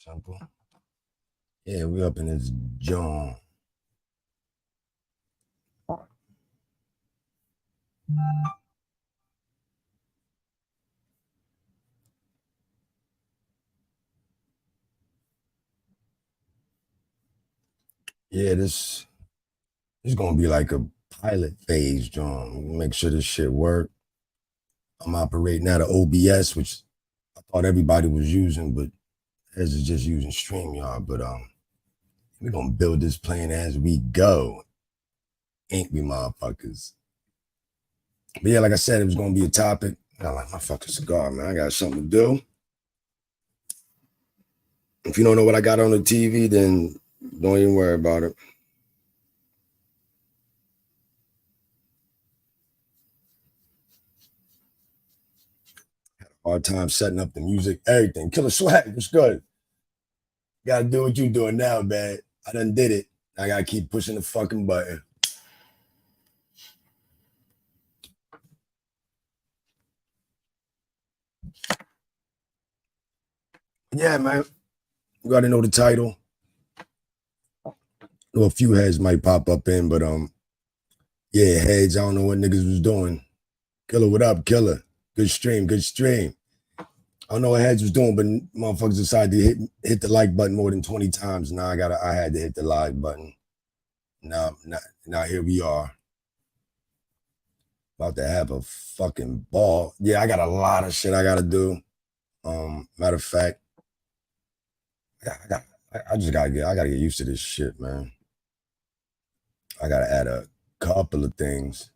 Simple. Yeah, we up in this John. Yeah, this gonna be like a pilot phase, John. Make sure this shit work. I'm operating out of OBS, which I thought everybody was using, but as is just using StreamYard. But we're gonna build this plane as we go. Ain't we motherfuckers? But yeah, like I said, it was gonna be a topic. I like my fucking cigar, man. I got something to do. If you don't know what I got on the TV, then don't even worry about it. Hard time setting up the music, everything. Killer Swag, what's good? Gotta do what you doing now, man. I done did it. I gotta keep pushing the fucking button. Yeah, man. You gotta know the title. Know a few heads might pop up in, but yeah, heads. I don't know what niggas was doing. Killer, what up, Killer? Good stream, good stream. I don't know what heads was doing, but motherfuckers decided to hit the like button more than 20 times. Now I had to hit the like button. Now here we are. About to have a fucking ball. Yeah, I got a lot of shit I gotta do. Matter of fact, I just I gotta get used to this shit, man. I gotta add a couple of things.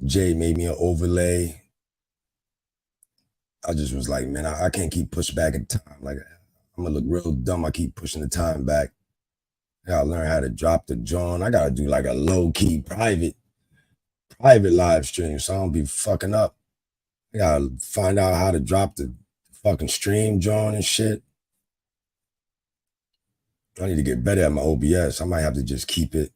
Jay made me an overlay. I just was like, man, I can't keep pushing back in time. Like I'm gonna look real dumb. I keep pushing the time back. I gotta learn how to drop the joint. I gotta do like a low key private live stream so I don't be fucking up. I gotta find out how to drop the fucking stream joint and shit. I need to get better at my OBS. I might have to just keep it.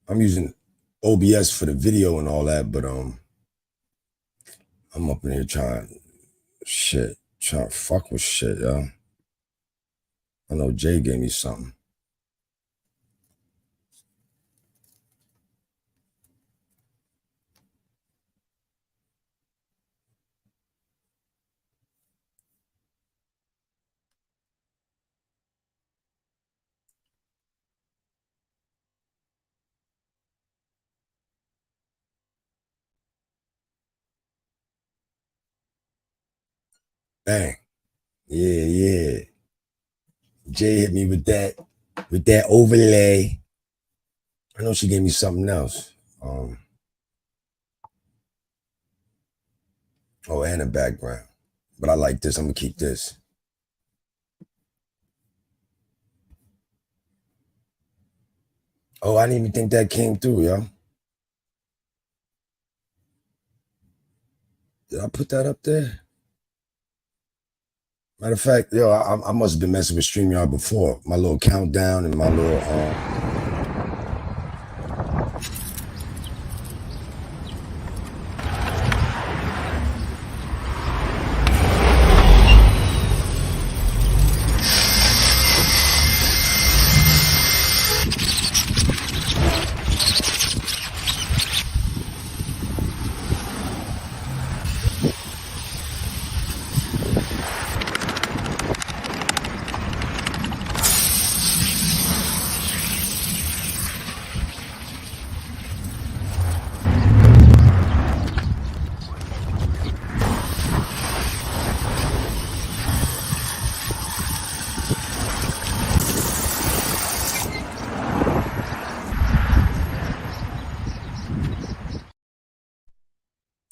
I'm using OBS for the video and all that, but I'm up in here trying to fuck with shit, yo. I know Jay gave me something. Bang. Yeah, yeah. Jay hit me with that overlay. I know she gave me something else. Oh, and a background. But I like this. I'm gonna keep this. Oh, I didn't even think that came through, yo. Did I put that up there? Matter of fact, yo, I must have been messing with StreamYard before. My little countdown and my little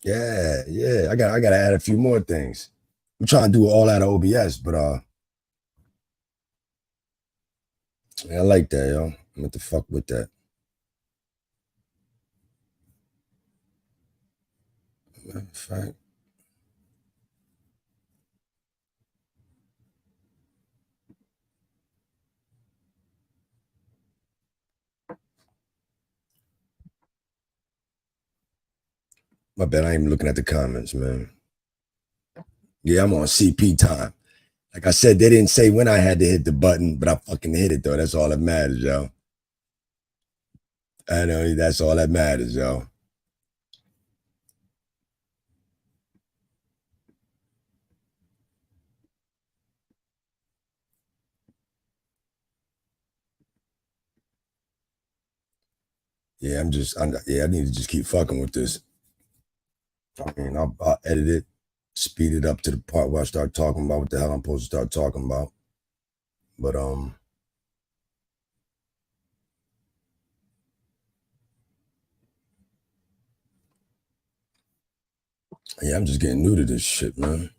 yeah. I gotta add a few more things. I'm trying to do all out of OBS, but yeah, I like that, yo. I'm going to fuck with that. Matter of fact. My bad, I ain't even looking at the comments, man. Yeah, I'm on CP time. Like I said, they didn't say when I had to hit the button, but I fucking hit it though. That's all that matters, yo. I know that's all that matters, yo. Yeah, I need to just keep fucking with this. I mean, I'll edit it, speed it up to the part where I start talking about what the hell I'm supposed to start talking about. But yeah, I'm just getting new to this shit, man.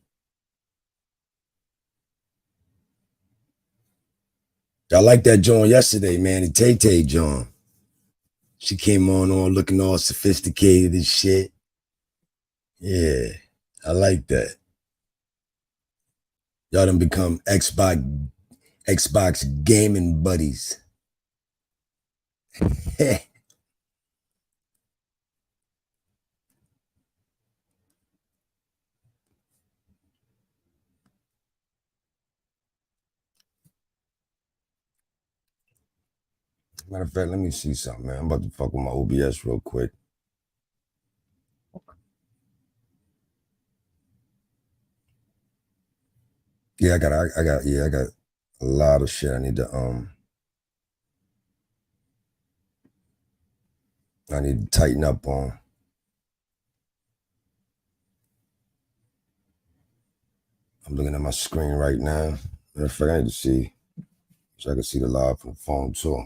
I like that joint yesterday, man. The Tay Tay joint. She came on all looking all sophisticated and shit. Yeah, I like that. Y'all done become Xbox gaming buddies. Matter of fact, let me see something, man. I'm about to fuck with my OBS real quick. Yeah, I got a lot of shit I need to tighten up on. I'm looking at my screen right now. Matter of fact, I need to see so I can see the live from the phone too.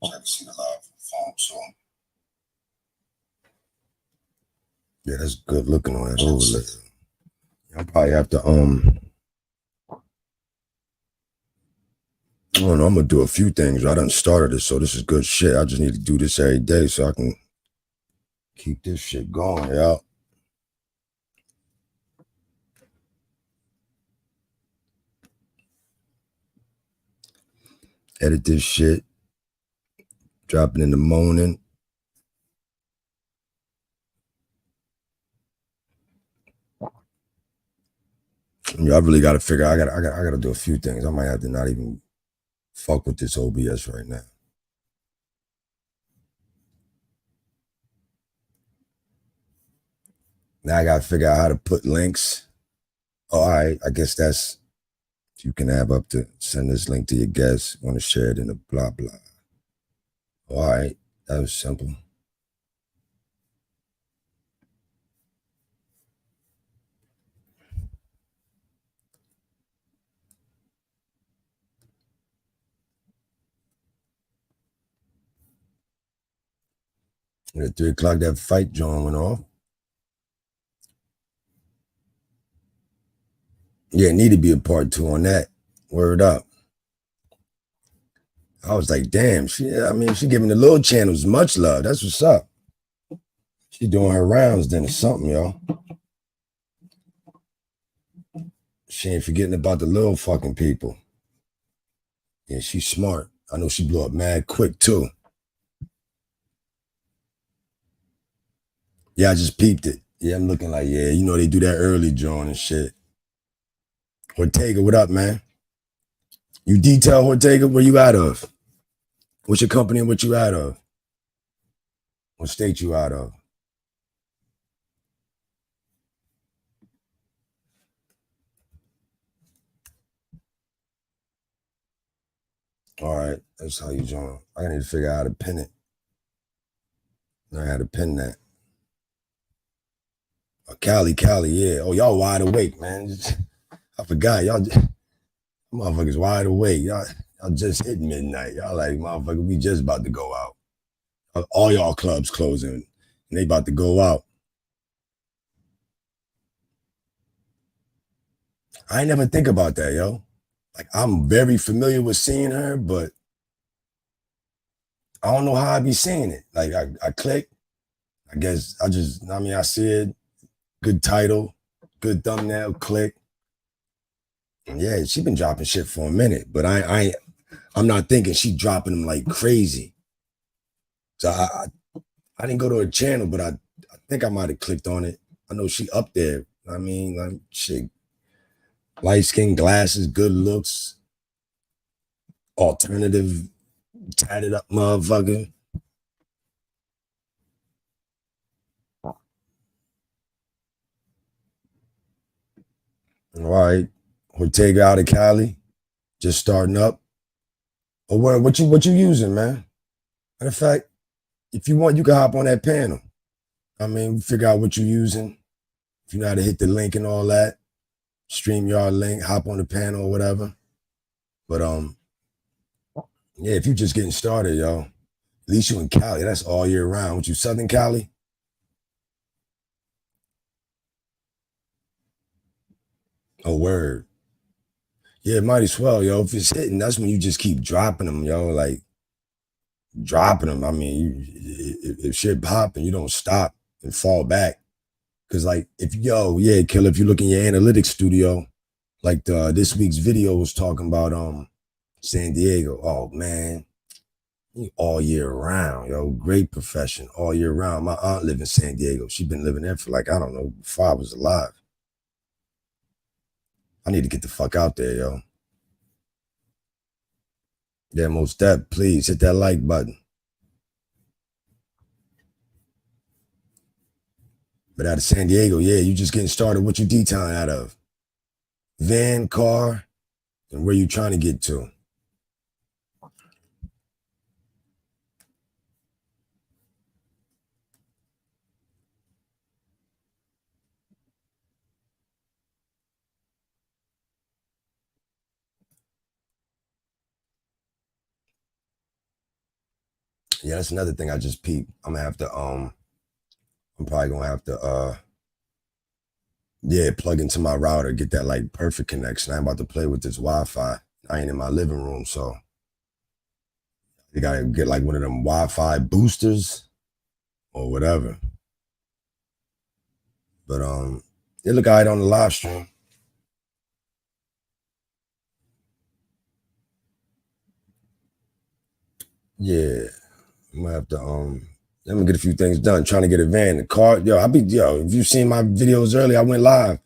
So I can see the live from the phone too. Yeah, that's good looking on that overlay. I'll probably have to I don't know, I'm gonna do a few things. I done started it, so this is good shit. I just need to do this every day so I can keep this shit going, y'all. Edit this shit, drop it in the morning. Yeah, I really gotta figure. I gotta do a few things. I might have to not even fuck with this OBS right now. Now I gotta figure out how to put links. Oh, all right. I guess that's you can have up to send this link to your guests. Want to share it in a blah blah. All right, that was simple. And at 3 o'clock, that fight John went off. Yeah, need to be a part 2 on that. Word up. I was like, damn, she giving the little channels much love. That's what's up. She doing her rounds then or something, yo. She ain't forgetting about the little fucking people. Yeah, she's smart. I know she blew up mad quick too. Yeah, I just peeped it. Yeah, I'm looking like, yeah, you know they do that early, John and shit. Ortega, what up, man? You detail Ortega, where you out of? What's your company and what you out of? What state you out of? All right, that's how you join. I need to figure out how to pin it. I had to pin that. Cali, yeah. Oh, y'all wide awake, man. I forgot. Y'all motherfuckers wide awake. Y'all just hit midnight. Y'all like, motherfucker, we just about to go out. All y'all clubs closing. And they about to go out. I ain't never think about that, yo. Like, I'm very familiar with seeing her, but I don't know how I be seeing it. Like, I click. I guess I see it. Good title, good thumbnail, click. And yeah, she been dropping shit for a minute, but I'm not thinking she dropping them like crazy. So I didn't go to her channel, but I think I might have clicked on it. I know she up there. I mean, like shit, light skin, glasses, good looks, alternative, tatted up motherfucker. All right, Ortega out of Cali, just starting up. Or what you using, man? Matter of fact, if you want, you can hop on that panel. I mean, figure out what you're using. If you know how to hit the link and all that, StreamYard link, hop on the panel or whatever. But yeah, if you're just getting started, yo, at least you in Cali. That's all year round. What you Southern Cali? Oh, word. Yeah, might as well, yo. If it's hitting, that's when you just keep dropping them, yo. Like dropping them. I mean, if shit pop and you don't stop and fall back, because like if yeah, killer. If you look in your analytics studio, like this week's video was talking about San Diego. Oh man, all year round, yo. Great profession all year round. My aunt lived in San Diego. She's been living there for like, I don't know, before I was alive. I need to get the fuck out there, yo. Yeah, most that. Please hit that like button. But out of San Diego, yeah, you just getting started. What you detailing out of? Van, car, and where you trying to get to? Yeah, that's another thing I just peeped. I'm gonna have to I'm probably gonna have to yeah, plug into my router, get that like perfect connection. I'm about to play with this Wi-Fi. I ain't in my living room, so you gotta get like one of them Wi-Fi boosters or whatever. But it look all right on the live stream. Yeah, I'm gonna have to I'm gonna get a few things done. Trying to get a van, the car. Yo, if you seen my videos earlier, I went live.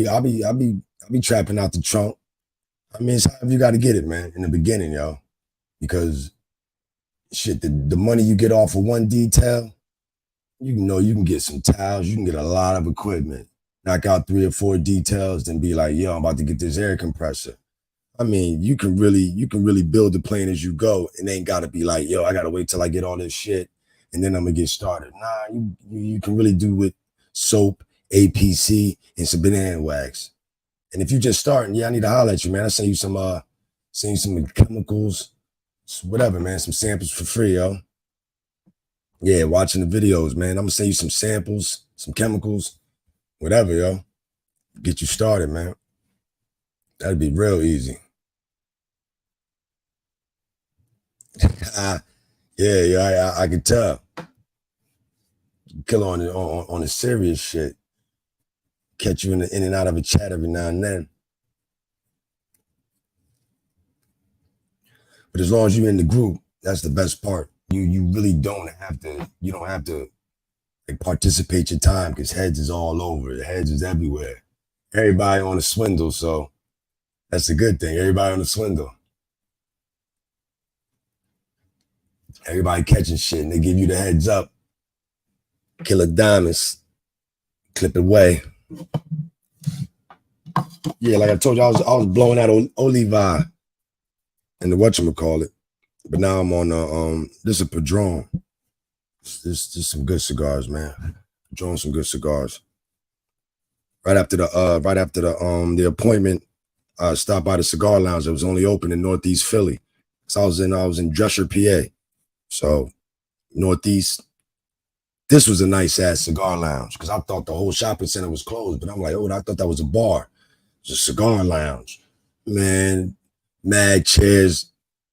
I'll be trapping out the trunk. I mean, it's however you got to get it, man. In the beginning, yo, because shit, the money you get off of one detail, you can get some towels, you can get a lot of equipment, knock out 3 or 4 details, then be like, yo, I'm about to get this air compressor. I mean, you can really build the plane as you go, and ain't gotta be like, yo, I gotta wait till I get all this shit, and then I'm gonna get started. Nah, you can really do with soap, APC, and some banana wax. And if you just starting, yeah, I need to holler at you, man. I send you some chemicals, whatever, man, some samples for free, yo. Yeah, watching the videos, man. I'm gonna send you some samples, some chemicals, whatever, yo. Get you started, man. That'd be real easy. Yeah, yeah, I could tell. Kill on the serious shit. Catch you in and out of a chat every now and then. But as long as you're in the group, that's the best part. You really don't have to. You don't have to like participate your time because heads is all over. The heads is everywhere. Everybody on a swindle, so that's a good thing. Everybody on a swindle. Everybody catching shit, and they give you the heads up. Killer diamonds, clip it away. Yeah, like I told you, I was blowing out Olivi and the whatchamacallit. But now I'm on this is a Padron. This some good cigars, man. Padron some good cigars. Right after the appointment, I stopped by the cigar lounge that was only open in Northeast Philly. So I was in Dresser, PA. So Northeast. This was a nice ass cigar lounge because I thought the whole shopping center was closed, but I'm like, oh, I thought that was a bar. It's a cigar lounge. Man, mad chairs,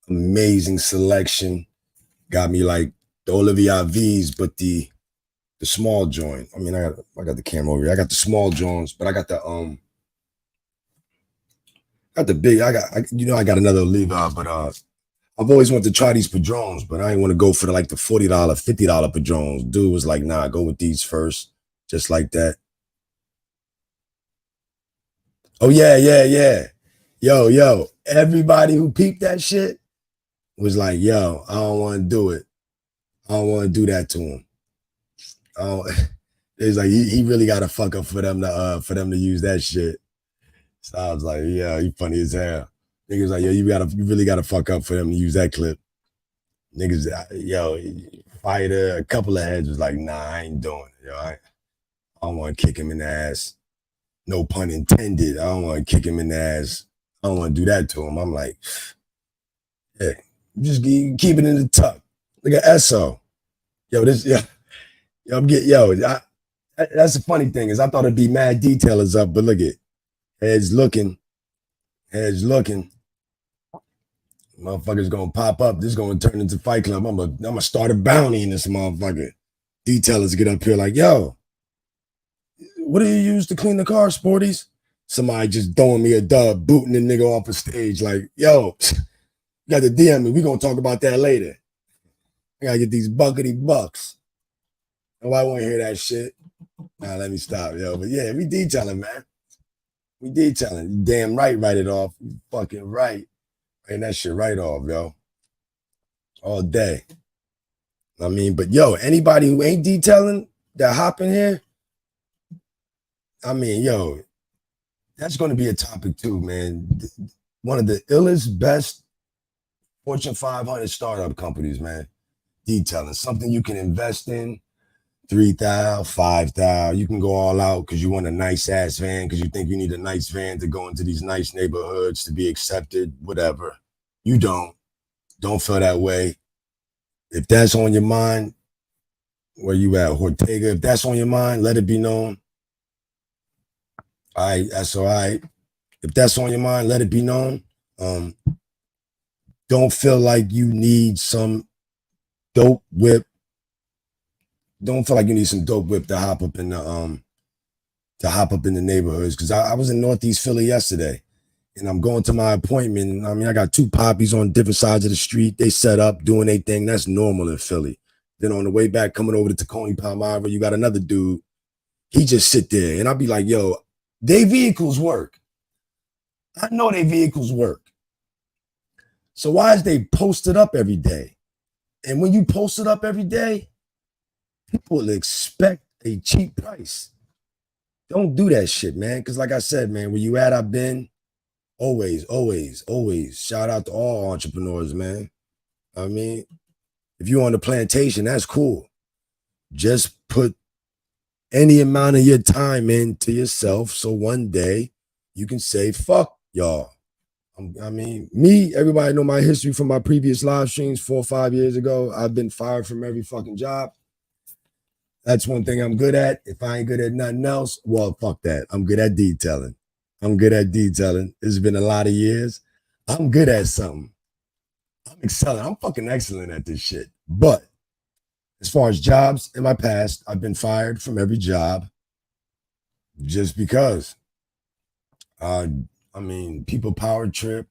amazing selection. Got me like the Olivia V's, but the small joint. I mean, I got the camera over here. I got the small joints, but I got the big. I got another Olivia, but I've always wanted to try these Padrones, but I ain't want to go for the $40, $50 Padrones. Dude was like, nah, go with these first. Just like that. Oh, yeah, yeah, yeah. Yo. Everybody who peeped that shit was like, yo, I don't want to do it. I don't want to do that to him. It's like he really got to fuck up for them to use that shit. So I was like, yeah, you funny as hell. Niggas like, yo, you really gotta fuck up for them to use that clip. Niggas, yo, fighter, a couple of heads was like, nah, I ain't doing it. Yo, I don't want to kick him in the ass. No pun intended. I don't want to kick him in the ass. I don't want to do that to him. I'm like, yeah, just keep it in the tuck. Look at SO. Yo, I'm getting, that's the funny thing is I thought it'd be mad detailers up, but look at heads looking. Motherfuckers gonna pop up. This is gonna turn into Fight Club. I'm gonna start a bounty in this motherfucker. Detailers get up here like, yo, what do you use to clean the car, Sporties? Somebody just throwing me a dub, booting the nigga off a stage like, yo, you got to DM me. We gonna talk about that later. I gotta get these buckety bucks. Nobody wanna hear that shit. Nah, let me stop, yo. But yeah, we detailing, man. We detailing. You damn right, write it off. You fucking right. Writing that shit right off, yo. All day. I mean, but yo, anybody who ain't detailing that hop in here, I mean, yo, that's going to be a topic too, man. One of the illest, best Fortune 500 startup companies, man. Detailing, something you can invest in, 3,000, 5,000. You can go all out because you want a nice ass van, because you think you need a nice van to go into these nice neighborhoods to be accepted, whatever. You don't feel that way. If that's on your mind, where you at, Ortega? If that's on your mind, let it be known. All right, that's all right. If that's on your mind, let it be known. Don't feel like you need some dope whip. Don't feel like you need some dope whip to hop up in the neighborhoods. Because I was in Northeast Philly yesterday, and I'm going to my appointment. I mean, I got two poppies on different sides of the street. They set up doing their thing. That's normal in Philly. Then on the way back, coming over to Tacony Palmyra, you got another dude. He just sit there, and I'll be like, yo, they vehicles work. I know they vehicles work. So why is they posted up every day? And when you post it up every day, people will expect a cheap price. Don't do that shit, man. Because like I said, man, where you at, I've been. Always. Shout out to all entrepreneurs, man. I mean, if you're on the plantation, that's cool. Just put any amount of your time into yourself so one day you can say, fuck y'all. I mean, everybody know my history from my previous live streams 4 or 5 years ago. I've been fired from every fucking job. That's one thing I'm good at. If I ain't good at nothing else, well, fuck that. I'm good at detailing. It's been a lot of years. I'm good at something. I'm excelling. I'm fucking excellent at this shit. But as far as jobs in my past, I've been fired from every job just because. I mean, people power trip.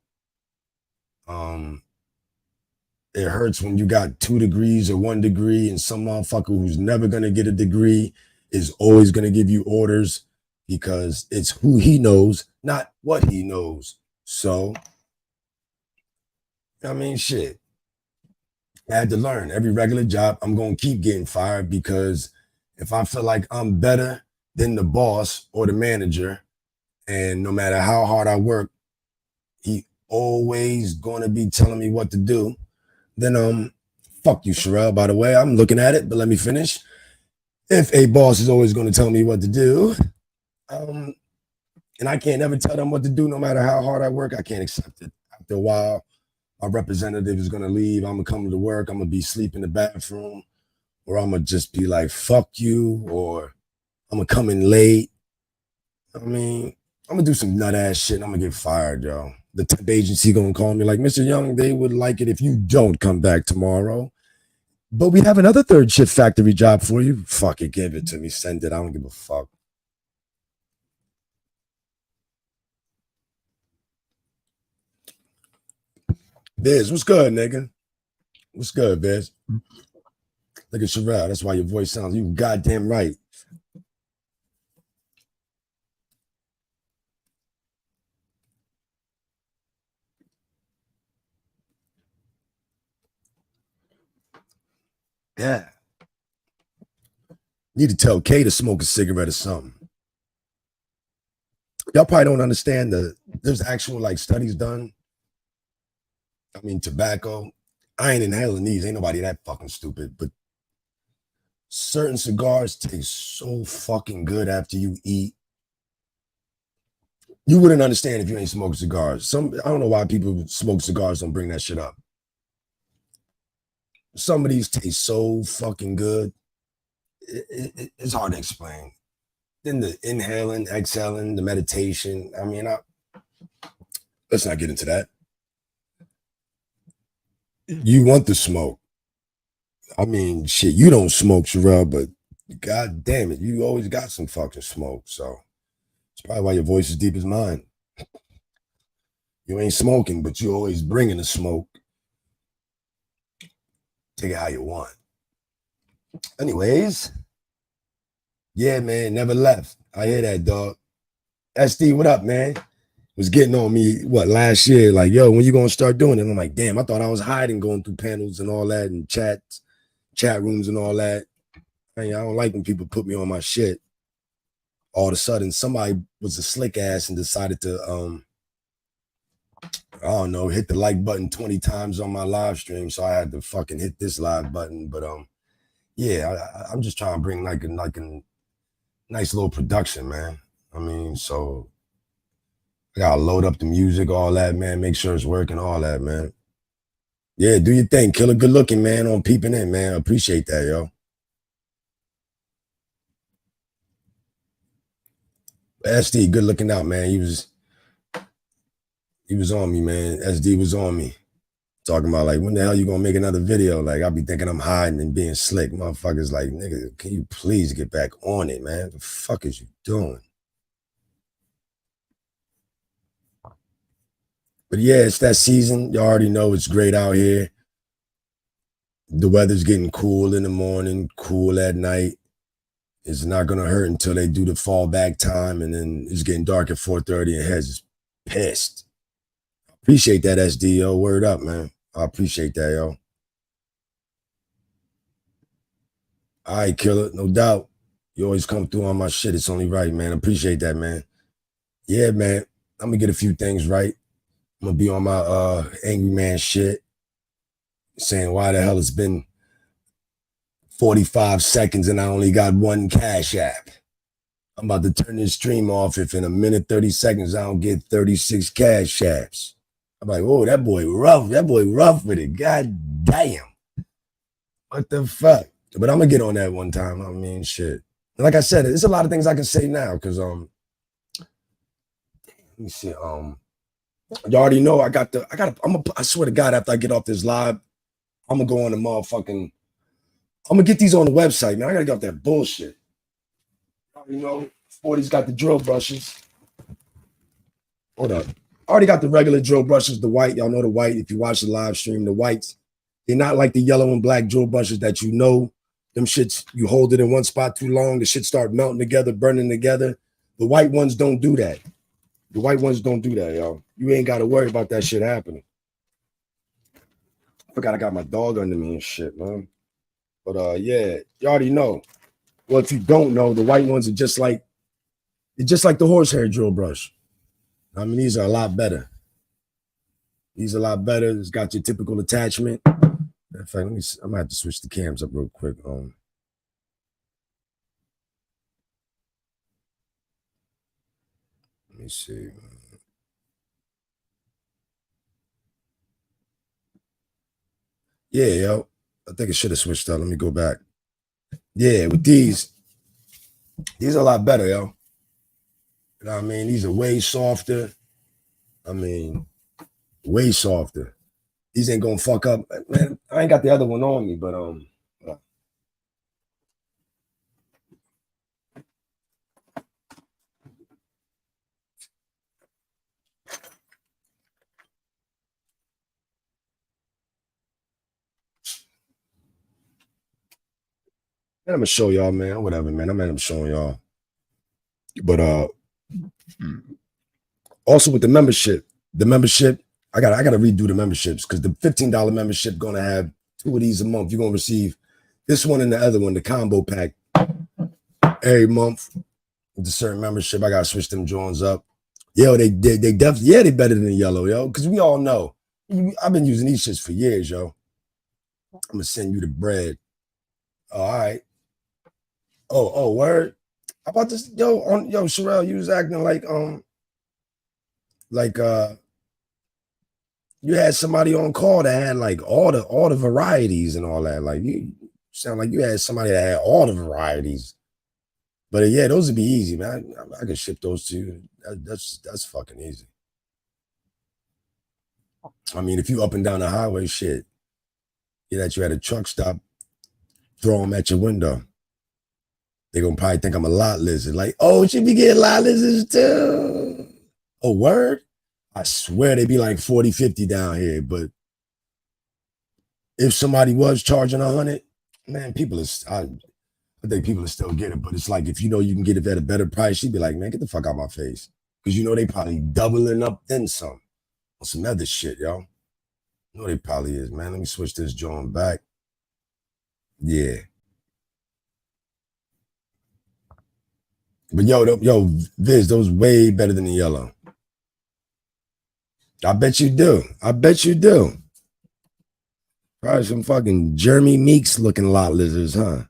It hurts when you got 2 degrees or 1 degree, and some motherfucker who's never gonna get a degree is always gonna give you orders because it's who he knows, not what he knows. So, I mean, shit. I had to learn. Every regular job, I'm gonna keep getting fired because if I feel like I'm better than the boss or the manager, and no matter how hard I work, he always gonna be telling me what to do, then fuck you, Sherelle. By the way, I'm looking at it, but let me finish. If a boss is always going to tell me what to do, and I can't ever tell them what to do, no matter how hard I work, I can't accept it. After a while, my representative is going to leave. I'm going to come to work. I'm going to be sleep in the bathroom, or I'm going to just be like, fuck you, or I'm going to come in late. I mean, I'm going to do some nut ass shit and I'm going to get fired, yo. The temp agency going to call me like, Mr. Young, they would like it if you don't come back tomorrow. But we have another third shift factory job for you. Fuck it, give it to me. Send it. I don't give a fuck. Biz, what's good, nigga? What's good, Biz? Look at Sherelle. That's why your voice sounds. You goddamn right. Yeah. Need to tell Kay to smoke a cigarette or something. Y'all probably don't understand there's actual like studies done. I mean, tobacco. I ain't inhaling these. Ain't nobody that fucking stupid. But certain cigars taste so fucking good after you eat. You wouldn't understand if you ain't smoked cigars. I don't know why people who smoke cigars don't bring that shit up. Some of these taste so fucking good. It's hard to explain. Then the inhaling, exhaling, the meditation. I mean, let's not get into that. You want the smoke. I mean, shit, you don't smoke, Sherelle, but god damn it, you always got some fucking smoke. So it's probably why your voice is deep as mine. You ain't smoking, but you always bringing the smoke. Take it how you want. Anyways, yeah, man, never left. I hear that, dog. SD, what up, man? Was getting on me, last year? Like, yo, when you gonna start doing it? I'm like, damn, I thought I was hiding going through panels and all that and chat rooms and all that. I don't like when people put me on my shit. All of a sudden, somebody was a slick ass and decided to, I don't know, hit the like button 20 times on my live stream. So I had to fucking hit this live button. But yeah, I'm just trying to bring like a nice little production, man. I mean, so I gotta load up the music, all that, man. Make sure it's working, all that, man. Yeah, do your thing. Killer good looking, man, on peeping in, man. I appreciate that, yo. SD, good looking out, man. He was on me, man. SD was on me. Talking about like, when the hell you gonna make another video? Like, I'll be thinking I'm hiding and being slick. Motherfuckers like, nigga, can you please get back on it, man? What the fuck is you doing? But yeah, it's that season. You already know it's great out here. The weather's getting cool in the morning, cool at night. It's not gonna hurt until they do the fall back time, and then it's getting dark at 4:30 and heads is pissed. Appreciate that, SDO. Word up, man. I appreciate that, yo. All right, killer, no doubt. You always come through on my shit. It's only right, man. Appreciate that, man. Yeah, man. I'm gonna get a few things right. I'm gonna be on my angry man shit, saying why the hell it's been 45 seconds and I only got one cash app. I'm about to turn this stream off if in a minute 30 seconds I don't get 36 cash apps. I'm like, oh, that boy rough. That boy rough with it. God damn. What the fuck? But I'm gonna get on that one time. I mean, shit. Like I said, there's a lot of things I can say now because let me see. You already know I swear to God, after I get off this live, I'm gonna go on the motherfucking. I'm gonna get these on the website, man. I gotta get off that bullshit. You know, 40's got the drill brushes. Hold up. I already got the regular drill brushes, the white. Y'all know the white. If you watch the live stream, the whites, they're not like the yellow and black drill brushes that you know. Them shits, you hold it in one spot too long, the shit start melting together, burning together. The white ones don't do that. The white ones don't do that, y'all. You ain't got to worry about that shit happening. I forgot I got my dog under me and shit, man. But yeah, you already know. Well, if you don't know, the white ones are just like the horsehair drill brush. I mean, these are a lot better. These are a lot better. It's got your typical attachment. In fact, I'm gonna have to switch the cams up real quick. Let me see. Yeah, yo. I think it should have switched up. Let me go back. Yeah, with these are a lot better, yo. You know what I mean? These are way softer. I mean, way softer. These ain't gonna fuck up. Man, I ain't got the other one on me, but I'm gonna show y'all, man. Whatever, man. I'm showing y'all. But also with the membership, I gotta redo the memberships because the $15 membership gonna have 2 of these a month. You're gonna receive this one and the other one, the combo pack, every month with a certain membership. I gotta switch them Jones up. Yo, they definitely, yeah, they better than the yellow, yo. Because we all know. I've been using these shits for years, yo. I'm gonna send you the bread. Oh, all right. Oh, word. How about this? Yo, Sherelle, you was acting like you had somebody on call that had like all the varieties and all that. Like you sound like you had somebody that had all the varieties. But yeah, those would be easy, man. I could ship those to you. That's fucking easy. I mean, if you up and down the highway, shit, you that you at a truck stop, throw them at your window. They gonna probably think I'm a lot lizard. Like, oh, she be getting lot lizards too. Oh, word? I swear they be like 40, 50 down here. But if somebody was charging 100, man, I think people will still get it. But it's like if you know you can get it at a better price, she'd be like, man, get the fuck out of my face. Because you know they probably doubling up then some on some other shit, yo. You know they probably is, man. Let me switch this joint back. Yeah. But yo, Viz, those way better than the yellow. I bet you do. I bet you do. Probably some fucking Jeremy Meeks looking lot lizards, huh?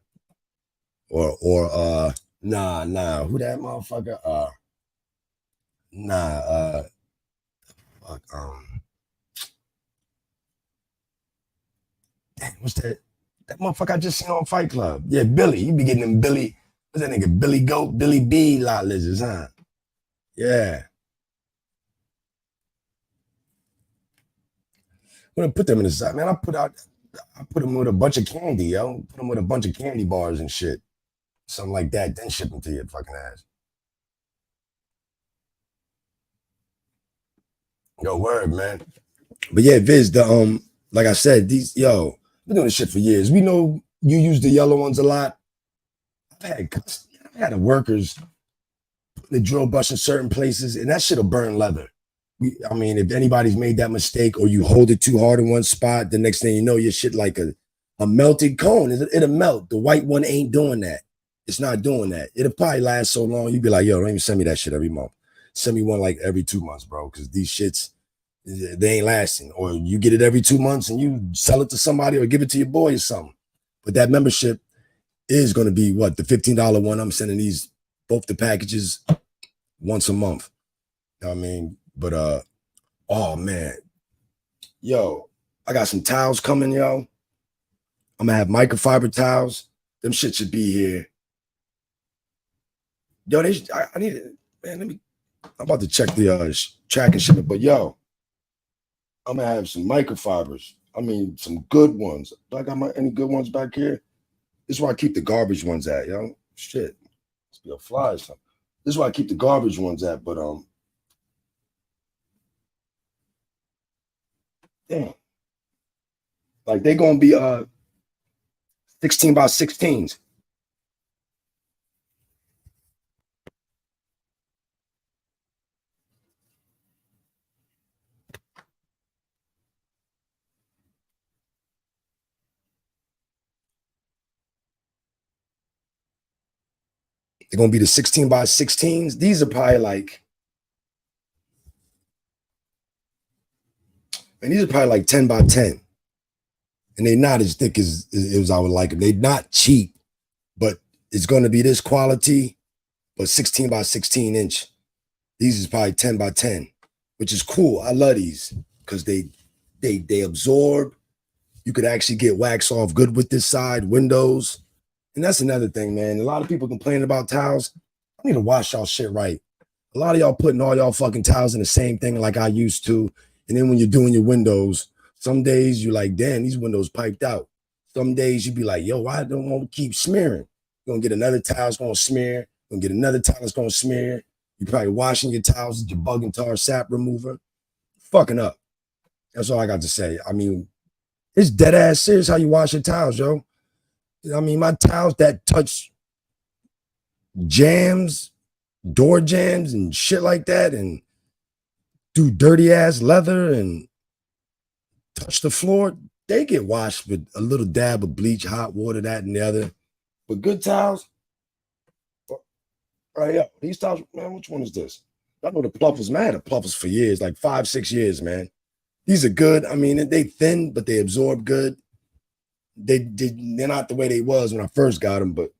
Or nah. Who that motherfucker? Nah, fuck, damn, what's that? That motherfucker I just seen on Fight Club. Yeah, Billy. You be getting them Billy. What's that nigga? Billy Goat, Billy B lot lizards, huh? Yeah. I'm gonna put them in the side, man. I put them with a bunch of candy, yo. Put them with a bunch of candy bars and shit. Something like that. Then ship them to your fucking ass. Yo, word, man. But yeah, Viz, like I said, I've been doing this shit for years. We know you use the yellow ones a lot. I've had workers put the drill bus in certain places, and that shit'll burn leather. I mean, if anybody's made that mistake or you hold it too hard in one spot, the next thing you know, your shit like a melted cone. It'll melt. The white one ain't doing that. It's not doing that. It'll probably last so long. You'd be like, yo, don't even send me that shit every month. Send me one like every 2 months, bro, because these shits, they ain't lasting. Or you get it every 2 months and you sell it to somebody or give it to your boy or something. But that membership is going to be what? The $15 one. I'm sending these, both the packages once a month. You know what I mean? But oh man, yo, I got some towels coming, yo. I'm gonna have microfiber towels. Them shit should be here. Yo, I need it, man. I'm about to check the track and shipment, but yo, I'm gonna have some microfibers. I mean, some good ones. Do I got any good ones back here? This is where I keep the garbage ones at, yo. Shit, it's be a fly or something. This is where I keep the garbage ones at, but damn, like they gonna be 16 by 16s. They're gonna be the 16 by 16s. These are probably like, and these are probably like 10 by 10. And they're not as thick as I would like them. They're not cheap, but it's gonna be this quality, but 16 by 16 inch. These is probably 10 by 10, which is cool. I love these because they absorb. You could actually get wax off good with this side, windows. And that's another thing, man. A lot of people complaining about towels. I need to wash y'all shit right. A lot of y'all putting all y'all fucking towels in the same thing like I used to. And then when you're doing your windows, some days you're like, damn, these windows piped out. Some days you be like, yo, why don't want to keep smearing? You're gonna get another towel that's gonna smear. You're gonna get another towel that's gonna smear. You're probably washing your towels with your bug and tar sap remover. Fucking up. That's all I got to say. I mean, it's dead ass serious how you wash your towels, yo. I mean, my towels that touch jams, door jams, and shit like that, and do dirty ass leather and touch the floor, they get washed with a little dab of bleach, hot water, that and the other. But good towels, right? Yeah, these towels, man. Which one is this? I know the Pluffers, man. I had a Pluffers for years, like 5, 6 years, man. These are good. I mean, they thin, but they absorb good. They're not the way they was when I first got them, but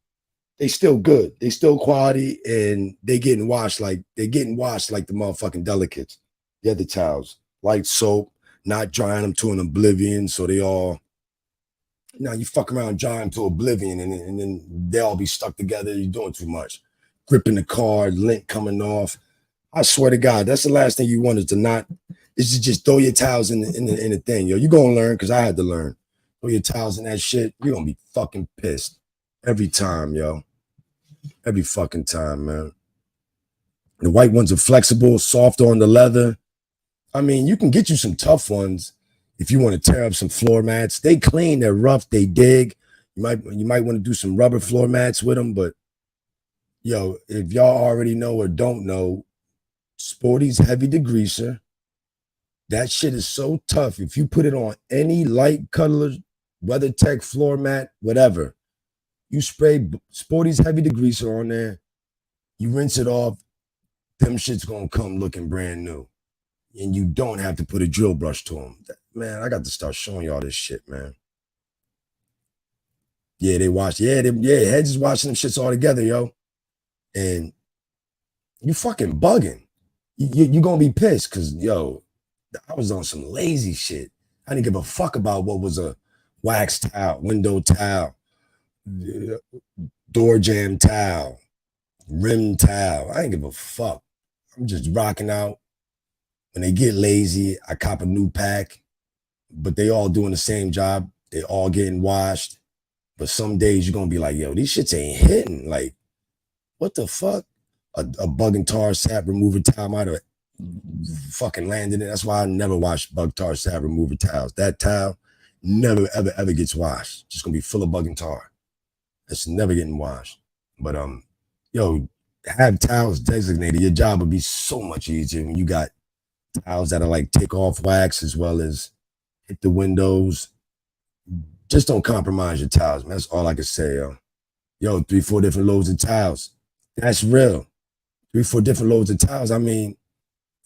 they still good. They still quality, and they getting washed like the motherfucking delicates. The other towels, like soap, not drying them to an oblivion, so they all now you fuck around drying them to oblivion, and then they all be stuck together. You're doing too much. Gripping the card, lint coming off. I swear to God, that's the last thing you want is to just throw your towels in the thing, yo. You gonna learn because I had to learn. Throw your towels in that shit, you're gonna be fucking pissed every time, yo. Every fucking time, man. The white ones are flexible, soft on the leather. I mean, you can get you some tough ones if you want to tear up some floor mats. They clean, they're rough, they dig. You might want to do some rubber floor mats with them, but yo, if y'all already know or don't know, Sporty's heavy degreaser. That shit is so tough. If you put it on any light color, WeatherTech floor mat, whatever, you spray Sporty's heavy degreaser on there, you rinse it off, them shit's gonna come looking brand new. And you don't have to put a drill brush to them. Man, I got to start showing y'all this shit, man. Yeah, they wash. Heads is washing them shits all together, yo. And you fucking bugging. You gonna be pissed because, yo, I was on some lazy shit. I didn't give a fuck about what was a wax towel, window towel, door jam towel, rim towel. I didn't give a fuck. I'm just rocking out. When they get lazy, I cop a new pack, but they all doing the same job. They all getting washed. But some days you're gonna be like, yo, these shits ain't hitting. Like, what the fuck? A bug and tar sap remover towel might have fucking landed in. That's why I never wash bug tar sap remover towels. That towel never ever gets washed. Just gonna be full of bug and tar. It's never getting washed. But yo, have towels designated. Your job would be so much easier when you got towels that are like take off wax as well as hit the windows. Just don't compromise your towels, man. That's all I can say, yo. Yo, 3-4 different loads of towels. That's real. 3-4 different loads of towels. I mean,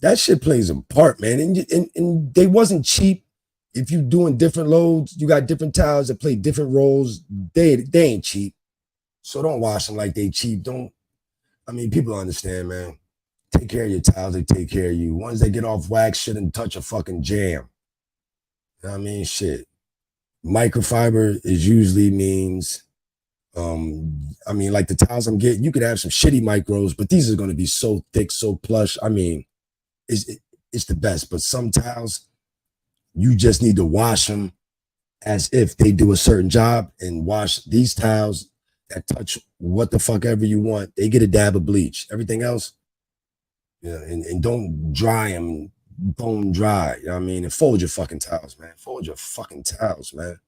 that shit plays a part, man. And they wasn't cheap. If you doing different loads, you got different towels that play different roles. They ain't cheap. So don't wash them like they cheap. I mean, people understand, man. Take care of your towels, they take care of you. Ones that get off wax shouldn't touch a fucking jam. You know what I mean? Shit. Microfiber is usually means, I mean, like the towels I'm getting, you could have some shitty micros, but these are going to be so thick, so plush. I mean, it's the best. But some towels, you just need to wash them as if they do a certain job and wash these towels that touch what the fuck ever you want. They get a dab of bleach. Everything else, yeah, and don't dry them bone dry. You know what I mean? And fold your fucking towels, man. Fold your fucking towels, man.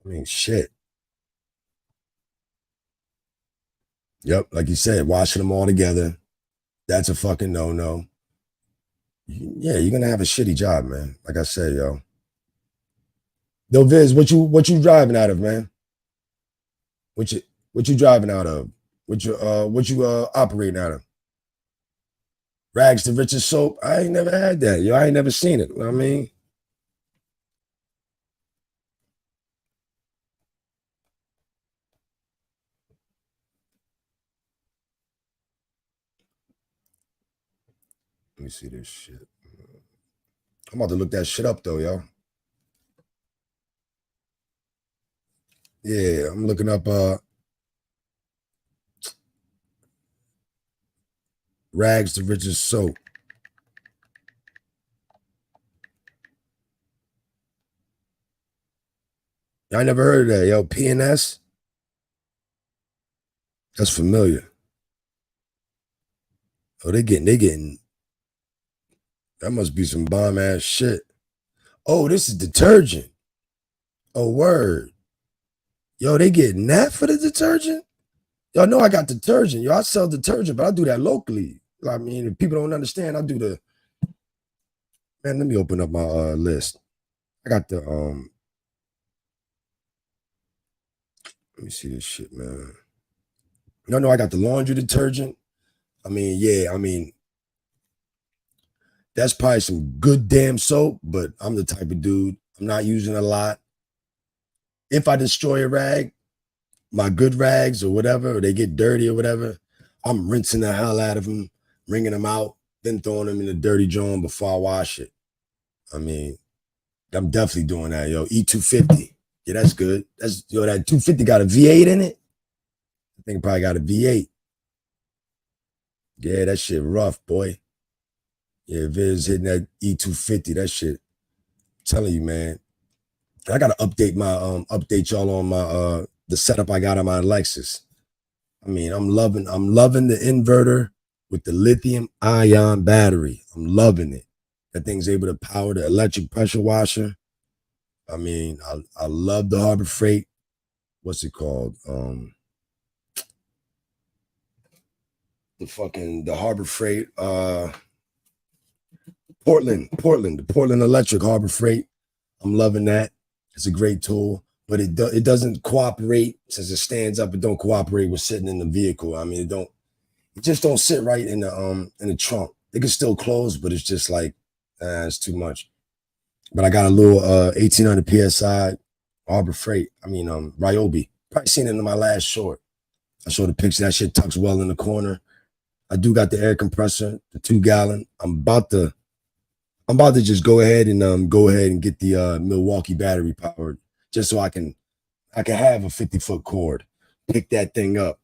I mean, shit. Yep, like you said, washing them all together. That's a fucking no-no. Yeah, you're gonna have a shitty job, man. Like I said, yo. Yo, Viz, what you driving out of, man? What you driving out of? What you operating out of? Rags to riches soap. I ain't never had that. Yo, I ain't never seen it. You know what I mean? Let me see this shit. I'm about to look that shit up though, yo. Yeah, I'm looking up rags to riches soap. I never heard of that, yo. PNS? That's familiar. Oh, they getting that must be some bomb ass shit. Oh, this is detergent. Oh, word. Yo, they getting that for the detergent? Y'all know I got detergent. Yo, I sell detergent, but I do that locally. I mean, if people don't understand, I do the man. Let me open up my list. I got the let me see this shit, man. No, I got the laundry detergent. I mean, yeah, I mean, that's probably some good damn soap, but I'm the type of dude, I'm not using a lot. If I destroy a rag, my good rags or whatever, or they get dirty or whatever, I'm rinsing the hell out of them, wringing them out, then throwing them in the dirty john before I wash it. I mean, I'm definitely doing that, yo. E250. Yeah, that's good. That's yo, that 250 got a V8 in it. I think it probably got a V8. Yeah, that shit rough, boy. Yeah, Viz hitting that E250, that shit. I'm telling you, man. I gotta update y'all on my the setup I got on my Lexus. I mean, I'm loving the inverter with the lithium ion battery. I'm loving it. That thing's able to power the electric pressure washer. I mean, I love the Harbor Freight. What's it called? The Harbor Freight, the Portland Electric Harbor Freight. I'm loving that. It's a great tool, but it doesn't cooperate since it stands up. It don't cooperate with sitting in the vehicle. I mean, it just don't sit right in the trunk. It can still close, but it's just like it's too much. But I got a little 1800 psi Harbor Freight. I mean, Ryobi. Probably seen it in my last short. I showed a picture. That shit tucks well in the corner. I do got the air compressor, the 2-gallon. I'm about to just go ahead and get the Milwaukee battery powered, just so I can have a 50-foot cord, pick that thing up,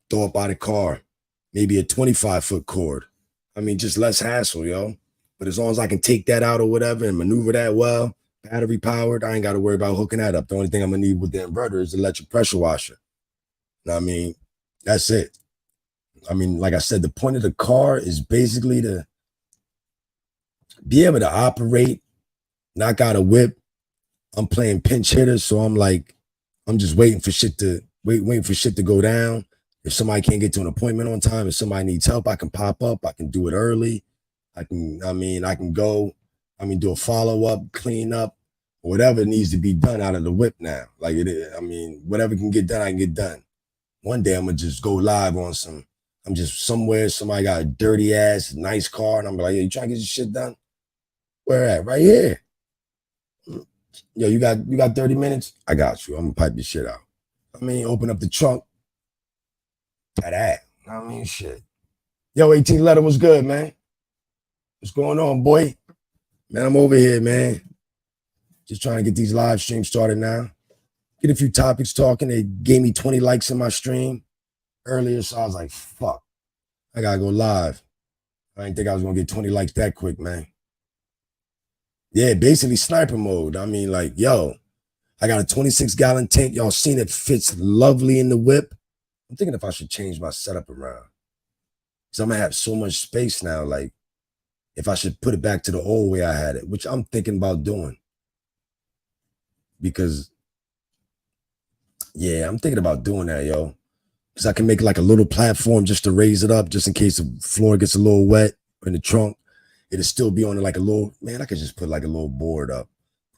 throw it by the car, maybe a 25-foot cord. I mean, just less hassle, yo. But as long as I can take that out or whatever and maneuver that well, battery powered, I ain't got to worry about hooking that up. The only thing I'm gonna need with the inverter is the electric pressure washer. I mean, that's it. I mean, like I said, the point of the car is basically to be able to operate, knock out a whip. I'm playing pinch hitter, so I'm just waiting for shit to go down. If somebody can't get to an appointment on time, if somebody needs help, I can pop up. I can do it early. I can go. Do a follow up, clean up, whatever needs to be done out of the whip now. Like it is. I mean, whatever can get done, I can get done. One day I'm gonna just go live on some. I'm just somewhere. Somebody got a dirty ass nice car, and I'm like, "Yo, you trying to get your shit done? Where at? Right here. Yo, you got 30 minutes? I got you. I'm gonna pipe your shit out. I mean, open up the trunk. That. I mean, shit. Yo, 18 letter was good, man. What's going on, boy? Man, I'm over here, man. Just trying to get these live streams started now. Get a few topics talking. They gave me 20 likes in my stream earlier, so I was like, fuck. I gotta go live. I didn't think I was gonna get 20 likes that quick, man. Yeah, basically sniper mode. I mean, like, yo, I got a 26-gallon tank. Y'all seen it fits lovely in the whip. I'm thinking if I should change my setup around. Because I'm gonna have so much space now. Like, if I should put it back to the old way I had it, which I'm thinking about doing. Because, yeah, I'm thinking about doing that, yo. Because I can make like a little platform just to raise it up, just in case the floor gets a little wet in the trunk. It'll still be on like a little, man, I could just put like a little board up.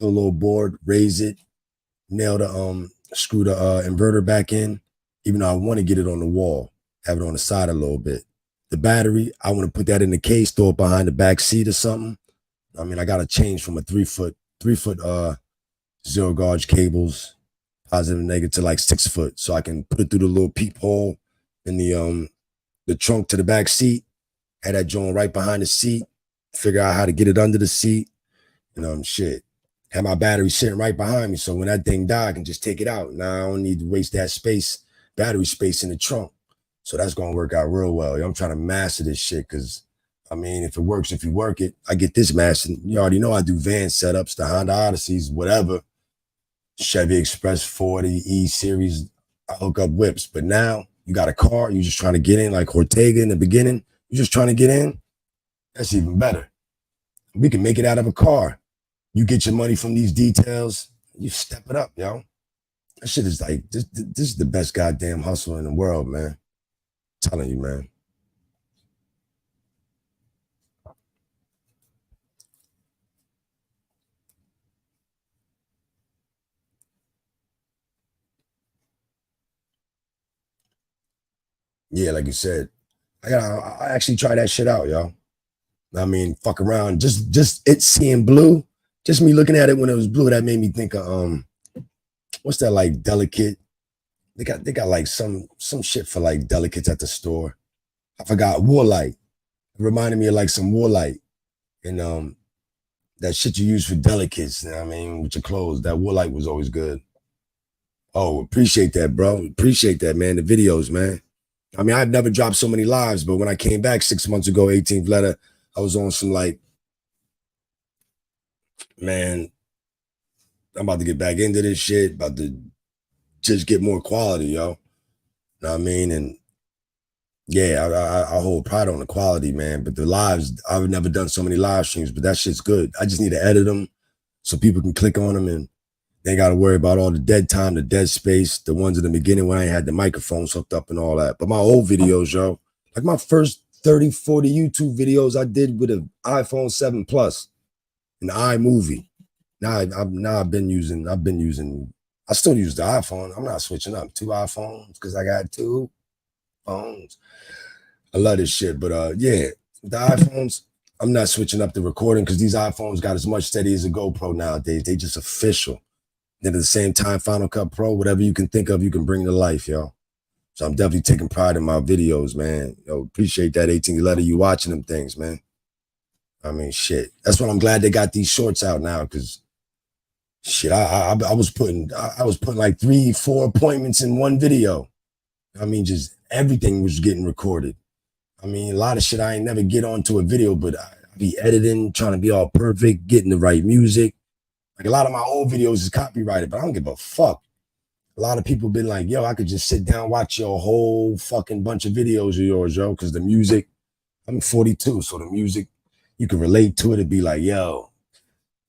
Put a little board, raise it, nail the, screw the inverter back in, even though I want to get it on the wall, have it on the side a little bit. The battery, I want to put that in the case, throw it behind the back seat or something. I mean, I got to change from a 3-foot zero gauge cables, positive and negative, to like 6 foot, so I can put it through the little peephole in the trunk to the back seat. Had that joint right behind the seat. Figure out how to get it under the seat. Shit. Have my battery sitting right behind me, so when that thing die, I can just take it out. Now I don't need to waste that battery space in the trunk. So that's gonna work out real well. I'm trying to master this shit because, I mean, if it works, if you work it, I get this mastered. You already know I do van setups, the Honda Odysseys, whatever. Chevy Express 40, E Series, I hook up whips. But now you got a car, you're just trying to get in, like Ortega in the beginning, you're just trying to get in. That's even better. We can make it out of a car. You get your money from these details, you step it up, yo. That shit is like this is the best goddamn hustle in the world, man. I'm telling you, man. Yeah, like you said, I actually try that shit out, yo. I mean, fuck around. Just it seeing blue. Just me looking at it when it was blue, that made me think of what's that like delicate? They got like some shit for like delicates at the store. I forgot Warlight. It reminded me of like some Warlight and that shit you use for delicates. You know what I mean, with your clothes. That Warlight was always good. Oh, appreciate that, bro. Appreciate that, man. The videos, man. I mean, I've never dropped so many lives, but when I came back 6 months ago, 18th letter, I was on some like, man, I'm about to get back into this shit, about to just get more quality, yo. Know what I mean? And yeah, I hold pride on the quality, man. But the lives, I've never done so many live streams, but that shit's good. I just need to edit them so people can click on them and they ain't got to worry about all the dead time, the dead space, the ones in the beginning when I had the microphones hooked up and all that. But my old videos, yo, like my first 30, 40 YouTube videos I did with an iPhone 7 Plus, an iMovie. I still use the iPhone. I'm not switching up 2 iPhones because I got 2 phones. I love this shit. But yeah, the iPhones, I'm not switching up the recording because these iPhones got as much steady as a GoPro nowadays. They just official. Then at the same time, Final Cut Pro, whatever you can think of, you can bring to life, yo. So I'm definitely taking pride in my videos, man. Yo, appreciate that 18 letter you watching them things, man. I mean, shit. That's what I'm glad they got these shorts out now, because shit, I was putting like 3, 4 appointments in one video. I mean, just everything was getting recorded. I mean, a lot of shit I ain't never get onto a video, but I be editing, trying to be all perfect, getting the right music. Like a lot of my old videos is copyrighted, but I don't give a fuck. A lot of people been like, yo, I could just sit down, watch your whole fucking bunch of videos of yours, yo, because the music, I'm 42, so the music, you can relate to it and be like, yo,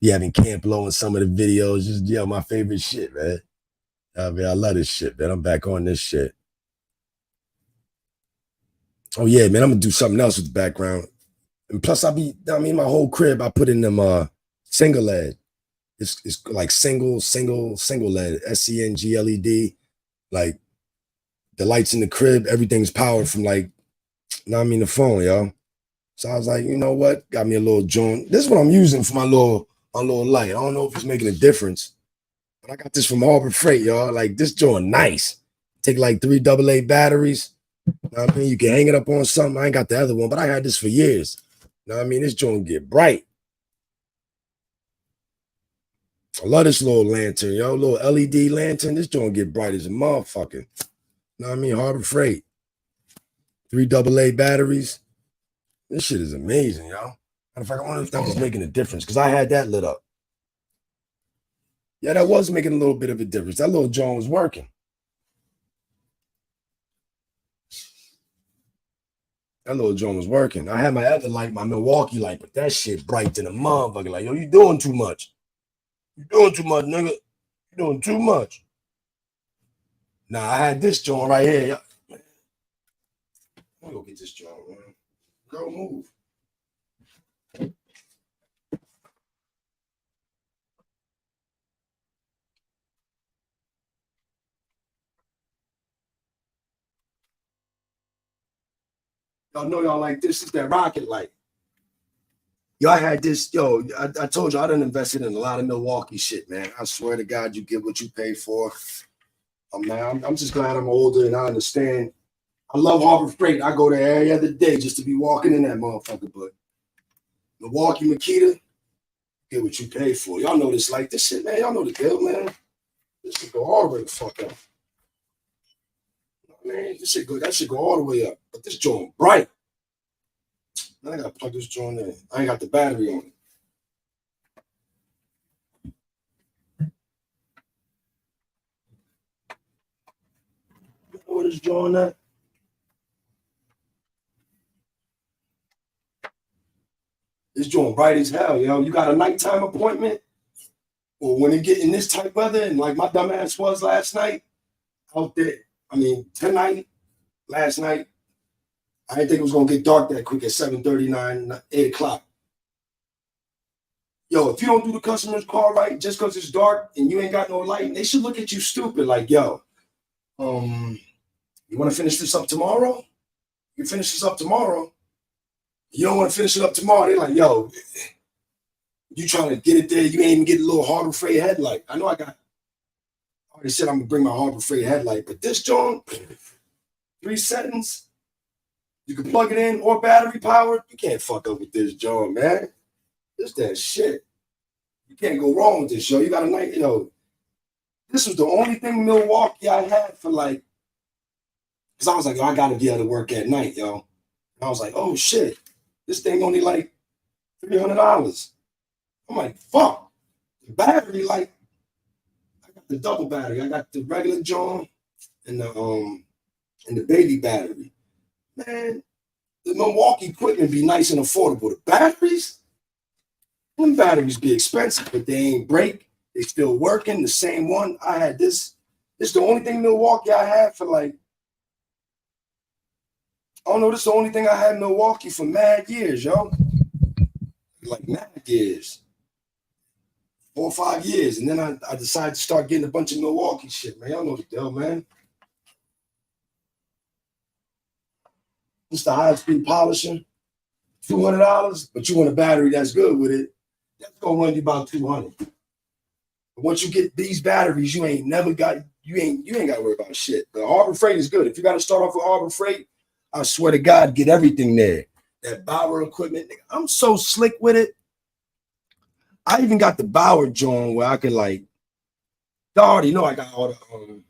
you having Camp Low in some of the videos, just, yo, my favorite shit, man. I mean, I love this shit, man. I'm back on this shit. Oh, yeah, man, I'm gonna do something else with the background. And plus, I mean, my whole crib, I put in them single LED. It's like single LED, SCNGLED. Like the lights in the crib, everything's powered from like, I mean, the phone, yo. So I was like, you know what? Got me a little joint. This is what I'm using for my little light. I don't know if it's making a difference, but I got this from Harbor Freight, y'all. Like this joint, nice. Take like 3 AA batteries. You know what I mean? You can hang it up on something. I ain't got the other one, but I had this for years. You know what I mean? This joint get bright. I love this little lantern, yo. Little LED lantern. This joint get bright as a motherfucker. You know what I mean? Harbor Freight. 3 AA batteries. This shit is amazing, yo. Matter of fact, I wonder if that was making a difference because I had that lit up. Yeah, that was making a little bit of a difference. That little joint was working. That little joint was working. I had my other light, my Milwaukee light, but that shit bright than a motherfucker. Like, yo, you doing too much. You doing too much, nigga. You doing too much. Nah, I had this joint right here. Let me go get this joint, man. Go move. Y'all know y'all like this is that rocket light. Yo, I had this, yo, I told you I done invested in a lot of Milwaukee shit, man. I swear to God, you get what you pay for. Man, I'm just glad I'm older and I understand. I love Harbor Freight. I go there every other day just to be walking in that motherfucker. But Milwaukee, Makita, get what you pay for. Y'all know this like this shit, man. Y'all know the deal, man. This shit go all the way the fuck up. Man, this shit go, that shit go all the way up. But this joint bright. Now I gotta plug this joint in. I ain't got the battery on it. You know what this joint at? This joint bright as hell, yo. You got a nighttime appointment? Well, when it get in this type weather, and like my dumb ass was last night out there, I mean, tonight, last night, I didn't think it was gonna get dark that quick at 7:39, 8 o'clock. Yo, if you don't do the customer's car right just because it's dark and you ain't got no light, they should look at you stupid. Like, yo, um, you want to finish this up tomorrow? You finish this up tomorrow. You don't want to finish it up tomorrow. They're like, yo, you trying to get it there. You ain't even get a little Harbor Freight headlight. I know I already said I'm going to bring my Harbor Freight headlight, but this joint, 3 settings, you can plug it in or battery powered. You can't fuck up with this joint, man. This that shit. You can't go wrong with this, yo. You got a night, this was the only thing in Milwaukee I had for like, because I was like, yo, I got to be able to work at night, yo. And I was like, oh shit, this thing only like $300. I'm like, fuck. The battery, like, I got the double battery. I got the regular John and the baby battery. Man, the Milwaukee equipment be nice and affordable. The batteries, them batteries be expensive, but they ain't break. They still working. The same one. I had this. This is the only thing in Milwaukee I had for like, I don't know, this is the only thing I had in Milwaukee for mad years, yo. Like mad years. 4 or 5 years. And then I decided to start getting a bunch of Milwaukee shit, man. Y'all know the deal, man. It's the high-speed polisher. $200, but you want a battery that's good with it. That's gonna run you about $200. But once you get these batteries, you ain't got to worry about shit. The Harbor Freight is good. If you got to start off with Harbor Freight, I swear to God, get everything there. That Bauer equipment, I'm so slick with it. I even got the Bauer joint where I could like, you already know I got all the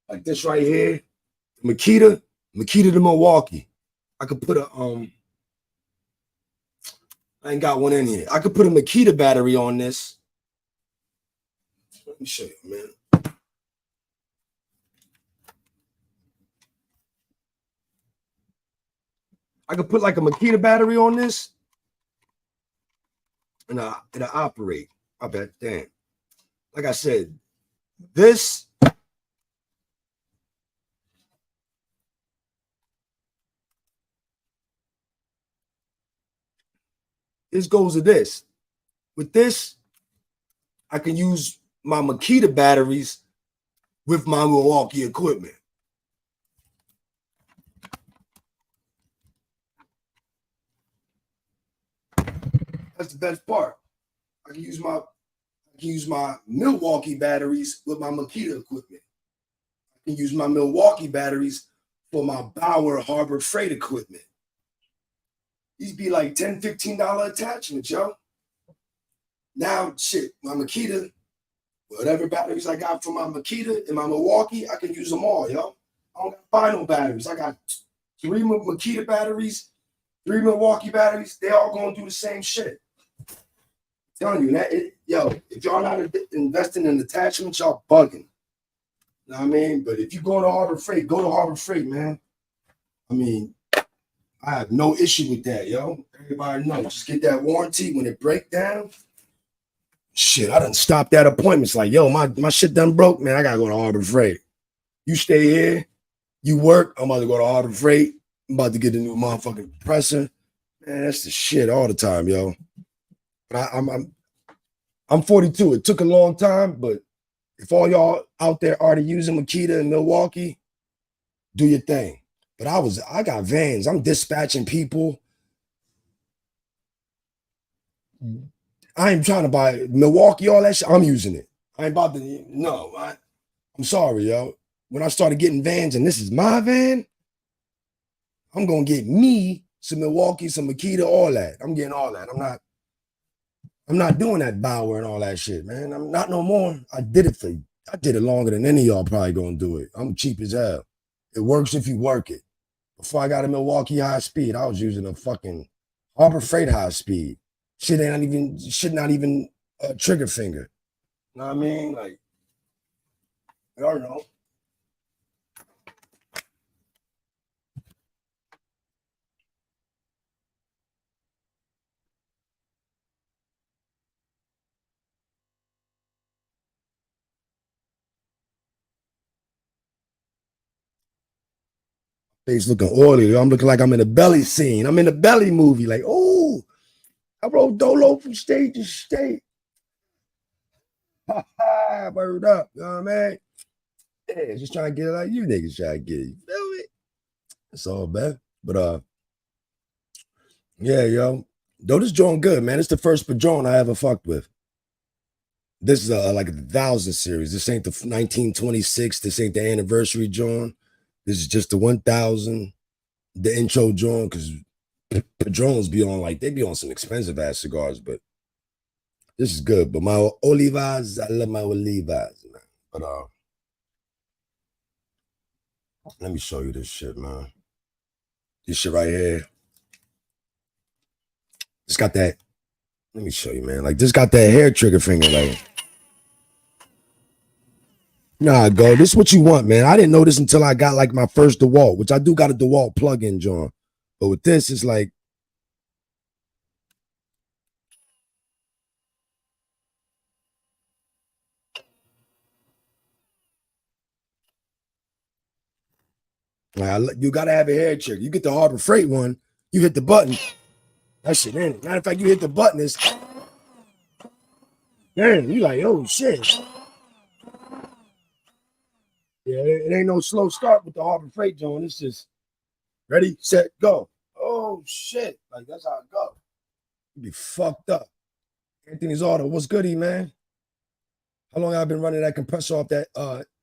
like this right here, Makita to Milwaukee. I could put I ain't got one in here. I could put a Makita battery on this. Let me show you, man. I could put like a Makita battery on this, and it'll operate. I bet. Damn. Like I said, this goes to this. With this, I can use my Makita batteries with my Milwaukee equipment. That's the best part. I can use my Milwaukee batteries with my Makita equipment. I can use my Milwaukee batteries for my Bauer Harbor Freight equipment. These be like $10, $15 attachments, yo. Now, shit, my Makita, whatever batteries I got for my Makita and my Milwaukee, I can use them all, yo. I don't got to buy no batteries. I got 3 Makita batteries, 3 Milwaukee batteries. They all going to do the same shit. I'm telling you, if y'all not investing in attachments, y'all bugging. You know what I mean? But if you go to Harbor Freight, man. I mean, I have no issue with that, yo. Everybody knows. Just get that warranty when it break down. Shit, I done stopped at appointments. Like, yo, my shit done broke, man. I gotta go to Harbor Freight. You stay here, you work. I'm about to go to Harbor Freight. I'm about to get a new motherfucking compressor. Man, that's the shit all the time, yo. But I'm 42. It took a long time, but if all y'all out there already using Makita in Milwaukee, do your thing. But I got vans. I'm dispatching people. I ain't trying to buy Milwaukee, all that shit. I'm using it. I ain't about to, no. I'm sorry, yo. When I started getting vans and this is my van, I'm going to get me some Milwaukee, some Makita, all that. I'm getting all that. I'm not doing that Bauer and all that shit, man. I'm not no more. I did it longer than any of y'all probably going to do it. I'm cheap as hell. It works if you work it. Before I got a Milwaukee high speed, I was using a fucking Harbor Freight high speed. Shit not even a trigger finger. You know what I mean? Like, I don't know. Face looking oily. I'm looking like I'm in a belly scene. I'm in a belly movie. Like, oh, I rode Dolo from state to state. Word up. You know what I mean? Yeah, just trying to get it like you niggas trying to get it. You feel me? It's all bad. But yeah, yo. Though this joint good, man. It's the first Padron I ever fucked with. This is like a 1,000 series. This ain't the 1926. This ain't the anniversary joint. This is just the 1,000, the intro joint, because Padrones be on like, they be on some expensive ass cigars, but this is good. But my Olivas, I love my Olivas, man. But let me show you this shit, man. This shit right here. It's got that. Let me show you, man. Like, this got that hair trigger finger, like. Nah, go. This is what you want, man. I didn't know this until I got like my first DeWalt, which I do got a DeWalt plug-in, John. But with this, it's like. You gotta have a hair trigger. You get the Harbor Freight one, you hit the button. That shit in it. Matter of fact, you hit the button, it's damn, you like, oh shit. Yeah, it ain't no slow start with the Harbor Freight joint. It's just ready, set, go. Oh shit. Like that's how it go. You be fucked up. Anthony's Auto. What's goody, man? How long I've been running that compressor off that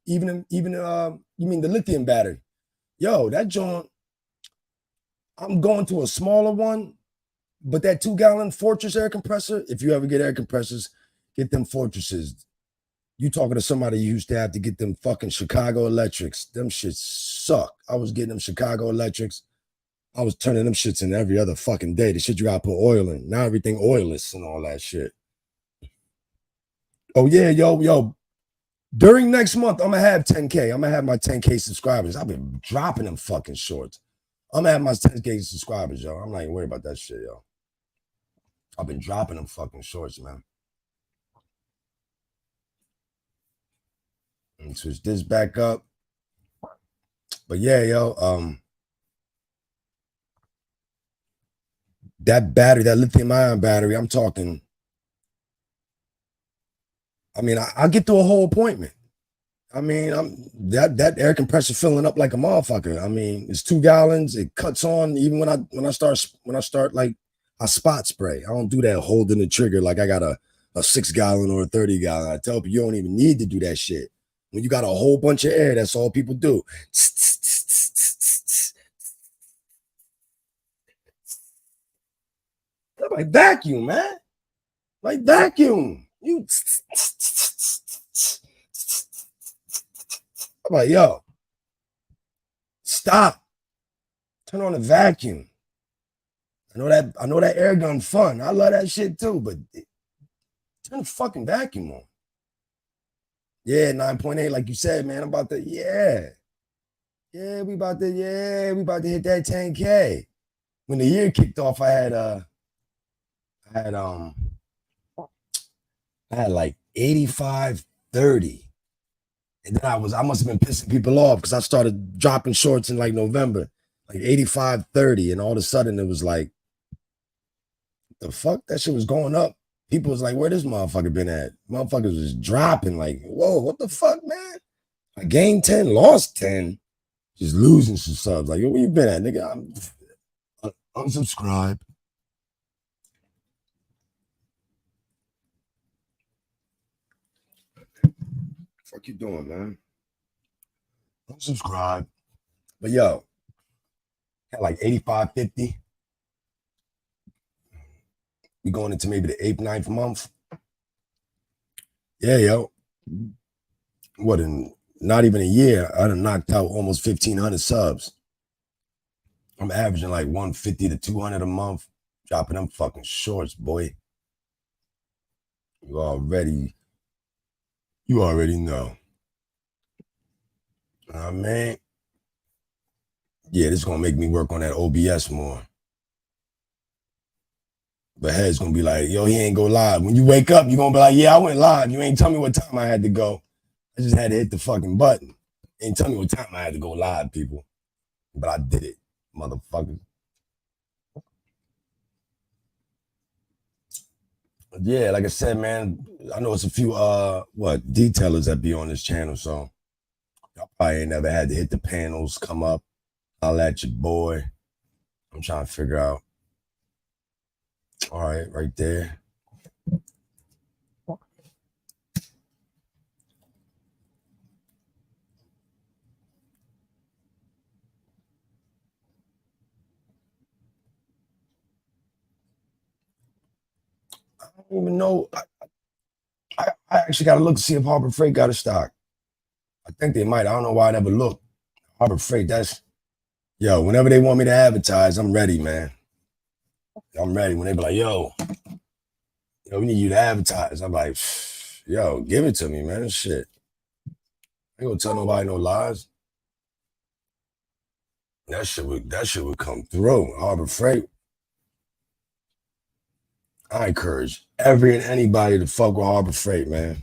even you mean the lithium battery? Yo, that joint, I'm going to a smaller one, but that 2-gallon Fortress air compressor, if you ever get air compressors, get them Fortresses. You talking to somebody you used to have to get them fucking Chicago Electrics. Them shits suck. I was getting them Chicago Electrics. I was turning them shits in every other fucking day. The shit you gotta put oil in. Now everything oilless and all that shit. Oh yeah, yo. During next month, I'm gonna have 10K. I'm gonna have my 10K subscribers. I've been dropping them fucking shorts. I'm gonna have my 10K subscribers, yo. I'm not even worried about that shit, yo. I've been dropping them fucking shorts, man. Let me switch this back up. But yeah, yo, that battery, that lithium ion battery, I'm talking. I mean, I'll get through a whole appointment. I mean, that air compressor filling up like a motherfucker. I mean, it's 2 gallons. It cuts on even when I start like I spot spray. I don't do that holding the trigger like I got a 6-gallon or a 30-gallon. I tell people you don't even need to do that shit. When you got a whole bunch of air, that's all people do. Like vacuum, man. Like vacuum. You. I'm like, yo, stop. Turn on the vacuum. I know that air gun fun. I love that shit too, but turn the fucking vacuum on. Yeah, 9.8, like you said, man. I'm about to, we about to hit that 10K. When the year kicked off, I had like 85-30. And then I must have been pissing people off because I started dropping shorts in like November, like 85-30. And all of a sudden it was like, the fuck? That shit was going up. People was like, where this motherfucker been at? Motherfuckers was dropping like, whoa, what the fuck, man? I gained 10, lost 10, just losing some subs. Like, where you been at, nigga? I'm unsubscribe. Fuck you doing, man? Unsubscribe. But yo, had like 85-50. We going into maybe the 8th, 9th month. Yeah, yo. What, in not even a year, I done knocked out almost 1,500 subs. I'm averaging like 150 to 200 a month, dropping them fucking shorts, boy. You already know. Man. Yeah, this is gonna make me work on that OBS more. But head's gonna be like, yo, he ain't go live. When you wake up, you're gonna be like, yeah, I went live. You ain't tell me what time I had to go. I just had to hit the fucking button. Ain't tell me what time I had to go live, people. but I did it, motherfucker. Yeah, like I said, man, I know it's a few detailers that be on this channel, so y'all probably ain't never had to hit the panels, come up, I'll at your boy. I'm trying to figure out. All right, right there. I don't even know. I actually got to look to see if Harbor Freight got a stock. I think they might. I don't know why I never looked. Harbor Freight, that's, yo, whenever they want me to advertise, I'm ready, man. I'm ready. When they be like, we need you to advertise. I'm like, yo, give it to me, man. Shit. I ain't gonna tell nobody no lies. That shit would come through. Harbor Freight. I encourage every and anybody to fuck with Harbor Freight, man.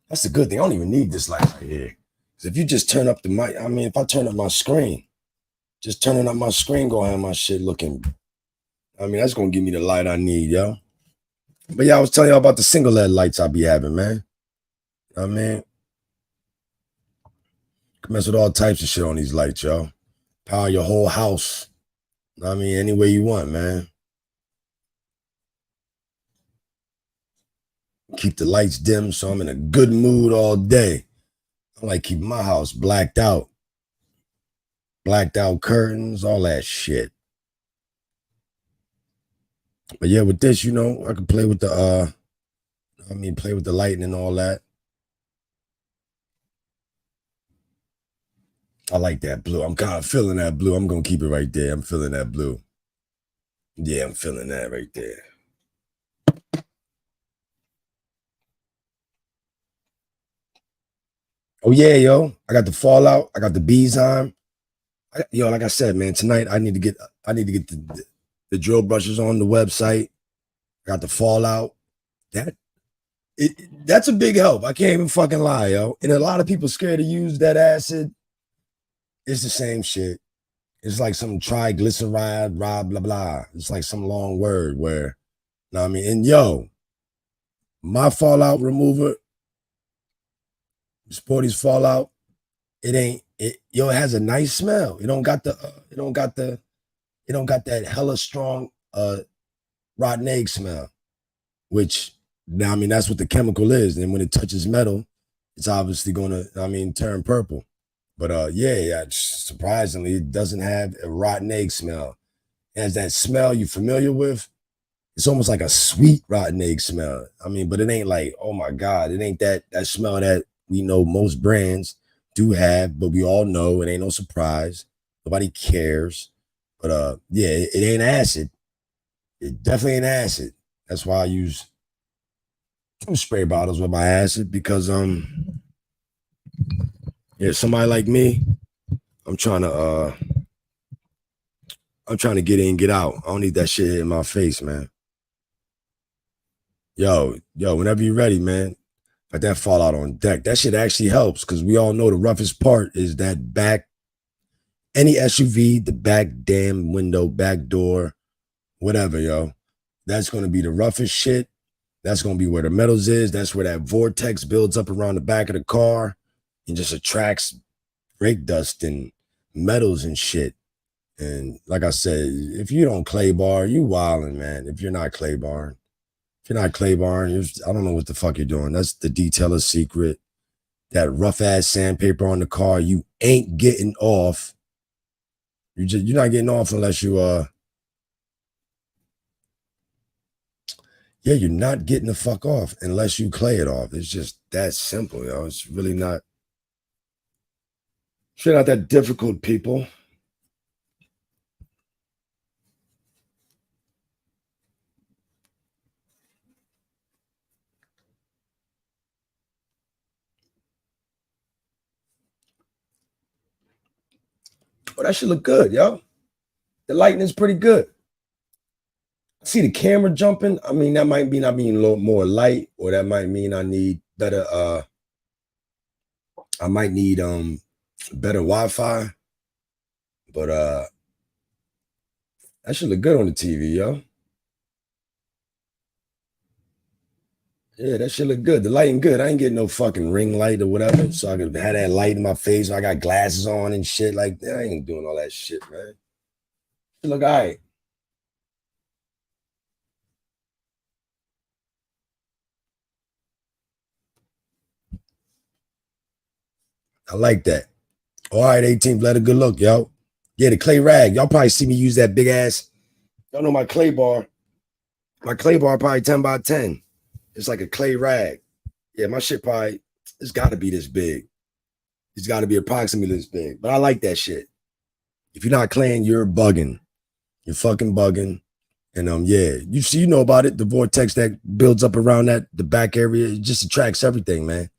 That's the good thing. I don't even need this light right here. Because if you just turn up the mic, I mean, if I turn up my screen, just turning up my screen gonna have my shit looking. I mean, that's gonna give me the light I need, yo. But yeah, I was telling y'all about the single LED lights I be having, man. I mean, can mess with all types of shit on these lights, yo. Power your whole house. I mean, any way you want, man. Keep the lights dim so I'm in a good mood all day. I like keeping my house blacked out. Blacked out curtains, all that shit. But yeah, with this, I can play with the play with the lighting and all that. I like that blue. I'm kind of feeling that blue. I'm gonna keep it right there. I'm feeling that blue. Yeah, I'm feeling that right there. Oh yeah, yo. I got the Fallout. I got the bees on. Yo, like I said, man, tonight I need to get the drill brushes on the website. I got the Fallout. That's a big help. I can't even fucking lie, yo. And a lot of people scared to use that acid. It's the same shit. It's like some triglyceride, blah blah blah. It's like some long word where, know what I mean? And yo, my Fallout remover, Sporty's Fallout, it has a nice smell. It don't got that hella strong rotten egg smell, which now I mean that's what the chemical is. And when it touches metal, it's obviously gonna turn purple. But yeah, surprisingly, it doesn't have a rotten egg smell. It has that smell you familiar with. It's almost like a sweet rotten egg smell. I mean, but it ain't like, oh my God, it ain't that smell that we know most brands do have, but we all know it ain't no surprise. Nobody cares. But yeah, it ain't acid. It definitely ain't acid. That's why I use 2 spray bottles with my acid because yeah, somebody like me, I'm trying to get in, get out. I don't need that shit in my face, man. Yo, whenever you're ready, man. Got that Fallout on deck. That shit actually helps because we all know the roughest part is that back, any SUV, the back damn window, back door, whatever, yo. That's going to be the roughest shit. That's going to be where the metals is. That's where that vortex builds up around the back of the car and just attracts brake dust and metals and shit. And like I said, if you don't clay bar, you wildin', man. If you're not clay bar, I don't know what the fuck you're doing. That's the detailer's secret. That rough ass sandpaper on the car, you ain't getting off. You're not getting off unless you you're not getting the fuck off unless you clay it off. It's just that simple, yo. It's really not. It's really not that difficult, people. Oh, that should look good, yo. The lighting is pretty good. See the camera jumping. I mean, that might mean I need a little more light, or that might mean I need better. I might need better Wi-Fi. But that should look good on the TV, yo. Yeah, that shit look good. The lighting good. I ain't getting no fucking ring light or whatever, so I could have that light in my face. I got glasses on and shit like that. I ain't doing all that shit, man. It look all right. I like that. All right, 18th, let a good look, yo. Yeah, the clay rag. Y'all probably see me use that big ass. Y'all know my clay bar. My clay bar probably 10 by 10. It's like a clay rag. Yeah, my shit probably, it's got to be this big. It's got to be approximately this big. But I like that shit. If you're not claying, you're bugging. You're fucking bugging. And yeah, you know about it. The vortex that builds up around that, the back area, it just attracts everything, man.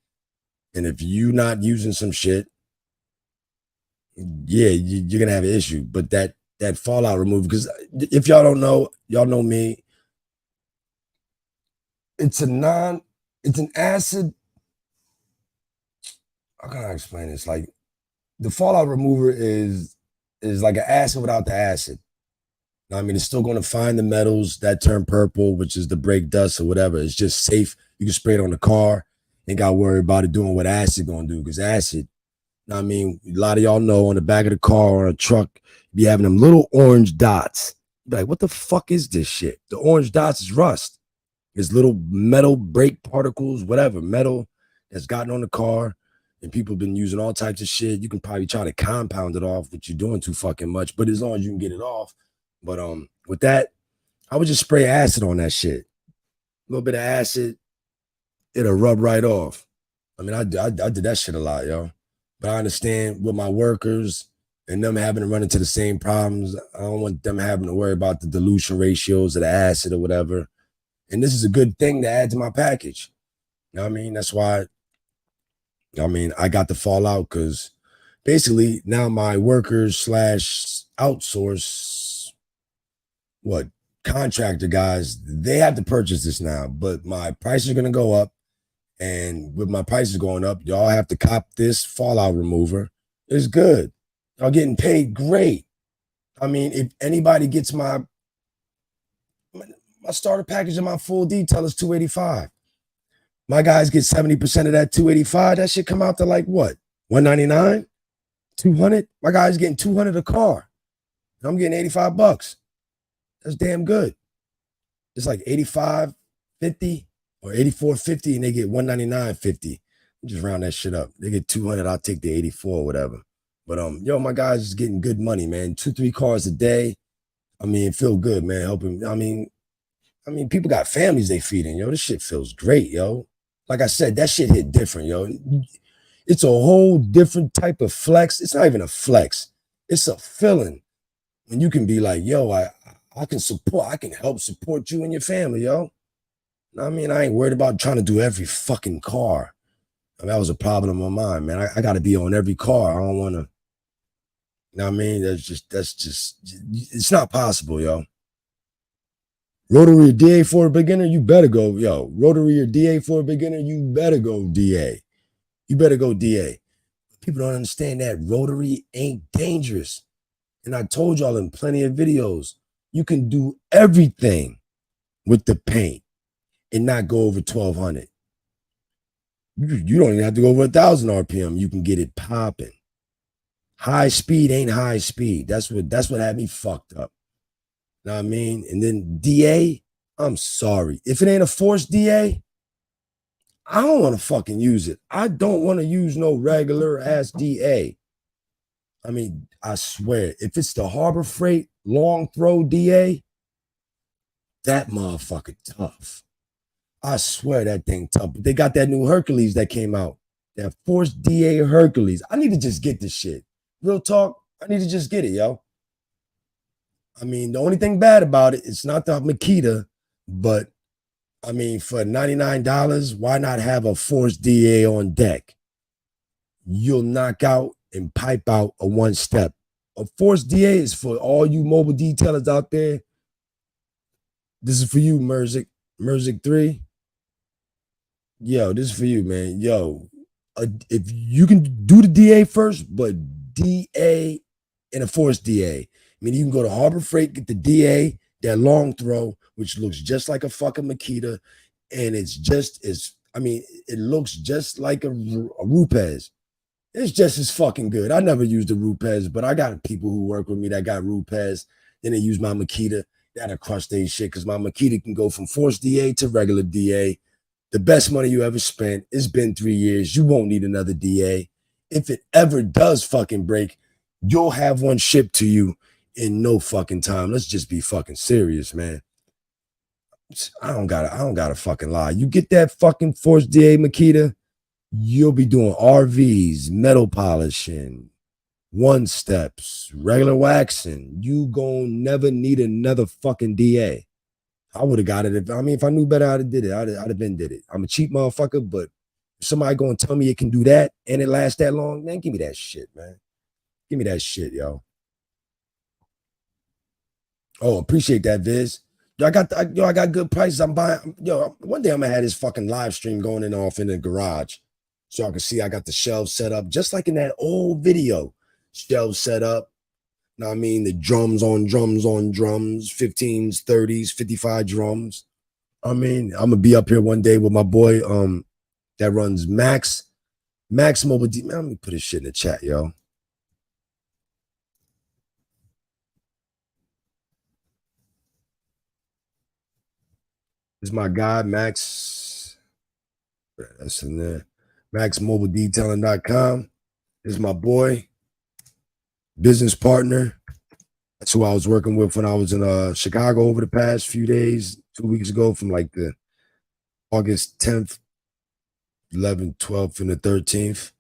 And if you're not using some shit, yeah, you're gonna have an issue. But that fallout remover, because if y'all don't know, y'all know me. It's an acid. How can I explain this? Like the fallout remover is like an acid without the acid. I mean, it's still going to find the metals that turn purple, which is the brake dust or whatever. It's just safe. You can spray it on the car. Ain't got to worry about it doing what acid going to do. Because acid, I mean, a lot of y'all know on the back of the car or a truck, be having them little orange dots. Be like, what the fuck is this shit? The orange dots is rust. It's little metal brake particles, whatever, metal that's gotten on the car. And people have been using all types of shit. You can probably try to compound it off, but you're doing too fucking much. But as long as you can get it off. But with that, I would just spray acid on that shit. A little bit of acid, it'll rub right off. I mean, I did that shit a lot, yo. But I understand with my workers and them having to run into the same problems. I don't want them having to worry about the dilution ratios of the acid or whatever. And this is a good thing to add to my package. You know what I mean? That's why, I mean, I got the fallout because basically now my workers slash outsource, contractor guys, they have to purchase this now, but my prices are going to go up. And with my prices going up, y'all have to cop this fallout remover. It's good. Y'all getting paid great. I mean, if anybody gets my starter package and my full detail is $285. My guys get 70% of that $285. That should come out to like what? $199? $200? My guy's getting $200 a car. I'm getting $85. That's damn good. It's like $85.50 or $84.50, and they get $199.50. Just round that shit up. They get $200. I'll take the 84 or whatever. But yo, my guys is getting good money, man. 2-3 cars a day. I mean, feel good, man. Helping. I mean, people got families they feeding, yo. This shit feels great, yo. Like I said, that shit hit different, yo. It's a whole different type of flex. It's not even a flex. It's a feeling. And you can be like, yo, I can help support you and your family, yo. I mean, I ain't worried about trying to do every fucking car. I mean, that was a problem of mine, man. I got to be on every car. I don't want to, you know what I mean? That's just, it's not possible, yo. Rotary or DA for a beginner, you better go, yo. Rotary or DA for a beginner, you better go DA. You better go DA. People don't understand that rotary ain't dangerous. And I told y'all in plenty of videos, you can do everything with the paint and not go over 1200. You don't even have to go over 1,000 RPM. You can get it popping. High speed ain't high speed. That's what had me fucked up. Know what I mean? And then DA, I'm sorry. If it ain't a forced DA, I don't want to fucking use it. I don't want to use no regular ass DA. I mean, I swear, if it's the Harbor Freight long throw DA, that motherfucker tough. I swear that thing tough. But they got that new Hercules that came out. That forced DA Hercules. I need to just get this shit. Real talk, I need to just get it, yo. I mean, the only thing bad about it, it's not the Makita, but I mean, for $99, why not have a forced DA on deck? You'll knock out and pipe out a one step. A forced DA is for all you mobile detailers out there. This is for you, Merzik 3. Yo, this is for you, man. Yo, if you can do the DA first, but DA and a forced DA. I mean, you can go to Harbor Freight, get the DA, that long throw, which looks just like a fucking Makita, and it's just as, I mean, it looks just like a Rupes. It's just as fucking good. I never used a Rupes, but I got people who work with me that got Rupes. Then they use my Makita. That'll crush their shit because my Makita can go from forced DA to regular DA. The best money you ever spent. It's been 3 years. You won't need another DA. If it ever does fucking break, you'll have one shipped to you in no fucking time. Let's just be fucking serious, man. I don't gotta fucking lie. You get that fucking forced DA Makita, you'll be doing RVs, metal polishing, one steps, regular waxing. You gon' never need another fucking DA. I would have got it if I knew better, I'd have did it. I'd have been did it. I'm a cheap motherfucker, but if somebody gonna tell me it can do that and it lasts that long, man, give me that shit, man. Give me that shit, yo. Oh, appreciate that, Viz. Yo, I got good prices. I'm buying. Yo, one day I'm gonna have this fucking live stream going in off in the garage, so I can see I got the shelves set up just like in that old video. Shelves set up. Know what I mean? The drums on drums on drums, 15s, 30s, 55 drums. I mean, I'm gonna be up here one day with my boy that runs Max Mobile D. Man, let me put his shit in the chat, yo. This is my guy, Max. That's in there. MaxMobileDetailing.com. This is my boy, business partner. That's who I was working with when I was in Chicago over the past few days, 2 weeks ago, from like the August 10th, 11th, 12th, and the 13th.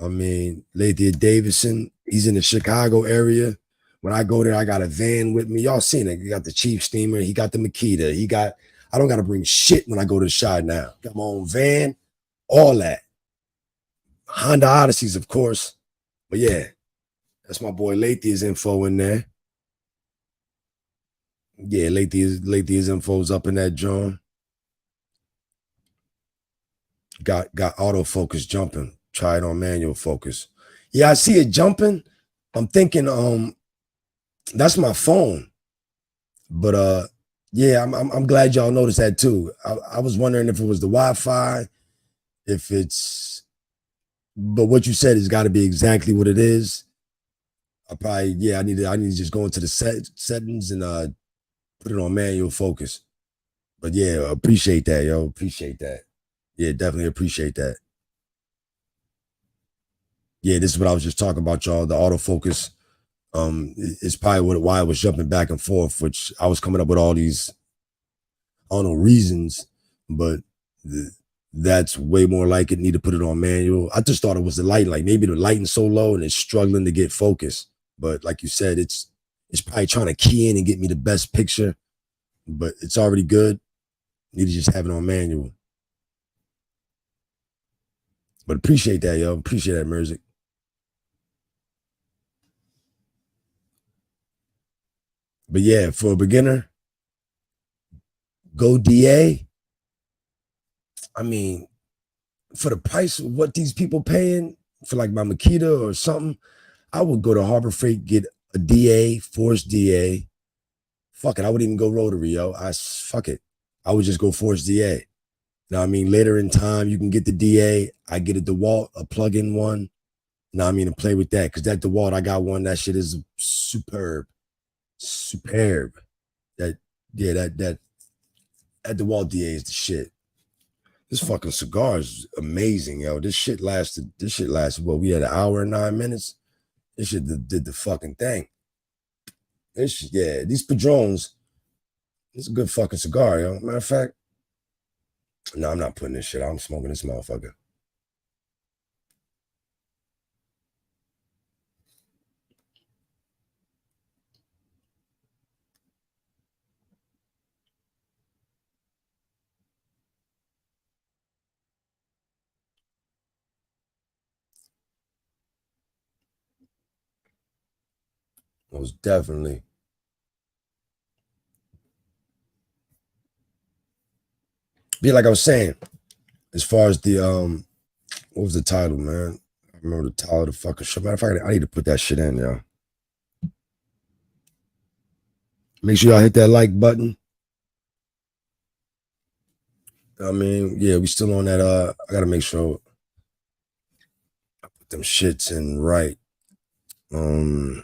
I mean, Lathia Davison, he's in the Chicago area. When I go there, I got a van with me. Y'all seen it. He got the Chief Steamer. He got the Makita. I don't got to bring shit when I go to the shop now. Got my own van, all that. Honda Odysseys, of course. But yeah, that's my boy Lathia's info in there. Yeah, Lathia's info's up in that joint. Got autofocus jumping. Try it on manual focus. Yeah, I see it jumping. I'm thinking that's my phone. But yeah, I'm glad y'all noticed that too. I was wondering if it was the Wi-Fi, if it's, but what you said has got to be exactly what it is. I need to just go into the settings and put it on manual focus. But yeah, appreciate that, yo. Appreciate that. Yeah, definitely appreciate that. Yeah, this is what I was just talking about, y'all. The autofocus is probably why I was jumping back and forth, which I was coming up with all these, I don't know, reasons, but that's way more like it. Need to put it on manual. I just thought it was the lighting, like maybe the lighting's so low and it's struggling to get focus. But like you said, it's probably trying to key in and get me the best picture, but it's already good. Need to just have it on manual. But appreciate that, yo. Appreciate that, music. But yeah, for a beginner, go DA. I mean, for the price of what these people paying for like my Makita or something, I would go to Harbor Freight, get a DA, forced DA. Fuck it, I wouldn't even go rotary, yo. Fuck it. I would just go forced DA. Now, I mean, later in time, you can get the DA. I get a DeWalt, a plug-in one. Now, I mean, to play with that, because that DeWalt, I got one. That shit is superb. That DeWalt DA is the shit. This fucking cigar is amazing, yo. This shit lasted, what, we had an hour and 9 minutes? This shit did the fucking thing. These Padrones, it's a good fucking cigar, yo. Matter of fact, no, I'm not putting this shit out. I'm smoking this motherfucker. Most definitely. Yeah, like I was saying, as far as the what was the title, man? I remember the title of the fucking show. Matter of fact, I need to put that shit in, yo. Make sure y'all hit that like button. I mean, yeah, we still on that. I gotta make sure I put them shits in right. Um,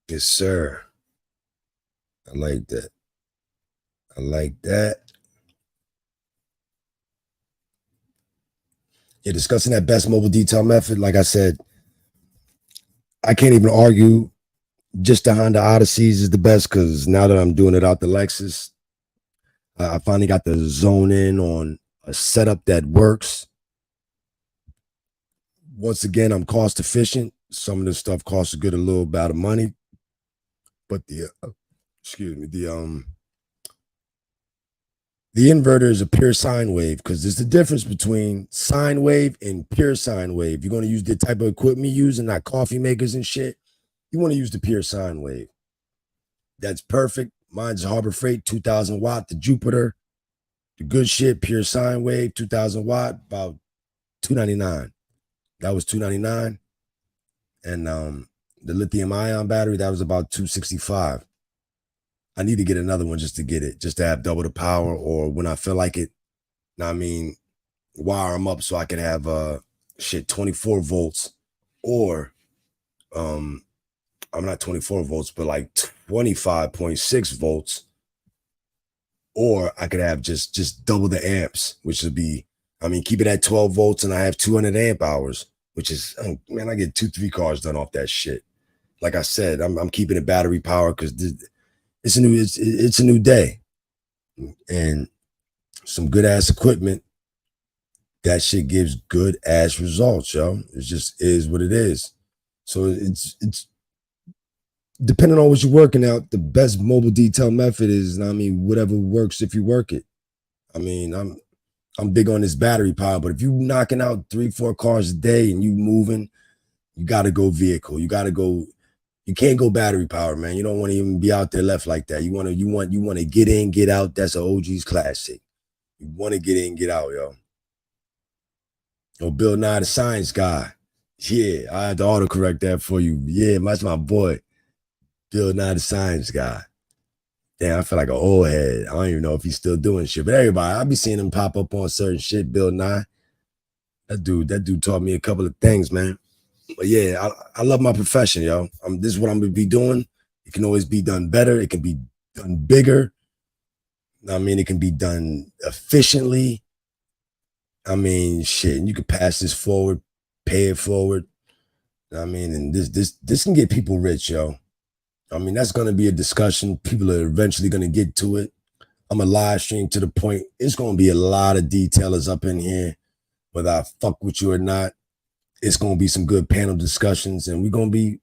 yes, sir. I like that. I like that. Yeah, discussing that best mobile detail method. Like I said, I can't even argue. Just the Honda Odysseys is the best because now that I'm doing it out the Lexus, I finally got to zone in on a setup that works. Once again, I'm cost efficient. Some of this stuff costs a good a little bit of money, but excuse me, the inverter is a pure sine wave because there's the difference between sine wave and pure sine wave. You're going to use the type of equipment you use and not coffee makers and shit. You want to use the pure sine wave. That's perfect. Mine's Harbor Freight, 2000 watt, the Jupiter, the good shit, pure sine wave, 2000 watt, about 299. That was 299. And the lithium ion battery, that was about 265. I need to get another one just to get it, just to have double the power, or when I feel like it, I mean, wire them up so I can have 24 volts, or um I'm not 24 volts, but like 25.6 volts, or I could have just double the amps, which would be, I mean, keep it at 12 volts and I have 200 amp hours, which is, man, I get 2-3 cars done off that shit. Like I said, I'm keeping it battery power because it's a new day, and some good ass equipment. That shit gives good ass results, yo. It just is what it is. So it's depending on what you're working out. The best mobile detail method is, I mean, whatever works if you work it. I mean, I'm big on this battery power, but if you knocking out 3-4 cars a day and you moving, you got to go vehicle. You got to go. You can't go battery power, man. You don't want to even be out there left like that. You want to get in, get out. That's an OG's classic. You want to get in, get out, yo. Oh, Bill Nye the Science Guy. Yeah, I had to autocorrect that for you. Yeah, that's my boy, Bill Nye the Science Guy. Damn, I feel like an old head. I don't even know if he's still doing shit. But everybody, I be seeing him pop up on certain shit. Bill Nye, that dude taught me a couple of things, man. But yeah, I love my profession, yo. This is what I'm gonna be doing. It can always be done better. It can be done bigger. I mean, it can be done efficiently. I mean, shit, and you can pass this forward, pay it forward. I mean, and this can get people rich, yo. I mean, that's gonna be a discussion. People are eventually gonna get to it. I'm a live stream to the point. It's gonna be a lot of detailers up in here, whether I fuck with you or not. It's gonna be some good panel discussions, and we're gonna be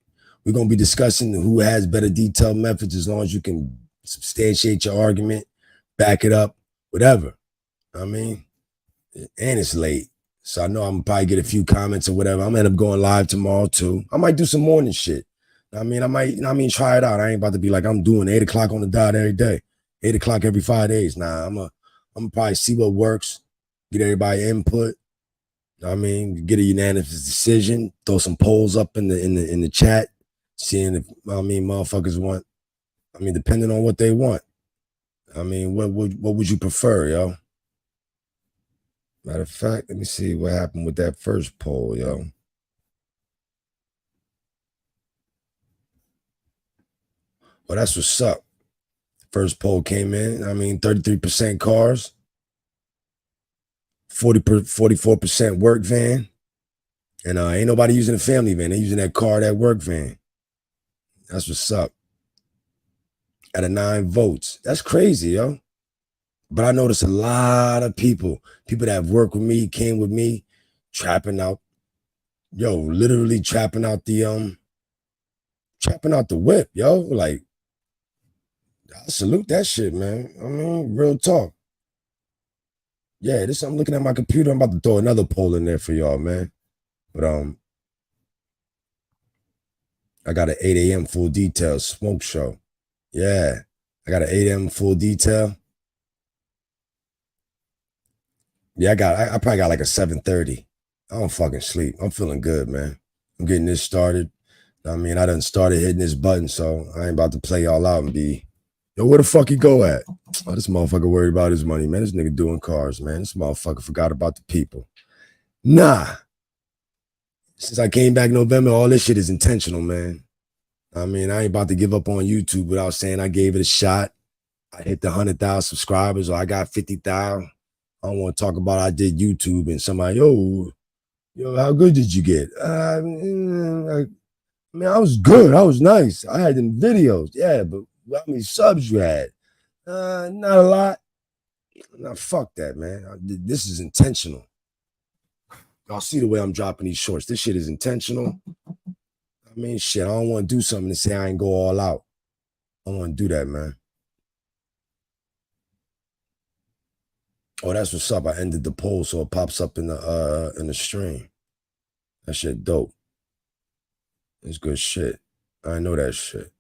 discussing who has better detailed methods as long as you can substantiate your argument, back it up, whatever. I mean, and it's late. So I know I'm gonna probably get a few comments or whatever. I'm gonna end up going live tomorrow too. I might do some morning shit. I mean, I might, try it out. I ain't about to be like I'm doing 8 o'clock on the dot every day, 8 o'clock every 5 days. Nah, I'm gonna probably see what works, get everybody input. I mean, get a unanimous decision, throw some polls up in the chat, seeing if motherfuckers want. I mean, depending on what they want. I mean, what would you prefer, yo? Matter of fact, let me see what happened with that first poll, yo. Well, that's what's up. First poll came in. I mean, 33% cars, 44% work van, and ain't nobody using a family van. They using that car, that work van. That's what's up. Out of 9 votes, that's crazy, yo. But I noticed a lot of people that have worked with me, came with me, trapping out, yo, literally trapping out the whip, yo. Like, I salute that shit, man. I mean, real talk. Yeah, this I'm looking at my computer. I'm about to throw another poll in there for y'all, man. But I got an 8 a.m. full detail smoke show. Yeah. I got an 8 a.m. full detail. Yeah, I probably got like a 7:30. I don't fucking sleep. I'm feeling good, man. I'm getting this started. I mean, I done started hitting this button, so I ain't about to play all out and be, yo, where the fuck he go at? Oh, this motherfucker worried about his money, man. This nigga doing cars, man. This motherfucker forgot about the people. Nah. Since I came back November, all this shit is intentional, man. I mean, I ain't about to give up on YouTube without saying I gave it a shot. I hit the 100,000 subscribers, or I got 50,000. I don't want to talk about I did YouTube and somebody, yo, how good did you get? I mean, I was good. I was nice. I had them videos. Yeah, but how many subs you had? Not a lot. Nah, fuck that, man. This is intentional. Y'all see the way I'm dropping these shorts. This shit is intentional. I mean, shit, I don't want to do something to say I ain't go all out. I don't want to do that, man. Oh, that's what's up. I ended the poll so it pops up in the stream. That shit dope. It's good shit. I know that shit.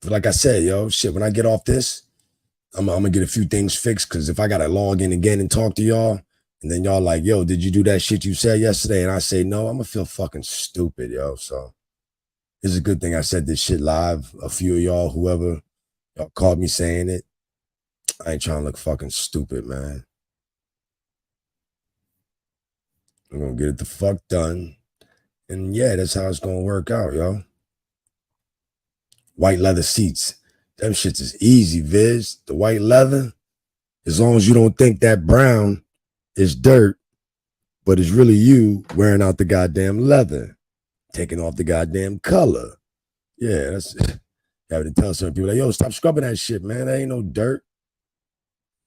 But like I said, yo, shit, when I get off this, I'm gonna get a few things fixed, because if I gotta log in again and talk to y'all, and then y'all like, yo, did you do that shit you said yesterday? And I say no, I'm gonna feel fucking stupid, yo. So it's a good thing I said this shit live. A few of y'all, whoever y'all caught me saying it, I ain't trying to look fucking stupid, man. I'm gonna get it the fuck done. And yeah, that's how it's gonna work out, yo. White leather seats. Them shits is easy, Viz. The white leather, as long as you don't think that brown is dirt, but it's really you wearing out the goddamn leather, taking off the goddamn color. Yeah, that's having to tell certain people, like, yo, stop scrubbing that shit, man. That ain't no dirt.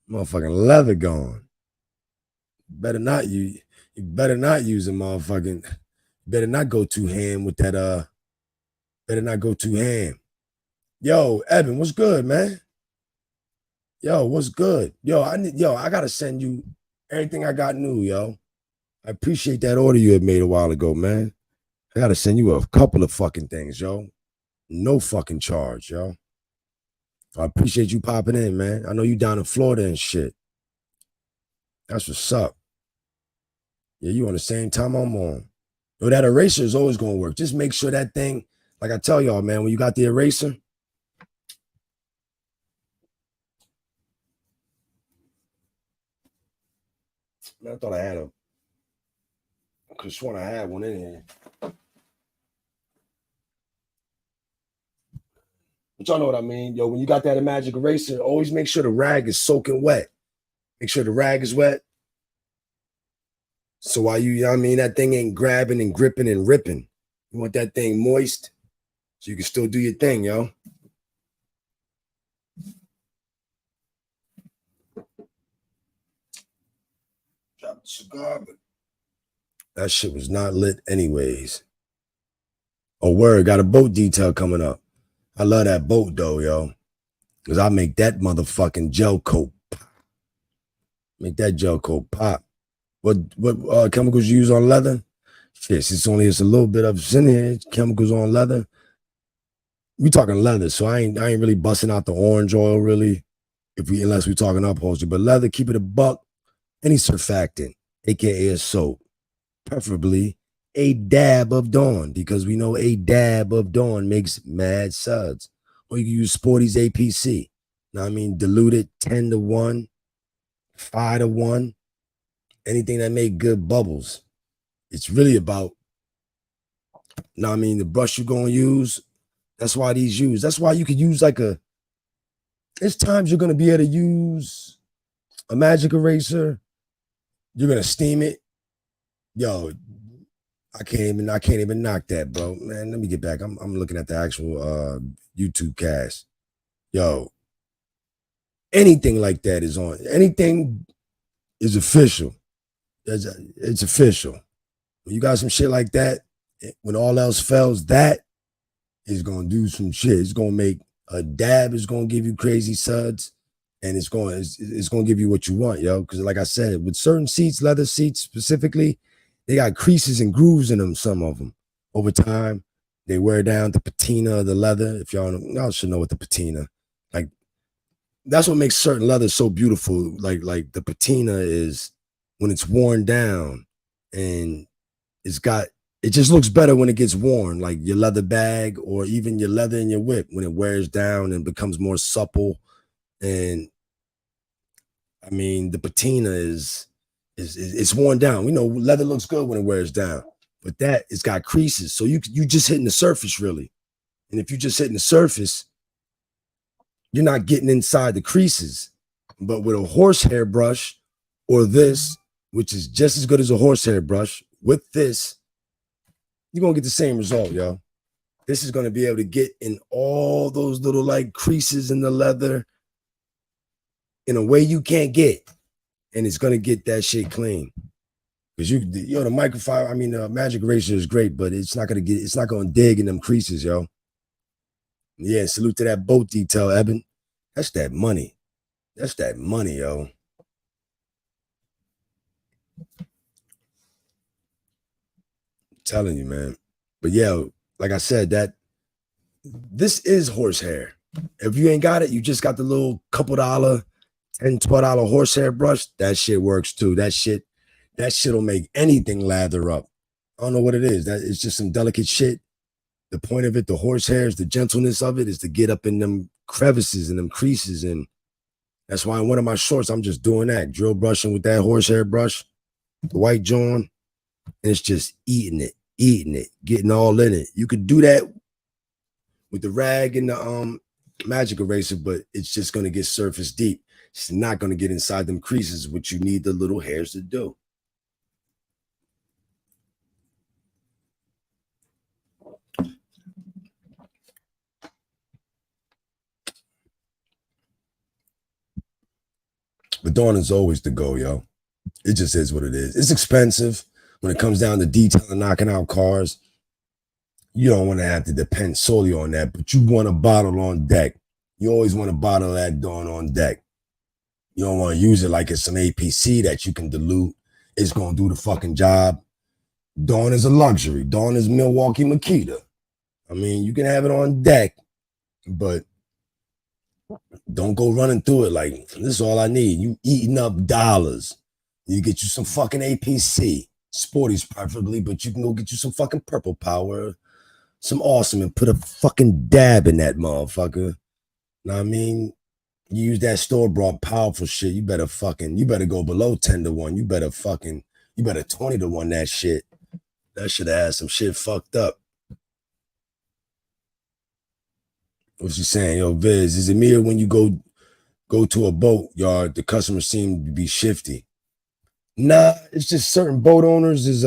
Motherfucking leather gone. Better not use a motherfucking, better not go too ham with that, better not go too ham. Yo, Evan, what's good, man? Yo, what's good? Yo, I gotta send you everything I got new, yo. I appreciate that order you had made a while ago, man. I gotta send you a couple of fucking things, yo. No fucking charge, yo. I appreciate you popping in, man. I know you down in Florida and shit. That's what's up. Yeah, you on the same time I'm on. Yo, that eraser is always gonna work. Just make sure that thing, like I tell y'all, man, when you got the eraser, man, I thought I had a, I could have sworn I had one in here. But y'all know what I mean. Yo, when you got that magic eraser, always make sure the rag is soaking wet. Make sure the rag is wet. So while you know what I mean, that thing ain't grabbing and gripping and ripping. You want that thing moist so you can still do your thing, yo. Drop the cigar, but that shit was not lit anyways. Oh, word, got a boat detail coming up. I love that boat though, yo. Because I make that motherfucking gel coat pop. Make that gel coat pop. What chemicals you use on leather? Shit, it's a little bit of in here. Chemicals on leather. We talking leather, so I ain't really busting out the orange oil really. Unless we talking upholstery. But leather, keep it a buck. Any surfactant, aka a soap. Preferably a dab of Dawn, because we know a dab of Dawn makes mad suds. Or you can use Sporty's APC. Now I mean, diluted 10-1, 5-1, anything that make good bubbles. It's really about, now I mean, the brush you're gonna use. That's why that's why you could use there's times you're gonna be able to use a magic eraser. You're gonna steam it. Yo, I can't even knock that, bro. Man, let me get back. I'm looking at the actual YouTube cast. Yo, anything like that is on. Anything is official. It's official. When you got some shit like that, when all else fails, that is gonna do some shit. It's gonna make a dab is gonna give you crazy suds. and it's going to give you what you want, yo. Because like I said, with certain seats, leather seats specifically, they got creases and grooves in them. Some of them over time they wear down the patina of the leather. If y'all should know what the patina, like that's what makes certain leather so beautiful. Like the patina is when it's worn down, and it's got it just looks better when it gets worn, like your leather bag or even your leather in your whip when it wears down and becomes more supple. And I mean, the patina is it's worn down. We know leather looks good when it wears down, but that it's got creases. So you just hitting the surface really. And if you just hitting the surface, you're not getting inside the creases. But with a horsehair brush or this, which is just as good as a horsehair brush, with this, you're gonna get the same result, yo. This is gonna be able to get in all those little like creases in the leather in a way you can't get, and it's gonna get that shit clean. Because the microfiber, I mean, the magic eraser is great, but it's not gonna dig in them creases, yo. Yeah, salute to that boat detail, Eben. That's that money. That's that money, yo. I'm telling you, man. But yeah, like I said, this is horsehair. If you ain't got it, you just got the little couple dollar, $10, $12 horsehair brush. That shit works too. That shit'll make anything lather up. I don't know what it is. That it's just some delicate shit. The point of it, the horsehairs, the gentleness of it is to get up in them crevices and them creases. And that's why in one of my shorts, I'm just doing that, drill brushing with that horsehair brush, the white John, and it's just eating it, getting all in it. You could do that with the rag and the magic eraser, but it's just gonna get surface deep. It's not gonna get inside them creases, which you need the little hairs to do. But Dawn is always the go, yo. It just is what it is. It's expensive when it comes down to detail and knocking out cars. You don't want to have to depend solely on that, but you want a bottle on deck. You always want a bottle of that Dawn on deck. You don't want to use it like it's some APC that you can dilute. It's going to do the fucking job. Dawn is a luxury. Dawn is Milwaukee Makita. I mean, you can have it on deck, but don't go running through it like, this is all I need. You eating up dollars. You get you some fucking APC. Sporties preferably, but you can go get you some fucking Purple Power, some Awesome, and put a fucking dab in that motherfucker. Know what I mean? You use that store-bought powerful shit, you better go below 10 to 1. You better 20 to 1 that shit. That should have had some shit fucked up. What's she saying? Yo, Viz, is it me or when you go to a boat yard, the customers seem to be shifty? Nah, it's just certain boat owners is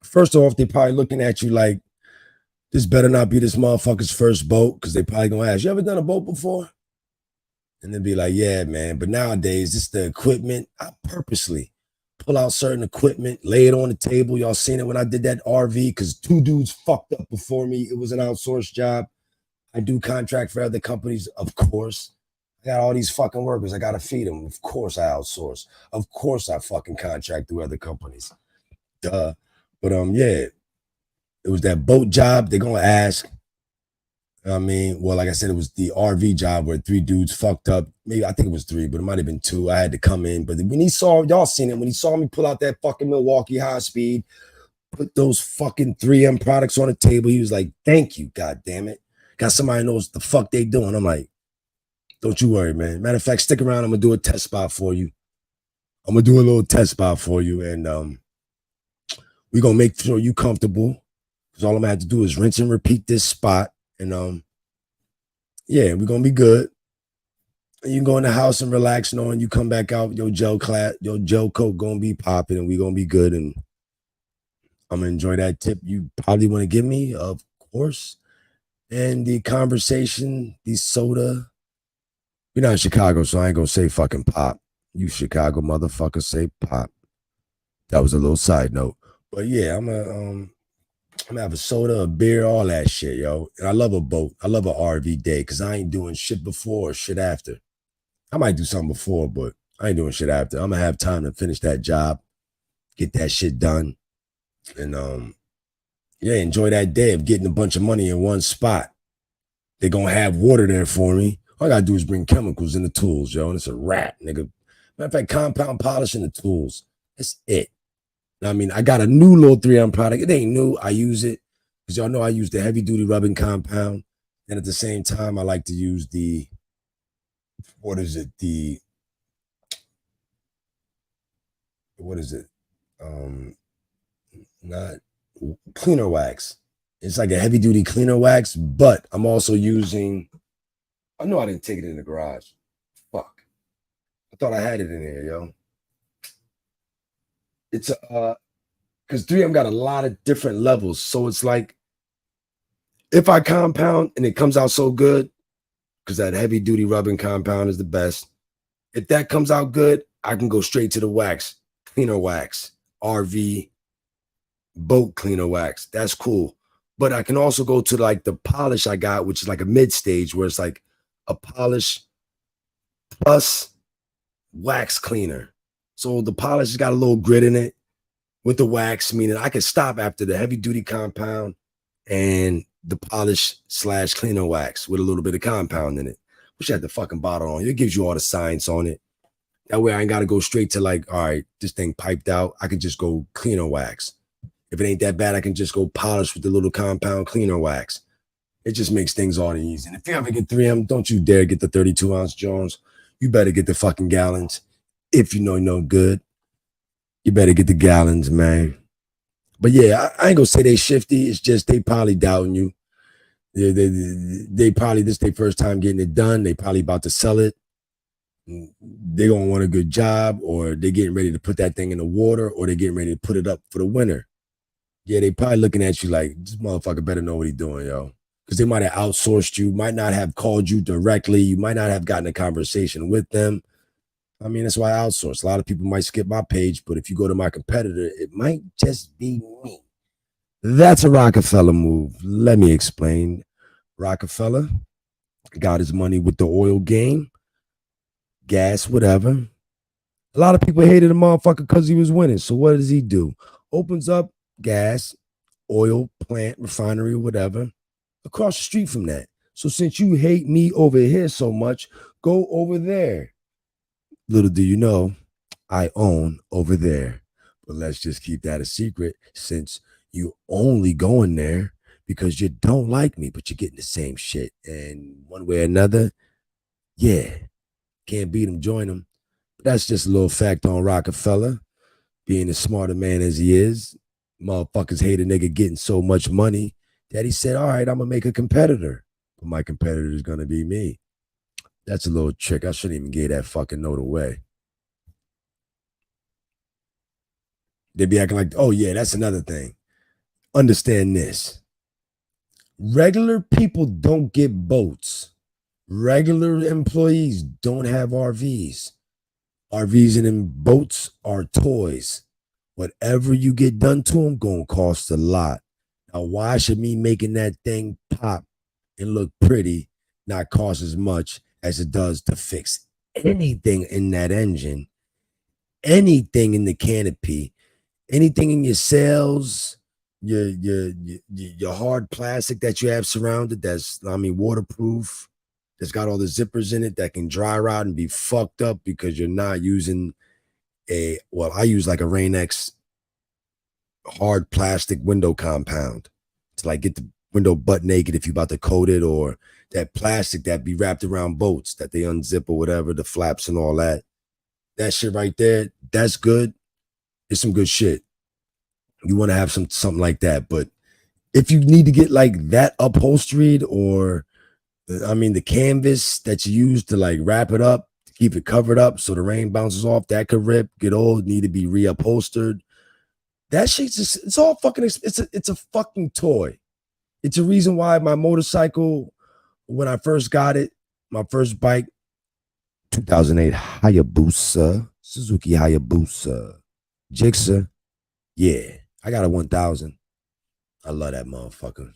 first off, they probably looking at you like this better not be this motherfucker's first boat, because they probably gonna ask, you ever done a boat before? And they'll be like, yeah, man. But nowadays, it's the equipment. I purposely pull out certain equipment, lay it on the table. Y'all seen it when I did that RV, because 2 dudes fucked up before me. It was an outsourced job. I do contract for other companies, of course. I got all these fucking workers. I gotta feed them. Of course I outsource. Of course I fucking contract through other companies. Duh. But yeah, it was that boat job. They're gonna ask. I mean, well, like I said, it was the RV job where 3 dudes fucked up. Maybe I think it was 3, but it might have been 2. I had to come in. But when he saw, y'all seen it, when he saw me pull out that fucking Milwaukee high speed, put those fucking 3M products on the table, he was like, thank you, god damn it. Got somebody knows what the fuck they doing. I'm like, don't you worry, man. Matter of fact, stick around. I'm gonna do a test spot for you. I'm gonna do a little test spot for you, and we're gonna make sure you comfortable. Because all I'm gonna have to do is rinse and repeat this spot. And yeah, we're gonna be good. And you can go in the house and relax, knowing you come back out, your gel coat gonna be popping, and we're gonna be good. And I'm gonna enjoy that tip you probably want to give me, of course. And the conversation, the soda. We're not in Chicago, so I ain't gonna say fucking pop. You Chicago motherfuckers say pop. That was a little side note. But yeah, I'm gonna have a soda, a beer, all that shit, yo. And I love a boat. I love an RV day, because I ain't doing shit before or shit after. I might do something before, but I ain't doing shit after. I'm gonna have time to finish that job, get that shit done, and yeah, enjoy that day of getting a bunch of money in one spot. They're gonna have water there for me. All I gotta do is bring chemicals in the tools, yo, and it's a wrap, nigga. Matter of fact, compound polish in the tools. That's it. I mean, I got a new little 3M product. It ain't new. I use it because y'all know I use the heavy duty rubbing compound. And at the same time, I like to use the, what is it? What is it? Um, Not cleaner wax. It's like a heavy duty cleaner wax, but I'm also using, I know I didn't take it in the garage. Fuck. I thought I had it in there, yo. It's because 3M got a lot of different levels. So it's like if I compound and it comes out so good, because that heavy duty rubbing compound is the best. If that comes out good, I can go straight to the wax, cleaner wax, RV, boat cleaner wax. That's cool. But I can also go to like the polish I got, which is like a mid stage where it's like a polish plus wax cleaner. So the polish has got a little grit in it with the wax, meaning I can stop after the heavy duty compound and the polish / cleaner wax with a little bit of compound in it. Wish I had the fucking bottle on. It gives you all the science on it. That way I ain't got to go straight to like, all right, this thing piped out. I can just go cleaner wax. If it ain't that bad, I can just go polish with the little compound cleaner wax. It just makes things all easy. And if you ever get 3M, don't you dare get the 32-ounce Jones. You better get the fucking gallons. If you know you're no good, you better get the gallons, man. But yeah, I ain't gonna say they shifty. It's just they probably doubting you. They probably this their first time getting it done. They probably about to sell it. They gonna want a good job, or they getting ready to put that thing in the water, or they getting ready to put it up for the winter. Yeah, they probably looking at you like this motherfucker better know what he doing, yo. Because they might have outsourced you, might not have called you directly, you might not have gotten a conversation with them. I mean, that's why I outsource. A lot of people might skip my page, but if you go to my competitor, it might just be me. That's a Rockefeller move. Let me explain. Rockefeller got his money with the oil game, gas, whatever. A lot of people hated the motherfucker because he was winning. So what does he do? Opens up gas, oil plant, refinery, whatever, across the street from that. So since you hate me over here so much, go over there. Little do you know, I own over there. But let's just keep that a secret since you only going there because you don't like me, but you're getting the same shit. And one way or another, yeah, can't beat him, join him. But that's just a little fact on Rockefeller. Being as smart a man as he is, motherfuckers hate a nigga getting so much money that he said, all right, I'm going to make a competitor. But my competitor is going to be me. That's a little trick. I shouldn't even give that fucking note away. They be acting like, oh, yeah, that's another thing. Understand this. Regular people don't get boats. Regular employees don't have RVs. RVs and boats are toys. Whatever you get done to them gonna cost a lot. Now, why should me making that thing pop and look pretty not cost as much as it does to fix anything in that engine, anything in the canopy, anything in your sails, your hard plastic that you have surrounded that's, I mean, waterproof, that's got all the zippers in it that can dry rot and be fucked up because you're not using I use like a Rain-X hard plastic window compound to like get the window butt naked if you about to coat it, or that plastic that be wrapped around boats that they unzip or whatever, the flaps and all that. That shit right there, that's good. It's some good shit. You want to have something like that. But if you need to get like that upholstered, or I mean the canvas that you use to like wrap it up, to keep it covered up so the rain bounces off, that could rip, get old, need to be reupholstered. That shit's just, it's all fucking, it's a fucking toy. It's a reason why my motorcycle, when I first got it, my first bike, 2008 Hayabusa, Suzuki Hayabusa, Jixer. Yeah, I got a 1000. I love that motherfucker.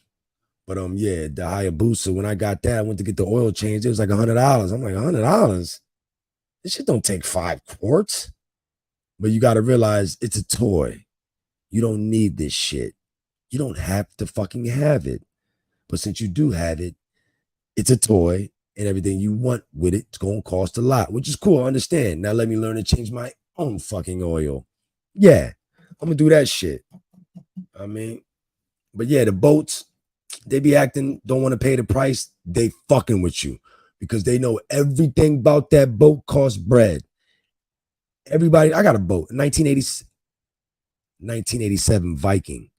But yeah, the Hayabusa, when I got that, I went to get the oil change. It was like $100. I'm like, $100? This shit don't take 5 quarts. But you got to realize it's a toy. You don't need this shit. You don't have to fucking have it. But since you do have it, it's a toy, and everything you want with it's going to cost a lot, which is cool. I understand. Now let me learn to change my own fucking oil. Yeah, I'm going to do that shit. I mean, but yeah, the boats, they be acting, don't want to pay the price. They fucking with you because they know everything about that boat costs bread. Everybody, I got a boat, 1987 Viking.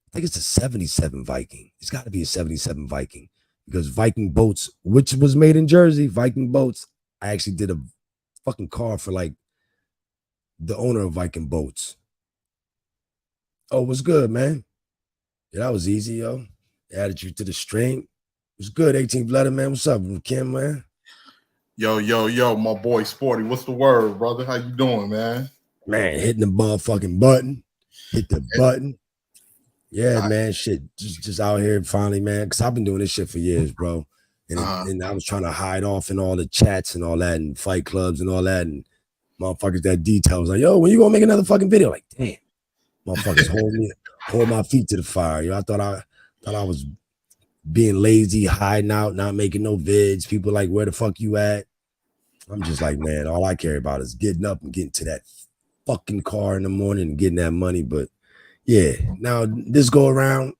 I think it's a 77 Viking. It's got to be a 77 Viking because Viking boats, which was made in Jersey, Viking boats, I actually did a fucking car for like the owner of Viking boats. Oh, what's good, man? Yeah, that was easy, yo. Added you to the stream. What's good, 18th letter, man? What's up, Kim, man? Yo, my boy Sporty. What's the word, brother? How you doing, man? Man, hitting the motherfucking button. Hit the button. Yeah, man, shit. Just out here finally, man. Because I've been doing this shit for years, bro. And I was trying to hide off in all the chats and all that and fight clubs and all that. And motherfuckers that detail was like, yo, when you gonna make another fucking video? Like, damn. Motherfuckers hold my feet to the fire. Yo, I thought I was being lazy, hiding out, not making no vids. People like, where the fuck you at? I'm just like, man, all I care about is getting up and getting to that fucking car in the morning and getting that money. But yeah, now this go around,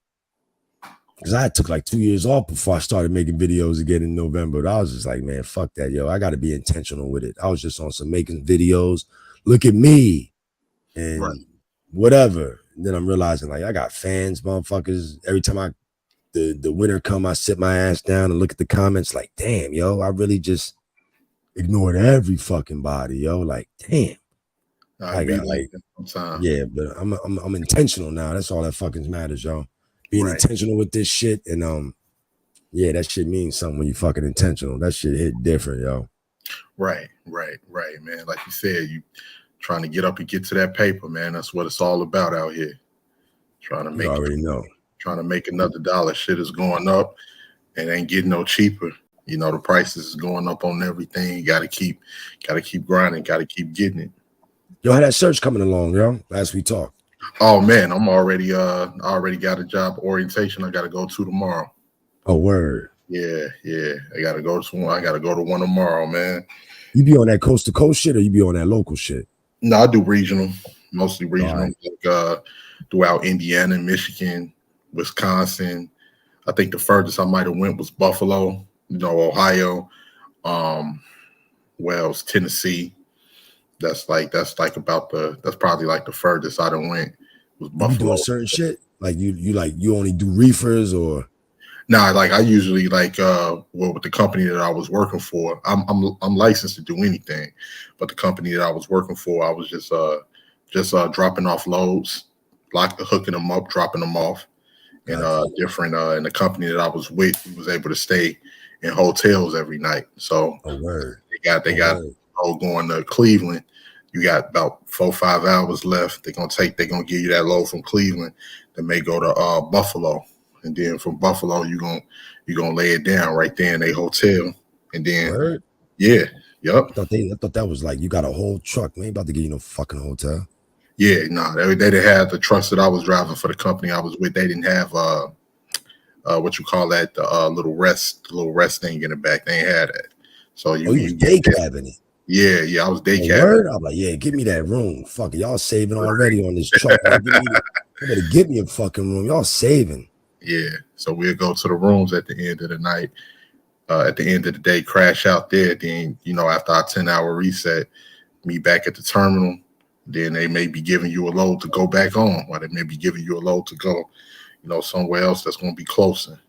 because I took like 2 years off before I started making videos again in November. But I was just like, man, fuck that, yo. I got to be intentional with it. I was just on some making videos. Look at me and whatever. And then I'm realizing like I got fans, motherfuckers. Every time the winter come, I sit my ass down and look at the comments like, damn, yo, I really just ignored every fucking body, yo. Like, damn. I got like, yeah, but I'm intentional now. That's all that fucking matters, yo. Being intentional with this shit, and yeah, that shit means something when you fucking intentional. That shit hit different, yo. Right, man. Like you said, you trying to get up and get to that paper, man. That's what it's all about out here. Trying to make you already know. Trying to make another dollar. Shit is going up and ain't getting no cheaper. You know, the prices is going up on everything. You gotta keep grinding, gotta keep getting it. Yo, how that search coming along, yo? As we talk. Oh man, I'm already I already got a job orientation I gotta go to tomorrow. Oh, word. Yeah. I gotta go to one tomorrow, man. You be on that coast to coast shit or you be on that local shit? No, I do regional, mostly regional, like throughout Indiana, Michigan, Wisconsin. I think the furthest I might have went was Buffalo, Ohio, Wells, Tennessee. That's probably like the furthest I done went was Buffalo. You doing certain shit? Like you only do reefers or? Nah, like I usually with the company that I was working for, I'm licensed to do anything, but the company that I was working for, I was just dropping off loads, hooking them up, dropping them off, and different. And the company that I was with was able to stay in hotels every night. So they got going to Cleveland. You got about 4 or 5 hours left. They're gonna give you that load from Cleveland. They may go to Buffalo. And then from Buffalo, you're gonna lay it down right there in a hotel. And then yep. I thought that was like you got a whole truck. Man, about to get you no fucking hotel. Yeah, no, they didn't have the trucks that I was driving for the company I was with. They didn't have what you call that, the little rest thing in the back. They ain't had that. So you day cabinet. Yeah, I was day cabinet. I'm like, yeah, give me that room. Fuck it, y'all saving already on this truck. Man. You better give me a fucking room. Y'all saving. Yeah, so we'll go to the rooms at the end of the night. At the end of the day, crash out there. Then, after our 10-hour reset, meet back at the terminal. Then they may be giving you a load to go back on, or they may be giving you a load to go, somewhere else that's going to be closer.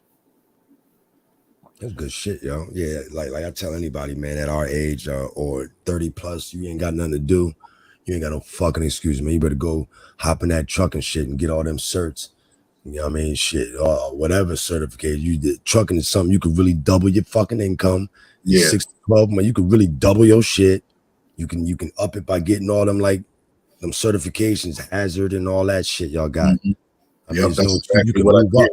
That's good shit, yo. Yeah, like I tell anybody, man, at our age or 30 plus, you ain't got nothing to do. You ain't got no fucking excuse, man. You better go hop in that truck and shit and get all them certs. You know what I mean? Shit, whatever certification you did. Trucking is something you could really double your fucking income. Yeah. 6 to 12, man, you could really double your shit. You can up it by getting all them like them certifications, hazard and all that shit y'all got. Mm-hmm. I mean, that's exactly what I did.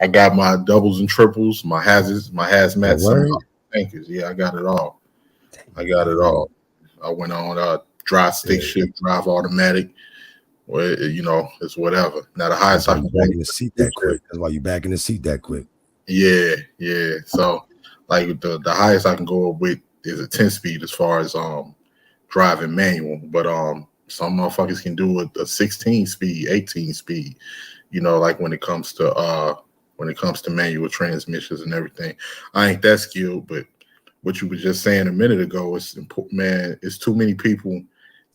I got my doubles and triples, my hazards, my hazmat, some tankers. Yeah, I got it all. I went on drive stick shift, drive automatic. Well, it's whatever. Now the That's highest why I can you go back is in the seat stick that shift. quick. That's why you back in the seat that quick. Yeah, yeah. So like the highest I can go with is a 10 speed as far as driving manual, but some motherfuckers can do a 16 speed, 18 speed. Like when it comes to manual transmissions and everything. I ain't that skilled, but what you were just saying a minute ago is important, man. It's too many people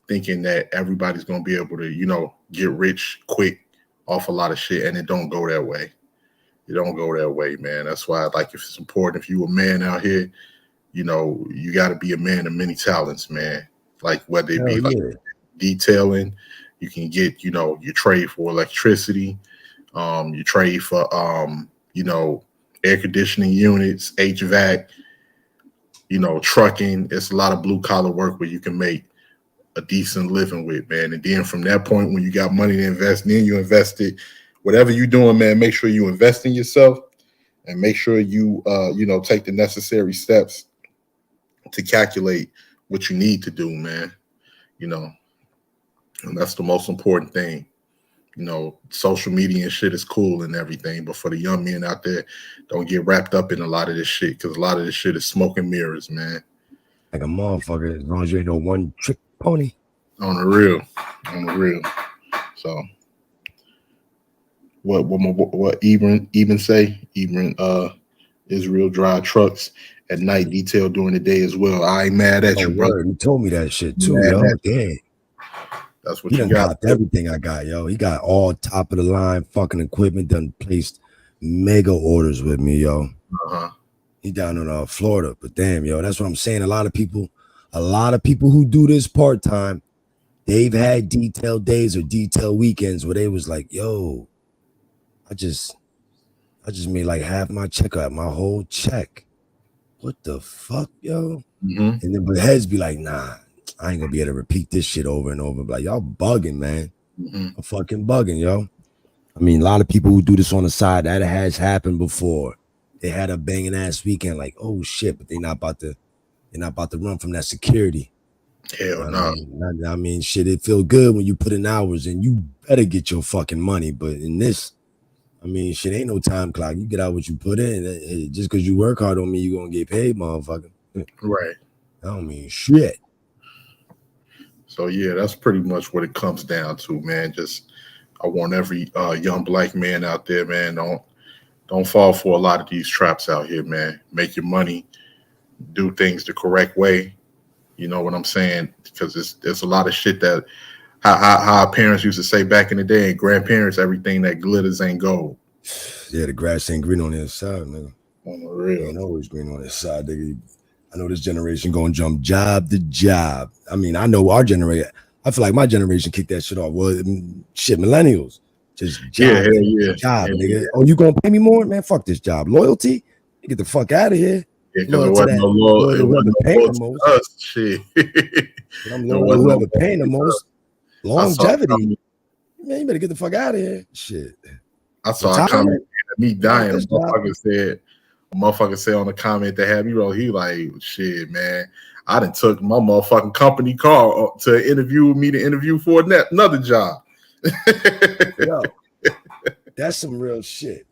thinking that everybody's gonna be able to, get rich quick off a lot of shit, and it don't go that way. It don't go that way, man. That's why, like, if it's important, if you a man out here, you got to be a man of many talents, man. Like whether it Hell be like yeah. detailing, you can get, your trade for electricity, you trade for, air conditioning units, HVAC, trucking. It's a lot of blue collar work where you can make a decent living with, man. And then from that point, when you got money to invest, then you invest it. Whatever you're doing, man, make sure you invest in yourself and make sure you, take the necessary steps to calculate what you need to do, man. You know, and that's the most important thing. Social media and shit is cool and everything, but for the young men out there, don't get wrapped up in a lot of this shit because a lot of this shit is smoke and mirrors, man. Like a motherfucker, as long as you ain't no one trick pony. On the real, on the real. So, what even say? Even Israel drive trucks at night, detail during the day as well. I ain't mad at Oh, you, brother. word. He told me that shit too, Mad yo. at you. Damn. That's what He you done got. copped everything I got, yo. He got all top of the line fucking equipment, done placed mega orders with me, yo. Uh-huh. He down in Florida. But damn, yo, that's what I'm saying. A lot of people who do this part-time, they've had detailed days or detailed weekends where they was like, yo, I just made like half my check out, my whole check. What the fuck, yo? Mm-hmm. And then but heads be like, nah, I ain't gonna be able to repeat this shit over and over. Like, y'all bugging, man. Mm-hmm. I'm fucking bugging, yo. I mean, a lot of people who do this on the side, that has happened before. They had a banging ass weekend, like, oh shit, but they're not about to run from that security. Hell I no. mean, shit, it feel good when you put in hours and you better get your fucking money. But in this, I mean, shit ain't no time clock. You get out what you put in. Just because you work hard don't mean you gonna get paid, motherfucker. Right. I don't mean shit. So yeah, that's pretty much what it comes down to, man. Just I want every young black man out there, man. Don't fall for a lot of these traps out here, man. Make your money, do things the correct way. You know what I'm saying? Because there's a lot of shit that how our parents used to say back in the day, and grandparents, everything that glitters ain't gold. Yeah, the grass ain't green on the other side, nigga. On the real. Ain't always green on this side, nigga. I know this generation gonna jump job to job. I mean, I know our generation. I feel like my generation kicked that shit off. Well, shit, millennials just Yeah, job, hell yeah. job, Hell nigga. yeah. Oh, you gonna pay me more, man? Fuck this job. Loyalty, you get the fuck out of here. Yeah, because it Loyal to wasn't that, no law. loyal It to whoever wasn't no paying the loyalty most. to us. Shit. I'm There loyal to wasn't no whoever paying the loyalty to most. us. Longevity, man. You better get the fuck out of here. Shit. I saw a comment Retirement. of me dying. This job. A motherfucker said on the comment that had me roll, he like, shit, man. I done took my motherfucking company car to interview me to interview for another job. Yo, that's some real shit.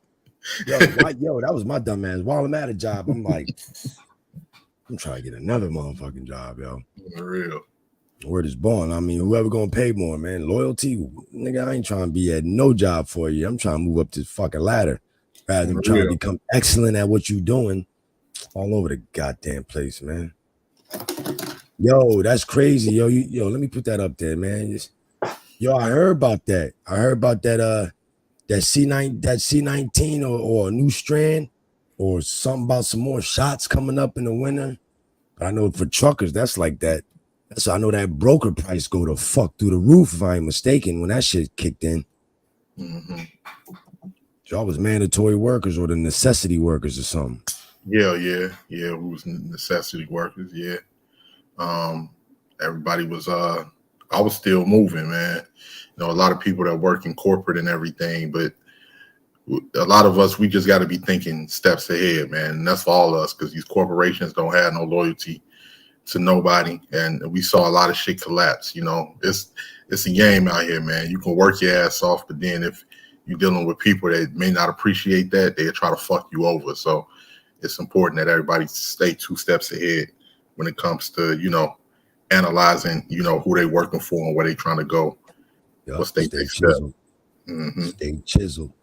Yo, that was my dumb ass. While I'm at a job, I'm like, I'm trying to get another motherfucking job, yo. For real. Word is born. I mean, whoever gonna pay more, man. Loyalty, nigga, I ain't trying to be at no job for you. I'm trying to move up this fucking ladder rather than trying to become excellent at what you doing all over the goddamn place, man. Yo, that's crazy. Yo, let me put that up there, man. Yo, I heard about that. I heard about that C19 or a new strand or something about some more shots coming up in the winter. But I know for truckers, that's like that. I know that broker price go to fuck through the roof if I ain't mistaken when that shit kicked in. Mm-hmm. Y'all was mandatory workers or the necessity workers or something. Yeah. We was necessity workers. Yeah. Everybody was. I was still moving, man. A lot of people that work in corporate and everything, but a lot of us, we just got to be thinking steps ahead, man. And that's for all of us because these corporations don't have no loyalty to nobody, and we saw a lot of shit collapse. You know, it's a game out here, man. You can work your ass off, but then if you're dealing with people that may not appreciate that, they try to fuck you over. So it's important that everybody stay 2 steps ahead when it comes to, you know, analyzing, you know, who they working for and where they trying to go. Yup, What's their stay next step? chiseled. Stay chiseled.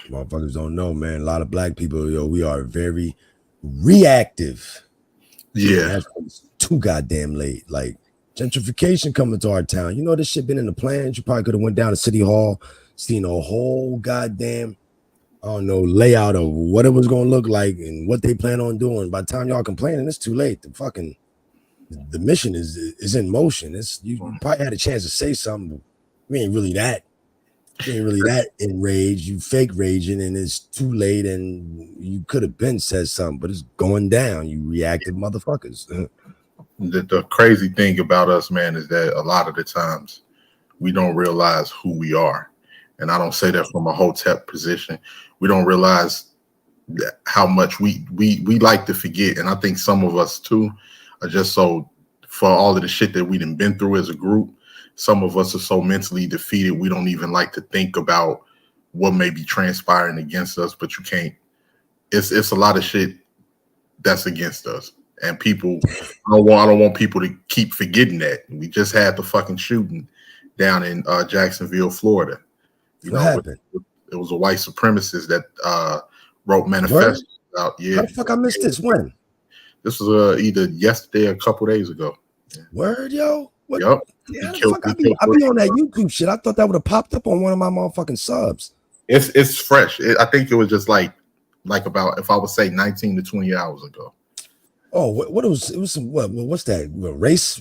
Motherfuckers don't know, man. A lot of black people, yo, we are very reactive. Yeah. That's why it's too goddamn late. Like gentrification coming to our town. You know, this shit been in the plans. You probably could have went down to City Hall, seen a whole goddamn, I don't know, layout of what it was gonna look like and what they plan on doing. By the time y'all complaining, it's too late. The mission is in motion. It's you probably had a chance to say something, but we ain't really that enraged. You fake raging, and it's too late. And you could have been said something, but it's going down. You reactive motherfuckers. The crazy thing about us, man, is that a lot of the times we don't realize who we are, and I don't say that from a hotep position. We don't realize that how much we like to forget, and I think some of us too are just so, for all of the shit that we done been through as a group, some of us are so mentally defeated we don't even like to think about what may be transpiring against us. But you can't. It's a lot of shit that's against us, and people. I don't want people to keep forgetting that. We just had the fucking shooting down in Jacksonville, Florida. What happened? It was a white supremacist that wrote manifestos out. Yeah. How the fuck I missed this? When? This was either yesterday or a couple days ago. Word, yo. What? Yep. Yeah, I be on that YouTube shit. I thought that would have popped up on one of my motherfucking subs. It's fresh. I think it was just like about, if I would say, 19 to 20 hours ago. Oh, what it was? It was some what's that? Race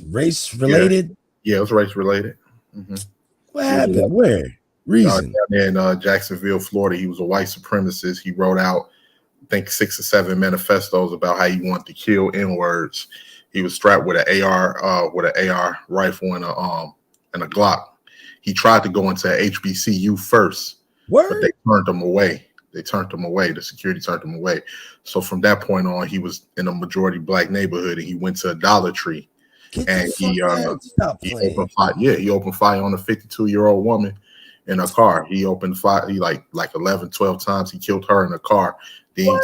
related? Yeah, it was race related. Mm-hmm. What happened? Yeah. Where? Reason? In Jacksonville, Florida. He was a white supremacist. He wrote out, I think, 6 or 7 manifestos about how he wanted to kill N-words. He was strapped with an AR rifle and a Glock. He tried to go into HBCU first, but they turned him away. The security turned him away. So from that point on, he was in a majority black neighborhood, and he went to a Dollar Tree, and he opened fire. Yeah, he opened fire on a 52-year-old woman in a car. He opened fire. He like 11, 12 times. He killed her in a car. Then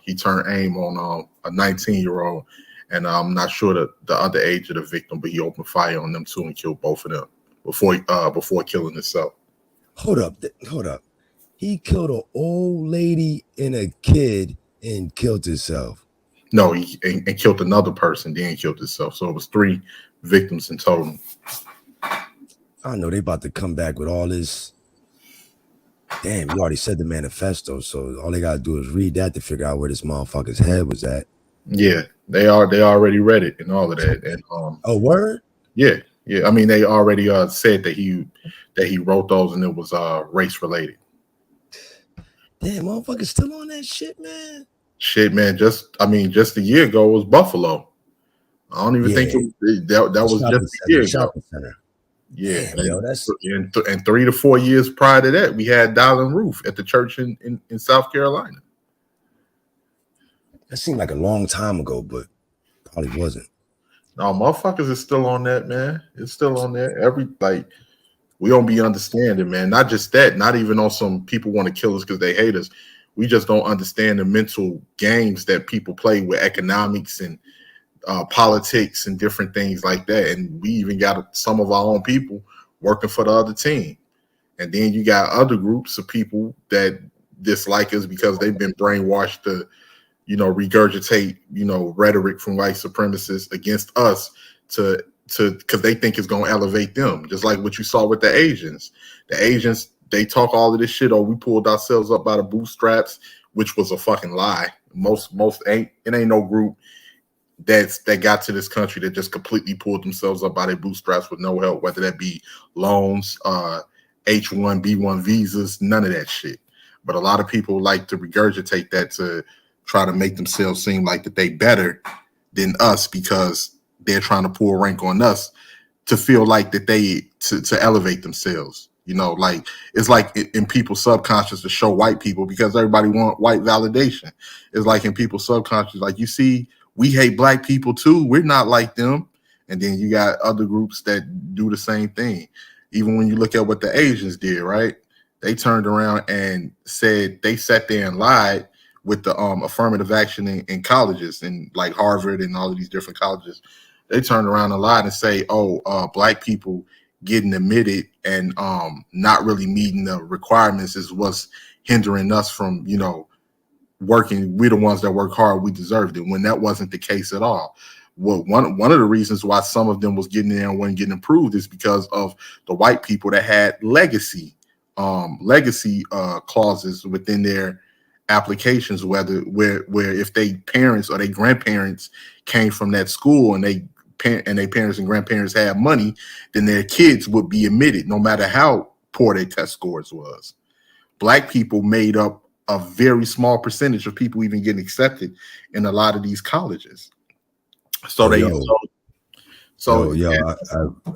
he turned aim on a 19-year-old. And I'm not sure the other age of the victim, but he opened fire on them too and killed both of them before killing himself. Hold up. He killed an old lady and a kid and killed himself. No, he killed another person, then killed himself. So it was 3 victims in total. I know they about to come back with all this. Damn, you already said the manifesto, so all they gotta do is read that to figure out where this motherfucker's head was at. Yeah, they already read it and all of that. And oh, word? Yeah. I mean, they already said that he wrote those and it was race related. Damn, motherfuckers still on that shit, man. Shit, man. Just a year ago it was Buffalo. I don't even think that was just a year ago. Center. Yeah, damn, yo, that's and 3 to 4 years prior to that, we had Dylan Roof at the church in South Carolina. That seemed like a long time ago, but probably wasn't. No, motherfuckers is still on that, man. It's still on there. We don't be understanding, man. Not just that, not even on some people want to kill us because they hate us. We just don't understand the mental games that people play with economics and politics and different things like that. And we even got some of our own people working for the other team. And then you got other groups of people that dislike us because they've been brainwashed to, regurgitate, rhetoric from white supremacists against us because they think it's going to elevate them. Just like what you saw with the Asians. The Asians, they talk all of this shit. Oh, we pulled ourselves up by the bootstraps, which was a fucking lie. It ain't no group that got to this country that just completely pulled themselves up by their bootstraps with no help, whether that be loans, H-1B1 visas, none of that shit. But a lot of people like to regurgitate that to try to make themselves seem like that they better than us because they're trying to pull rank on us to feel like that to elevate themselves. Like it's like in people's subconscious to show white people because everybody want white validation. It's like in people's subconscious, like you see we hate black people too. We're not like them. And then you got other groups that do the same thing. Even when you look at what the Asians did, right? They turned around and said they sat there and lied with the affirmative action in colleges and like Harvard and all of these different colleges. They turned around and lied and say, "Oh, black people getting admitted and not really meeting the requirements is what's hindering us from, working. We're the ones that work hard. We deserved it." When that wasn't the case at all. Well, one of the reasons why some of them was getting there and weren't getting approved is because of the white people that had legacy clauses within their applications, where if they parents or their grandparents came from that school and their parents and grandparents had money, then their kids would be admitted no matter how poor their test scores was. Black people made up a very small percentage of people even getting accepted in a lot of these colleges. So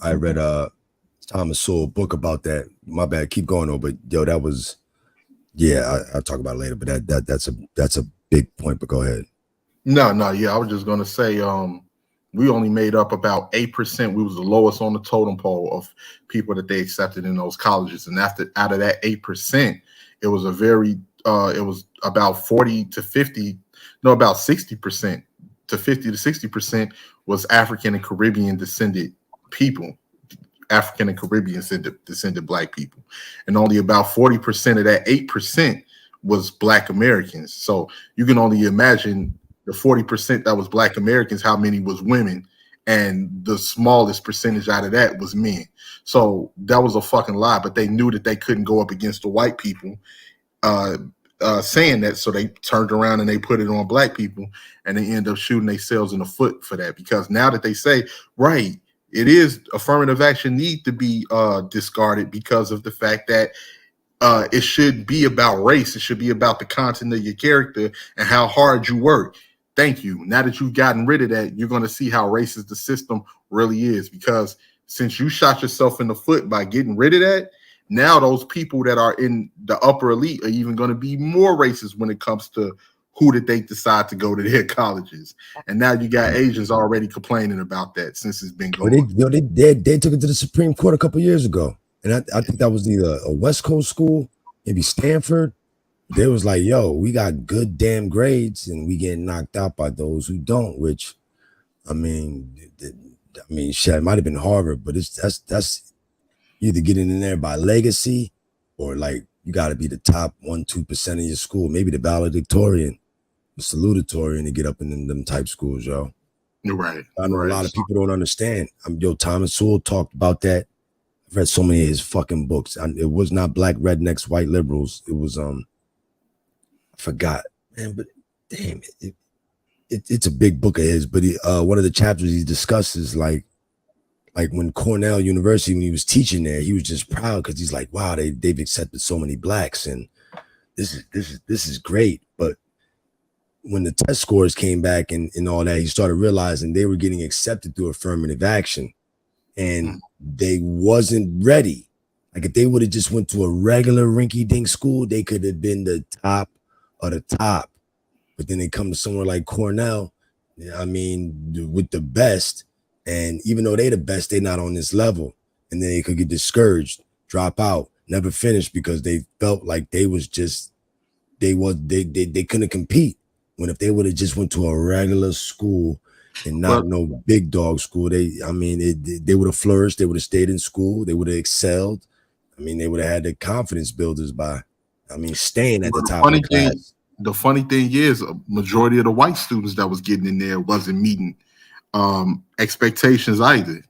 I read Thomas Sowell book about that. My bad, keep going on, but that was I'll talk about it later. But that's a big point. But go ahead. No, I was just gonna say we only made up about 8%. We was the lowest on the totem pole of people that they accepted in those colleges. And out of that 8%, it was it was about 40 to 50, no, about 60% to 50 to 60% was African and Caribbean descended people, African and Caribbean descended black people. And only about 40% of that 8% was black Americans. So you can only imagine the 40% that was black Americans, how many was women, and the smallest percentage out of that was men. So that was a fucking lie, but they knew that they couldn't go up against the white people saying that, so they turned around and they put it on black people, and they end up shooting themselves in the foot for that. Because now that they say, right, it is affirmative action need to be discarded because of the fact that it should be about race. It should be about the content of your character and how hard you work. Thank you. Now that you've gotten rid of that, you're going to see how racist the system really is. Because since you shot yourself in the foot by getting rid of that, now those people that are in the upper elite are even going to be more racist when it comes to who did they decide to go to their colleges. And now you got Asians already complaining about that since it's been going on. They took it to the Supreme Court a couple years ago. And I think that was either a West Coast school, maybe Stanford. They was like, yo, we got good damn grades and we get knocked out by those who don't, which, I mean, shit, it might have been Harvard, but that's either getting in there by legacy or like you got to be the top 1-2% of your school, maybe the valedictorian, the salutatorian to get up in them type schools, yo. You're right. I know a lot of people don't understand. Thomas Sowell talked about that. I've read so many of his fucking books. It was not Black Rednecks, White Liberals. It was I forgot, man, but damn it's a big book of his. But one of the chapters he discusses like when Cornell University, when he was teaching there, he was just proud because he's like, wow, they've accepted so many blacks and this is great. But when the test scores came back and all that, he started realizing they were getting accepted through affirmative action and they wasn't ready. Like if they would have just went to a regular rinky-dink school, they could have been the top of the top. But then they come to somewhere like Cornell, I mean, with the best. And even though they the best, they not on this level. And then they could get discouraged, drop out, never finish because they felt like they couldn't compete. When if they would have just went to a regular school and not no big dog school, they would have flourished. They would have stayed in school. They would have excelled. I mean, they would have had the confidence builders by, staying at the top of the class. The funny thing is, a majority of the white students that was getting in there wasn't meeting expectations either.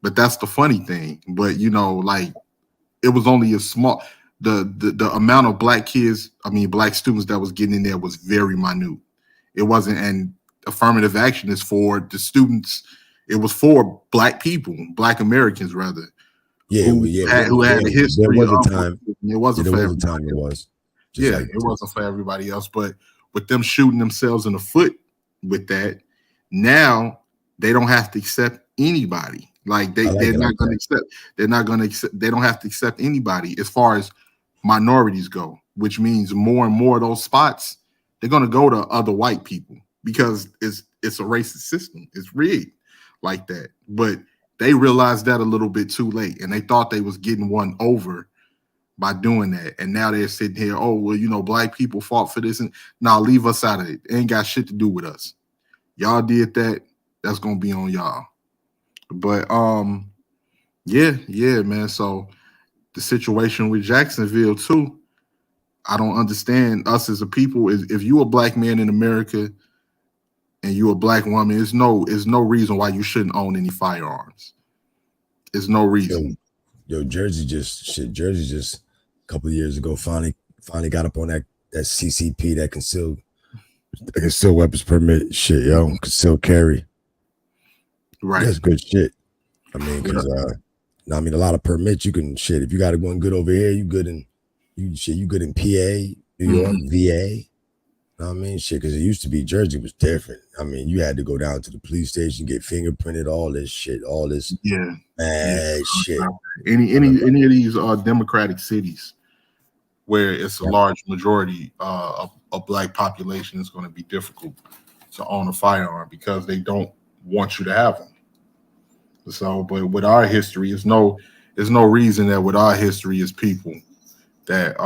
But that's the funny thing. But it was only a small the amount of black students that was getting in there was very minute. It wasn't, and affirmative action is for the students. It was for black people, black Americans rather. Who had a history. There was a time. It wasn't for everybody. It was. It wasn't for everybody else. But with them shooting themselves in the foot with that, now they don't have to accept anybody. Like they're not going to accept. They don't have to accept anybody as far as minorities go, which means more and more of those spots they're going to go to other white people. because it's a racist system. It's rigged like that. But they realized that a little bit too late, and they thought they was getting one over by doing that. And now they're sitting here, oh, well, you know, black people fought for this, and now leave us out of it. It ain't got shit to do with us. Y'all did that. That's gonna be on y'all. But yeah, man. So the situation with Jacksonville too, I don't understand us as a people. Is if you a black man in America and you a black woman, there's no reason why you shouldn't own any firearms. There's no reason. Jersey just a couple of years ago finally got up on that CCP, that concealed weapons permit shit, yo, concealed carry. Right. That's good shit. I mean, because I mean, a lot of permits you can shit. If you got one good over here, you good in PA, New York, VA. I mean, shit, because it used to be Jersey was different. I mean, you had to go down to the police station, get fingerprinted, all this shit, shit. Any of these democratic cities where it's a large majority of black population, is going to be difficult to own a firearm because they don't want you to have them. So, but with our history, there's no reason that with our history as people that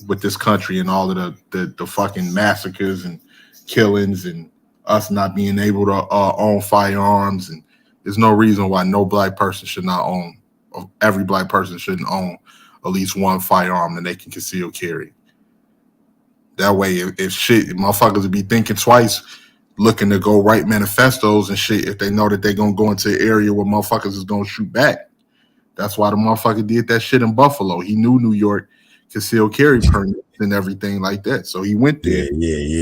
with this country and all of the fucking massacres and killings and us not being able to own firearms, and there's no reason why no black person should not own, every black person shouldn't own at least one firearm that they can conceal carry. That way, if shit, motherfuckers would be thinking twice, looking to go write manifestos and shit if they know that they're gonna go into an area where motherfuckers is gonna shoot back. That's why the motherfucker did that shit in Buffalo. He knew New York concealed carry permits and everything like that, so he went there. Yeah.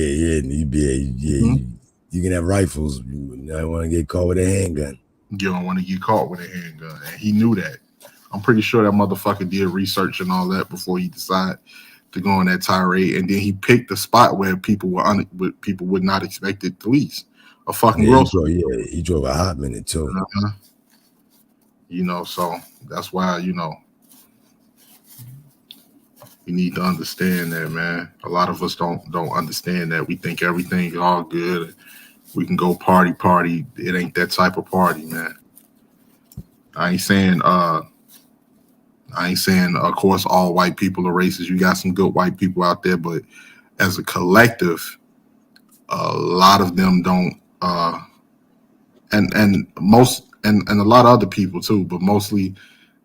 You can have rifles. You don't want to get caught with a handgun. You don't want to get caught with a handgun, and he knew that. I'm pretty sure that motherfucker did research and all that before he decided to go on that tirade, and then he picked the spot where people would not expect it to least a fucking grocery. He drove a hot minute too. You know, so that's why, you know, you need to understand that, man. A lot of us don't understand that. We think everything is all good. We can go party. It ain't that type of party, man. I ain't saying, of course, all white people are racist. You got some good white people out there, but as a collective, a lot of them don't, and a lot of other people too, but mostly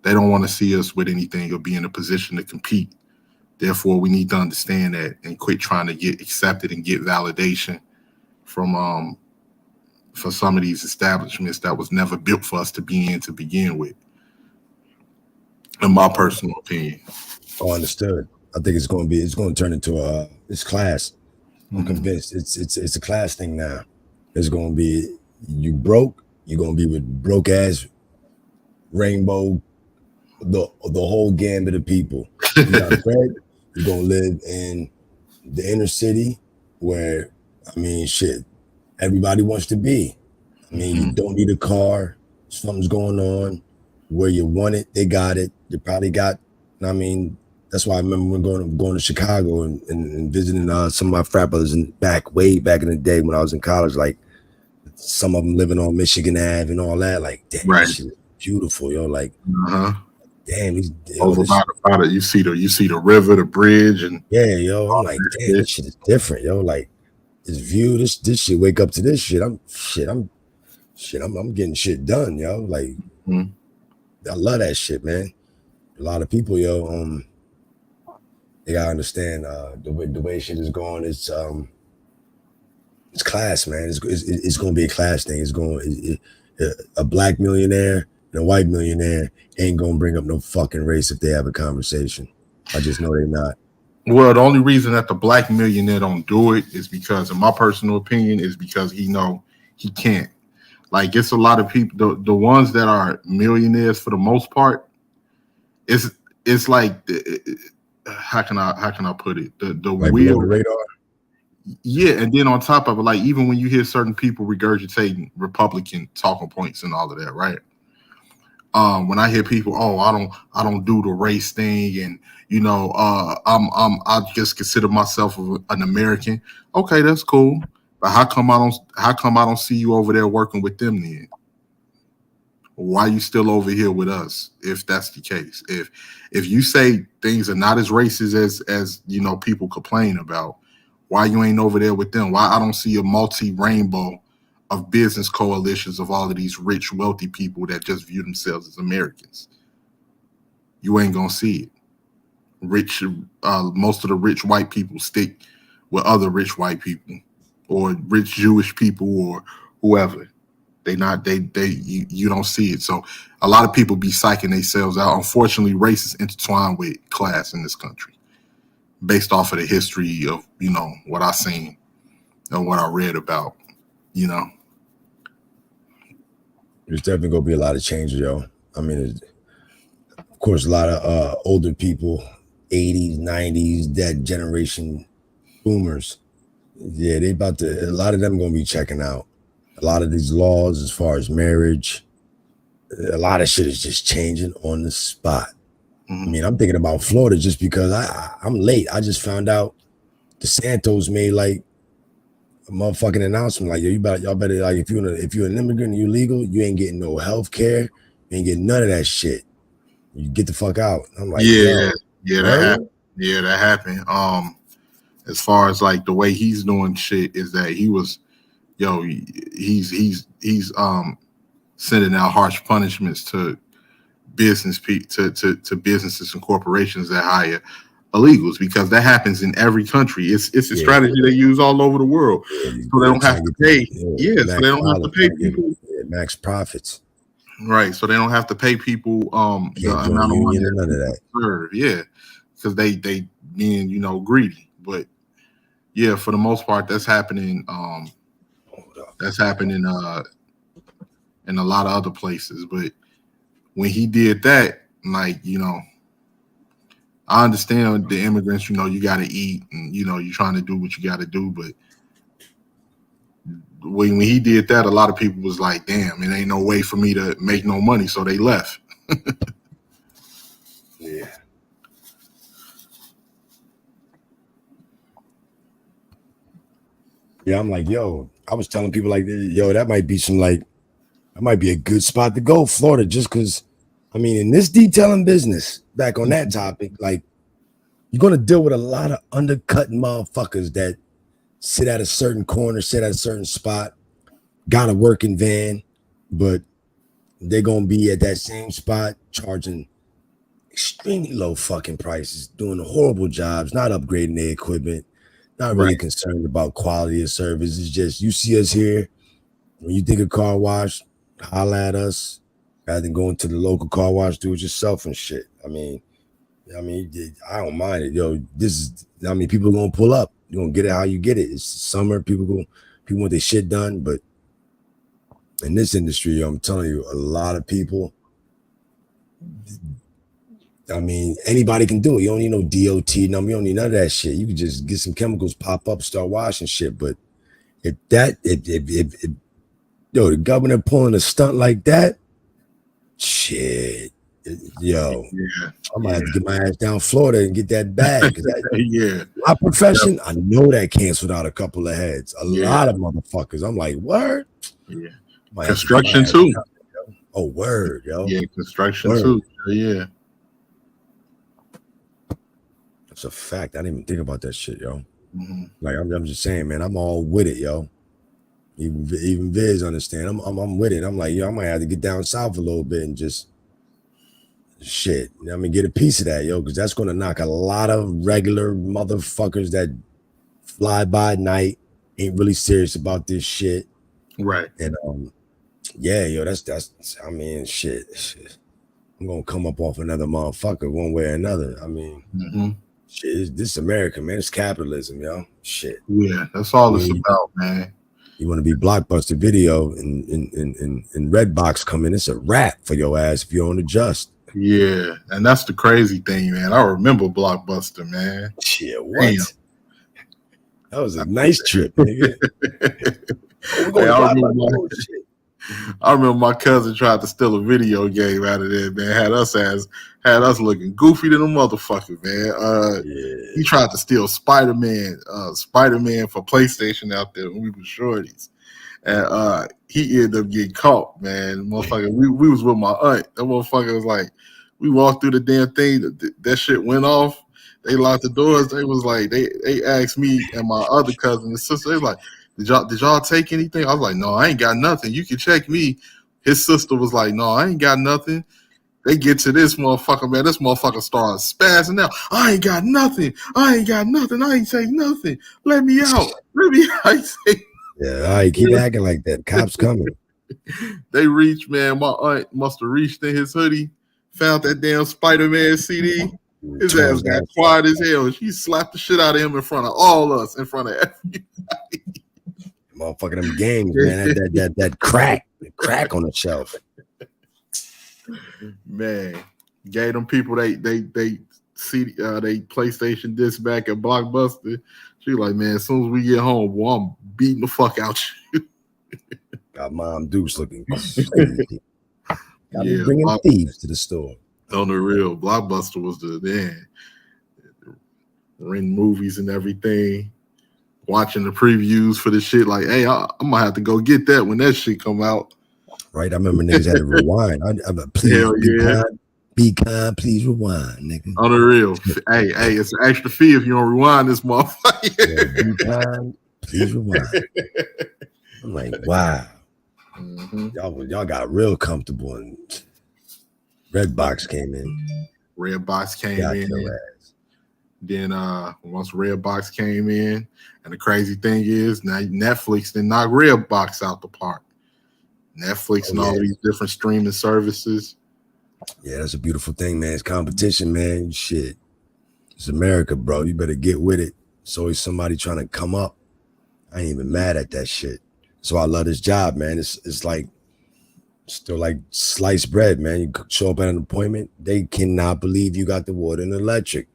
they don't want to see us with anything or be in a position to compete. Therefore, we need to understand that and quit trying to get accepted and get validation from for some of these establishments that was never built for us to be in to begin with. In my personal opinion. Oh, understood. I think it's going to turn into it's class. I'm convinced it's a class thing now. It's going to be, you broke, you're going to be with broke ass rainbow, the whole gambit of people. You got bread, you're going to live in the inner city where, I mean, shit, everybody wants to be. I mean, you don't need a car. Something's going on. Where you want it, they got it. You probably got, I mean, that's why I remember when going to Chicago and visiting some of my frat brothers way back in the day when I was in college, like some of them living on Michigan Ave and all that. Like, damn, this shit is beautiful, yo. Like, damn, you see the river, the bridge, and yo. I'm like, damn, this shit is different, yo. Like, this view, this shit, wake up to this shit. I'm getting shit done, yo. Like, I love that shit, man. A lot of people, yo, they gotta understand the way shit is going. It's class, man. It's gonna be a class thing. A black millionaire and a white millionaire ain't gonna bring up no fucking race if they have a conversation. I just know they're not. Well, the only reason that the black millionaire don't do it is because, in my personal opinion, is because he know he can't. Like, it's a lot of people, the ones that are millionaires for the most part, it's like, how can I put it? The like weird below the radar. Yeah, and then on top of it, like, even when you hear certain people regurgitating Republican talking points and all of that, right? When I hear people, oh, I don't do the race thing, and I just consider myself an American. Okay, that's cool. But how come I don't see you over there working with them then? Why are you still over here with us if that's the case? If you say things are not as racist as people complain about, why you ain't over there with them? Why I don't see a multi-rainbow of business coalitions of all of these rich, wealthy people that just view themselves as Americans? You ain't gonna see it. Most of the rich white people stick with other rich white people or rich Jewish people or whoever. You don't see it. So a lot of people be psyching themselves out. Unfortunately, race is intertwined with class in this country based off of the history of, what I seen and what I read about, There's definitely gonna be a lot of changes, yo. I mean, of course, a lot of older people, 80s, 90s, that generation boomers. Yeah, a lot of them gonna be checking out. A lot of these laws as far as marriage, a lot of shit is just changing on the spot. Mm-hmm. I mean, I'm thinking about Florida just because I'm late. I just found out DeSantis made like a motherfucking announcement like, yo, y'all better like if you're an immigrant and you legal, you ain't getting no health care, you ain't getting none of that shit. You get the fuck out. I'm like, that happened. As far as like the way he's doing shit is that he's sending out harsh punishments to to businesses and corporations that hire illegals, because that happens in every country. It's a strategy they use all over the world. So they don't have to pay. So they don't have to pay people max profits. Right. So they don't have to pay people the amount of money none of that. Serve. Yeah. Because they being, greedy. But yeah, for the most part, that's happening. That's happening in a lot of other places. But when he did that, like, I understand the immigrants, you got to eat and, you're trying to do what you got to do. But when he did that, a lot of people was like, damn, it ain't no way for me to make no money. So they left. Yeah. Yeah, I'm like, yo, I was telling people like, yo, that might be a good spot to go, Florida, just because, I mean, in this detailing business, back on that topic, like, you're going to deal with a lot of undercutting motherfuckers that sit at a certain corner, sit at a certain spot, got a working van, but they're going to be at that same spot charging extremely low fucking prices, doing horrible jobs, not upgrading their equipment, not really concerned about quality of service. It's just, you see us here, when you think of car wash, holla at us, rather than going to the local car wash, do it yourself and shit. I mean, I don't mind it, yo. People are gonna pull up. You're gonna get it how you get it. It's summer. People want their shit done, but in this industry, yo, I'm telling you, a lot of people. I mean, anybody can do it. You don't need no DOT number. You don't need none of that shit. You can just get some chemicals, pop up, start washing shit. But if the governor pulling a stunt like that, shit, yo, I might have to get my ass down Florida and get that bag. My profession, I know that canceled out a couple of heads. A lot of motherfuckers. I'm like, word? Yeah. Construction too. Oh, word, yo. Yeah, construction too. Yeah. That's a fact. I didn't even think about that shit, yo. Mm-hmm. Like, I'm just saying, man, I'm all with it, yo. Even Viz understand. I'm with it. I'm like, yo, I might have to get down south a little bit and just shit. Get a piece of that, yo, because that's gonna knock a lot of regular motherfuckers that fly by night, ain't really serious about this shit. Right. And yeah, yo, that's shit. I'm gonna come up off another motherfucker one way or another. Shit, this is America, man. It's capitalism, yo. Shit. Yeah, that's all it's about, man. You want to be Blockbuster Video in Redbox coming, it's a wrap for your ass if you don't adjust. Yeah, and that's the crazy thing, man. I remember Blockbuster, man. Shit, what? Damn. That was a nice trip, nigga. We're going to Blockbuster. I remember my cousin tried to steal a video game out of there, man. Had us looking goofy to the motherfucker, man. Yeah. He tried to steal Spider-Man for PlayStation out there when we were shorties. And he ended up getting caught, man. Motherfucker, we was with my aunt. That motherfucker was like, we walked through the damn thing, that shit went off. They locked the doors. They was like, they asked me and my other cousin and sister, they was like, did y'all take anything? I was like, no, I ain't got nothing. You can check me. His sister was like, no, I ain't got nothing. They get to this motherfucker, man. This motherfucker starts spazzing out. I ain't got nothing. I ain't say nothing. Let me out. I say. Yeah, all right, keep acting like that. Cops coming. They reached, man. My aunt must have reached in his hoodie, found that damn Spider-Man CD. His ass got quiet as hell. She slapped the shit out of him in front of all us, in front of everybody. Motherfucking them games, man. That crack on the shelf. Man, gave them people they PlayStation disc back at Blockbuster. She like, man, as soon as we get home, boy, I'm beating the fuck out you. Got Mom Deuce looking crazy. Got me bringing thieves to the store. On the real, Blockbuster was the man. Renting movies and everything. Watching the previews for the shit, like, hey, I'm gonna have to go get that when that shit come out. Right, I remember niggas had to rewind. Please be kind, please rewind, nigga. On the real, hey, it's an extra fee if you don't rewind this motherfucker. Yeah, be kind, please rewind. I'm like, wow, y'all got real comfortable, and Redbox came in. Redbox came in. Then once Redbox came in, and the crazy thing is now Netflix did knock Redbox out the park. Netflix and all these different streaming services. Yeah, that's a beautiful thing, man. It's competition, man. Shit. It's America, bro. You better get with it. It's always somebody trying to come up. I ain't even mad at that shit. So I love this job, man. It's like still like sliced bread, man. You show up at an appointment, they cannot believe you got the water and electric.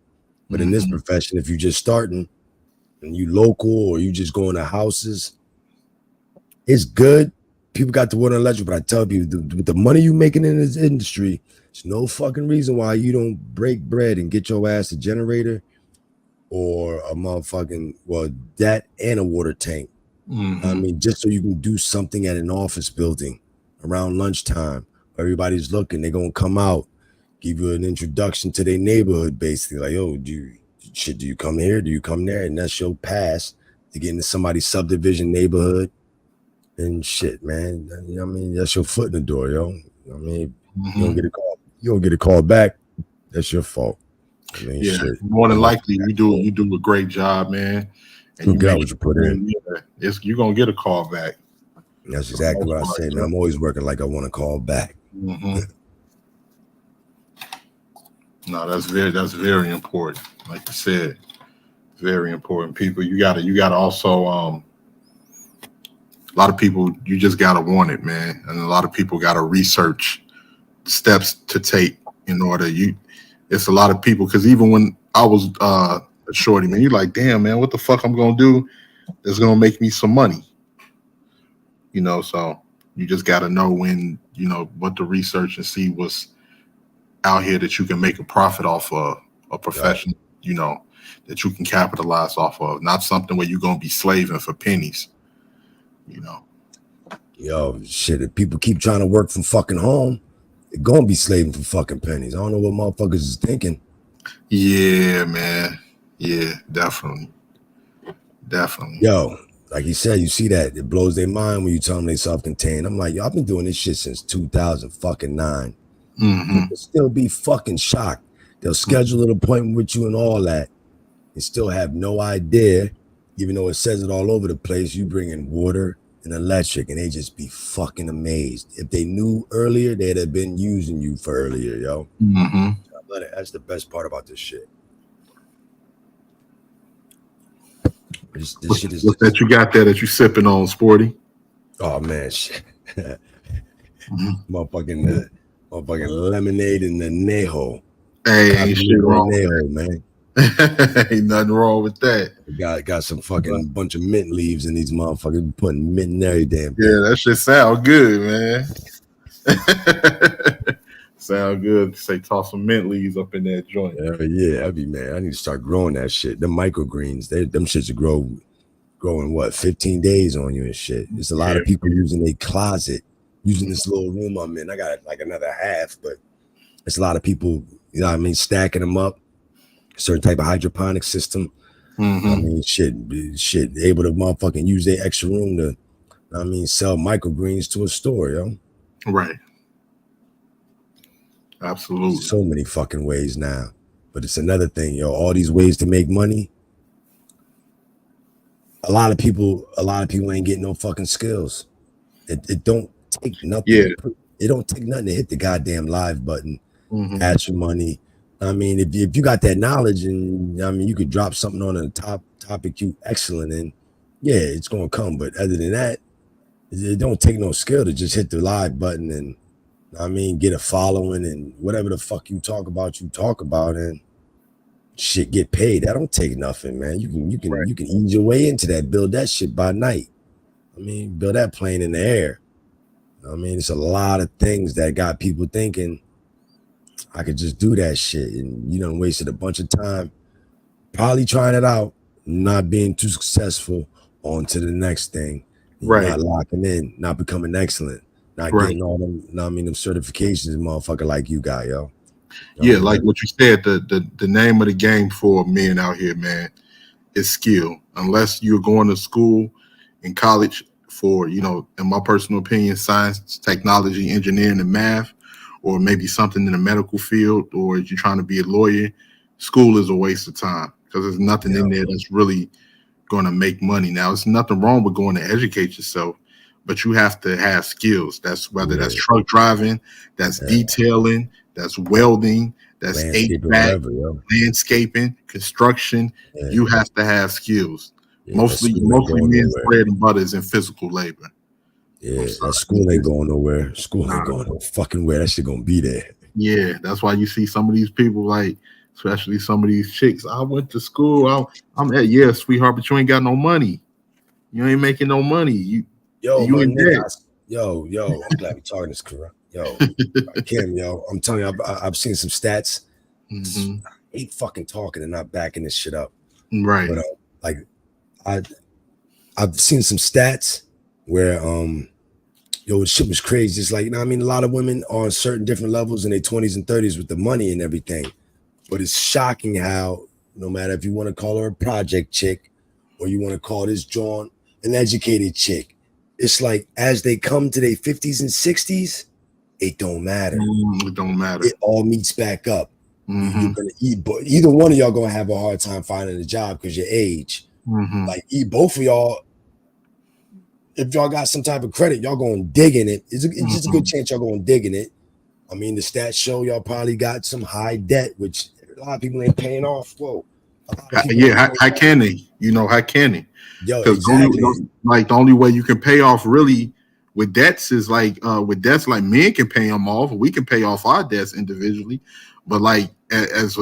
But in this profession, if you're just starting and you local or you just going to houses, it's good. People got the water and electric, but I tell you, with the money you making in this industry, there's no fucking reason why you don't break bread and get your ass a generator or a motherfucking, that and a water tank. I mean, just so you can do something at an office building around lunchtime. Everybody's looking, they're gonna come out, give you an introduction to their neighborhood, basically. Like, yo, do you come here? Do you come there? And that's your pass to get into somebody's subdivision neighborhood and shit, man. You know what I mean? That's your foot in the door, yo. I mean, you don't get a call back, that's your fault. I mean, shit. More than likely, you do a great job, man. And you got what you put in. You're gonna get a call back. That's exactly what I say, man. I'm always working like I want to call back. No, that's very important. Like you said, very important. People, you gotta also a lot of people, you just gotta want it, man. And a lot of people gotta research steps to take in order. It's a lot of people, because even when I was a shorty, man, you're like, damn, man, what the fuck I'm gonna do that's gonna make me some money? You know, so you just gotta know when, what to research and see what's out here that you can make a profit off of, a profession, that you can capitalize off of, not something where you're gonna be slaving for pennies. Yo, shit, if people keep trying to work from fucking home, they're gonna be slaving for fucking pennies. I don't know what motherfuckers is thinking. Yeah, man. Yeah, definitely. Yo, like you said, you see that, it blows their mind when you tell them they self-contained. I'm like, yo, I've been doing this shit since 2009. People still be fucking shocked. They'll schedule an appointment with you and all that, and still have no idea, even though it says it all over the place, you bring in water and electric, and they just be fucking amazed. If they knew earlier, they'd have been using you for earlier, yo. I love it. That's the best part about this shit. This shit is. What's that you got there that you sipping on, Sporty? Oh man, shit. Motherfucking lemonade in the Neho. Hey, ain't shit wrong, Neho, man. Ain't nothing wrong with that. Got some fucking bunch of mint leaves in these motherfuckers, putting mint in every damn thing. Yeah, that shit sound good, man. Sound good. Say toss some mint leaves up in that joint. Yeah, I need to start growing that shit. Them microgreens, them shits will grow in what 15 days on you and shit. There's a lot of people using a closet, using this little room I'm in. I got like another half, but it's a lot of people, you know what I mean, stacking them up. Certain type of hydroponic system. I mean, shit, able to motherfucking use their extra room to, I mean, sell microgreens to a store, yo. Right. Absolutely. So many fucking ways now. But it's another thing, yo. All these ways to make money. A lot of people ain't getting no fucking skills. It don't take nothing. Yeah. It don't take nothing to hit the goddamn live button, add your money. I mean, if you got that knowledge and I mean you could drop something on a topic you excellent in, yeah, it's gonna come. But other than that, it don't take no skill to just hit the live button and I mean get a following and whatever the fuck you talk about and shit get paid. That don't take nothing, man. You can ease your way into that, build that shit by night. I mean, build that plane in the air. I mean, it's a lot of things that got people thinking I could just do that shit, and you done wasted a bunch of time probably trying it out, not being too successful, on to the next thing. Not locking in, not becoming excellent, not getting all them, I mean, them certifications, motherfucker, like you got, yo. Yeah, like what you said, the name of the game for men out here, man, is skill. Unless you're going to school in college for, you know, in my personal opinion, science, technology, engineering, and math, or maybe something in the medical field, or if you're trying to be a lawyer, school is a waste of time because there's nothing in there that's really going to make money. Now, there's nothing wrong with going to educate yourself, but you have to have skills. That's whether that's truck driving, that's detailing, that's welding, that's HVAC, landscaping, construction. You have to have skills. Mostly men's bread and butter is in physical labor. Yeah, that school ain't going nowhere. School ain't going no fucking where. That shit gonna be there. Yeah, that's why you see some of these people, like especially some of these chicks. I went to school. I'm at sweetheart, but you ain't got no money. You ain't making no money. You in debt. Yo, I'm glad we talking this, correct. Yo, Kim, yo, I'm telling you, I've seen some stats. I hate fucking talking and not backing this shit up. Right. But like, I've seen some stats where the shit was crazy. It's like, you know what I mean? A lot of women are on certain different levels in their 20s and 30s with the money and everything. But it's shocking how, no matter if you want to call her a project chick or you want to call this John an educated chick, it's like as they come to their 50s and 60s, it don't matter. It don't matter. It all meets back up. You're gonna eat, but either one of y'all gonna have a hard time finding a job because your age. Like both of y'all, if y'all got some type of credit, y'all gonna dig in it. It's just a good chance y'all gonna dig in it. I mean, the stats show y'all probably got some high debt, which a lot of people ain't paying off. Whoa. How can they? You know, how can they? Yo, exactly. Like the only way you can pay off really with debts is like like men can pay them off. We can pay off our debts individually, but like as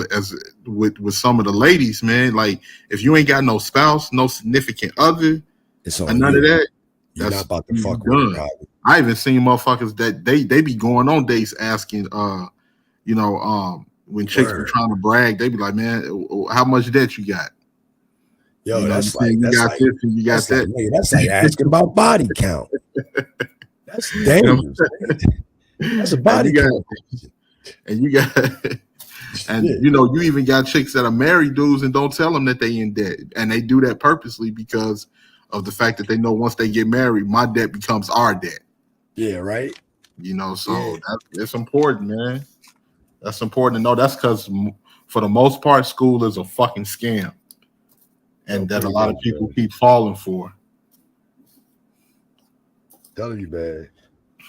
with some of the ladies, man, like if you ain't got no spouse, no significant other, and none of that, you're not about to fuck with it. I even seen motherfuckers that they be going on dates asking, when chicks be trying to brag, they be like, man, how much debt you got? Yo, you that's like that's like asking about body count. That's dangerous. That's a body count. And you got, and you even got chicks that are married dudes and don't tell them that they in debt, and they do that purposely because of the fact that they know once they get married, my debt becomes our debt. Yeah, right. It's important, man. That's important to know. That's because for the most part, school is a fucking scam, and that a lot of people keep falling for. Telling you, man.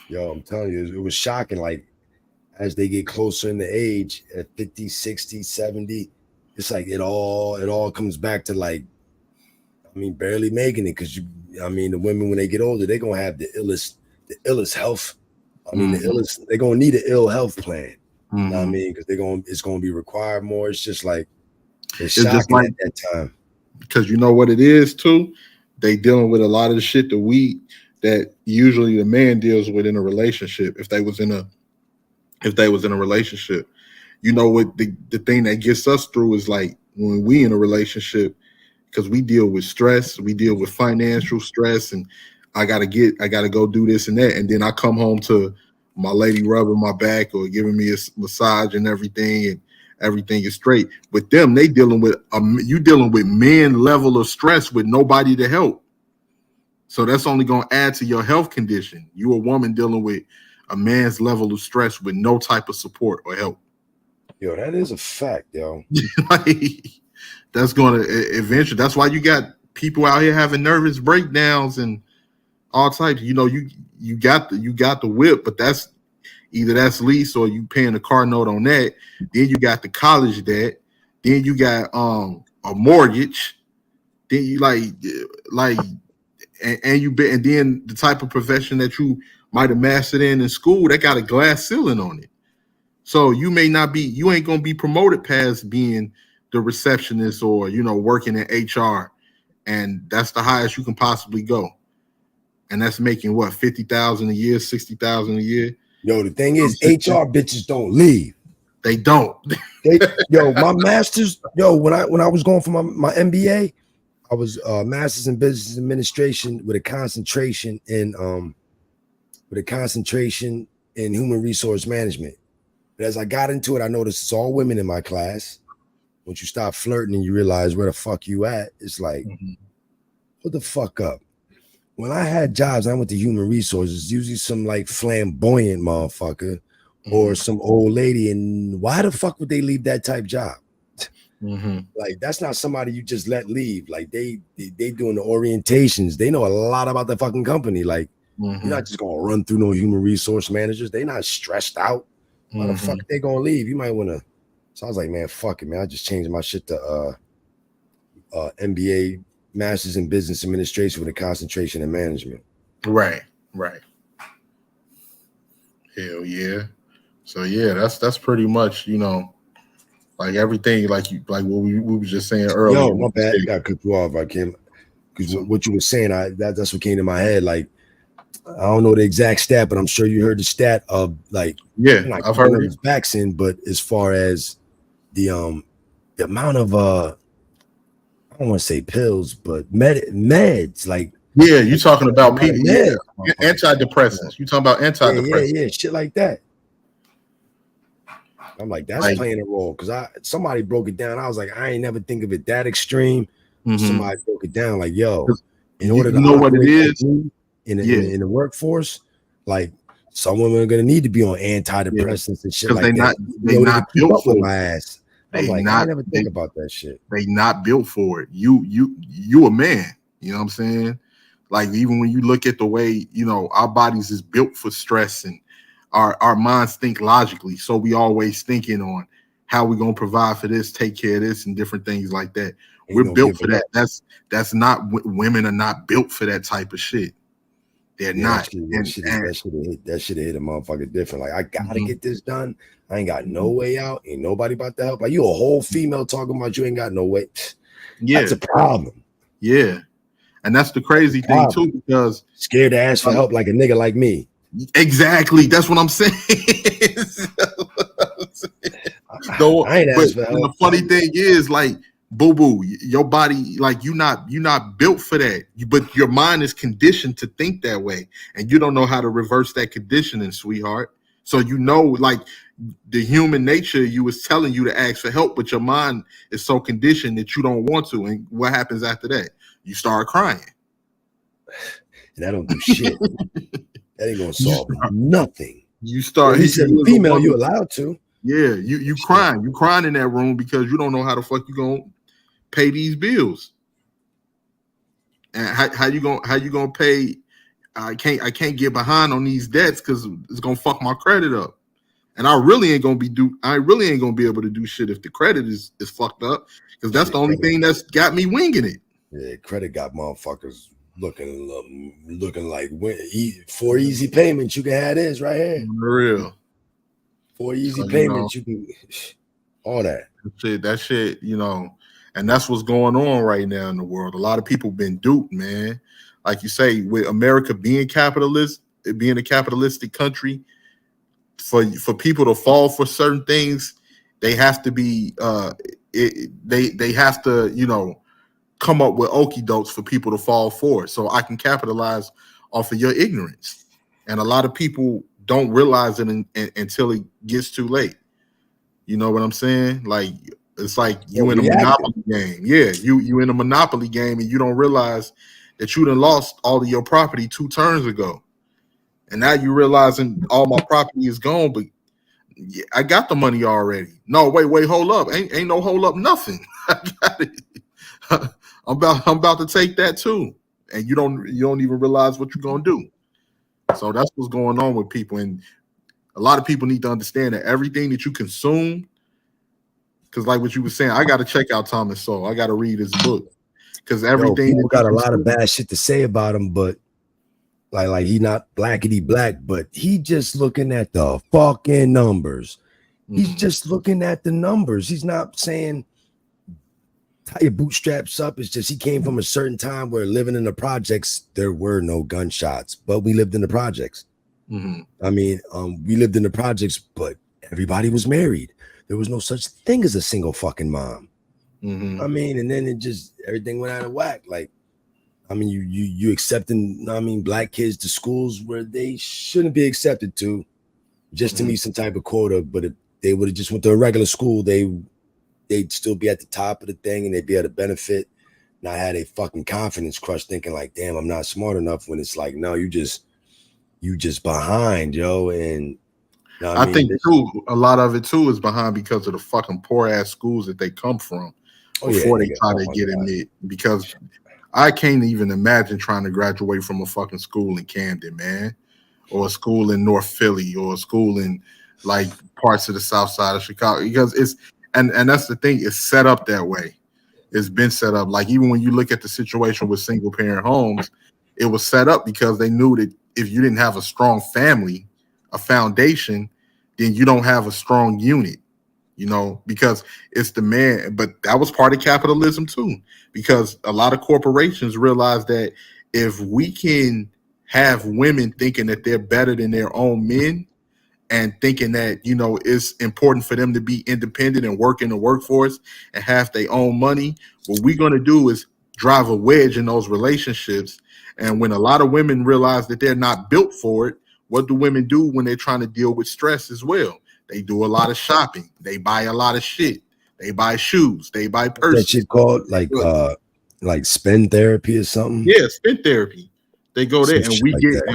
Yo, I'm telling you, it was shocking. Like, as they get closer in the age at 50, 60, 70, it's like it all comes back to like, I mean, barely making it because the women when they get older, they're gonna have the illest health. I mean, they're gonna need an ill health plan. You know what I mean? Because it's gonna be required more. It's just like It's It's just shocking like, at that time. because you know what it is too. They dealing with a lot of the shit that usually the man deals with in a relationship. If they was in a relationship, you know what the thing that gets us through is like when we in a relationship, because we deal with stress, we deal with financial stress, and I gotta go do this and that, and then I come home to my lady rubbing my back or giving me a massage and everything, and everything is straight. With them, they dealing with you dealing with men level of stress with nobody to help. So that's only gonna add to your health condition. You a woman dealing with a man's level of stress with no type of support or help. Yo, that is a fact, yo. Like, that's going to eventually. That's why you got people out here having nervous breakdowns and all types. You know, you got the whip, but that's either that's lease or you paying a car note on that. Then you got the college debt. Then you got a mortgage. Then you like and you and then the type of profession that you might have mastered in school that got a glass ceiling on it. So you ain't gonna be promoted past being the receptionist or working in HR, and that's the highest you can possibly go. And that's making what, 50,000 a year, 60,000 a year. Yo, the thing is, HR bitches don't leave. They don't. My master's. When I was going for my MBA, I was master's in business administration with a concentration in human resource management. But as I got into it, I noticed it's all women in my class. Once you stop flirting and you realize where the fuck you at, it's like, what the fuck up? When I had jobs, I went to human resources, usually some like flamboyant motherfucker or some old lady. And why the fuck would they leave that type job? Like, that's not somebody you just let leave. Like, they doing the orientations. They know a lot about the fucking company. Like, you're not just gonna run through no human resource managers. They not stressed out. Why the fuck they gonna leave? You might want to. So I was like, man, fuck it, man. I just changed my shit to MBA, Masters in Business Administration with a concentration in management. Right. Hell yeah. So yeah, that's pretty much like everything, like what we were just saying earlier. Yo, my bad. I gotta cut you off, I can't. Because what you were saying, that's what came to my head. Like, I don't know the exact stat, but I'm sure you heard the stat of like, I've heard it. Vaccine, but as far as the amount of I don't want to say pills, but meds, like you're talking about people, antidepressants. You talking about antidepressants? Yeah, shit like that. I'm like, that's playing a role because somebody broke it down. I was like, I ain't never think of it that extreme. Somebody broke it down like, yo, in order to know what it is in the workforce, like some women are gonna need to be on antidepressants and shit like that. They not built for my ass. I'm like, I never think about that shit. They not built for it. You a man. You know what I'm saying? Like, even when you look at the way our bodies is built for stress, and our minds think logically, so we always thinking on how we gonna provide for this, take care of this, and different things like that. We're built for that. That's not, women are not built for that type of shit. They're not. That should have hit a motherfucker different. Like, I gotta get this done. I ain't got no way out. Ain't nobody about to help. Like, you a whole female talking about you ain't got no way. Yeah, that's a problem. Yeah, and that's the crazy thing too, because scared to ask for help like a nigga like me. Exactly. That's what I'm saying. The funny thing is, like, boo, your body, like, you're not built for that. But your mind is conditioned to think that way, and you don't know how to reverse that conditioning, sweetheart. So like, the human nature you was telling you to ask for help, but your mind is so conditioned that you don't want to. And what happens after that? You start crying. And I don't do shit. That ain't gonna solve nothing. You start. He said, female, you allowed to. Yeah, you crying. You crying in that room because you don't know how the fuck you gonna pay these bills. And how you gonna pay? I can't get behind on these debts because it's gonna fuck my credit up. And I really ain't gonna be able to do shit if the credit is fucked up, because that's the only thing that's got me winging it. Yeah, credit got motherfuckers looking like 4 easy payments. You can have this right here. For real. 4 easy payments. You can all that. That shit. And that's what's going on right now in the world. A lot of people been duped, man. Like you say, with America being capitalist, being a capitalistic country, for people to fall for certain things, they have to be they have to, you know, come up with okie dokes for people to fall for it. So I can capitalize off of your ignorance. And a lot of people don't realize it until it gets too late. You know what I'm saying? Like, it's like you in a monopoly game. Yeah, you in a monopoly game and you don't realize that you done lost all of your property 2 turns ago. And now you realizing all my property is gone, but yeah, I got the money already. No, wait, hold up. Ain't no hold up nothing. I got it. I'm about to take that too. And you don't even realize what you're gonna do. So that's what's going on with people. And a lot of people need to understand that everything that you consume, because like what you were saying, I got to check out Thomas Sowell. I got to read his book because everything people got a lot of bad shit to say about him, but like he not blackety black, but he just looking at the fucking numbers. He's just looking at the numbers. He's not saying tie your bootstraps up. It's just he came from a certain time where living in the projects, there were no gunshots, but we lived in the projects. I mean, we lived in the projects, but everybody was married. There was no such thing as a single fucking mom. I mean, and then it just everything went out of whack. Like, I mean, you accepting, I mean, black kids to schools where they shouldn't be accepted to, just to meet some type of quota. But if they would have just went to a regular school, they'd still be at the top of the thing and they'd be able to benefit. And I had a fucking confidence crush, thinking like, damn, I'm not smart enough. When it's like, no, you just behind, yo. And I think too, a lot of it too is behind because of the fucking poor ass schools that they come from before they try to get in it. Because I can't even imagine trying to graduate from a fucking school in Camden, man, or a school in North Philly, or a school in like parts of the South Side of Chicago. Because it's and that's the thing, it's set up that way. It's been set up. Like, even when you look at the situation with single parent homes, it was set up because they knew that if you didn't have a strong family, a foundation, then you don't have a strong unit, you know, because it's the man. But that was part of capitalism too, because a lot of corporations realize that if we can have women thinking that they're better than their own men and thinking that, you know, it's important for them to be independent and work in the workforce and have their own money, what we're going to do is drive a wedge in those relationships. And when a lot of women realize that they're not built for it, what do women do when they're trying to deal with stress as well? They do a lot of shopping. They buy a lot of shit. They buy shoes. They buy purses. That shit called like spend therapy or something. Yeah, spend therapy. They go there and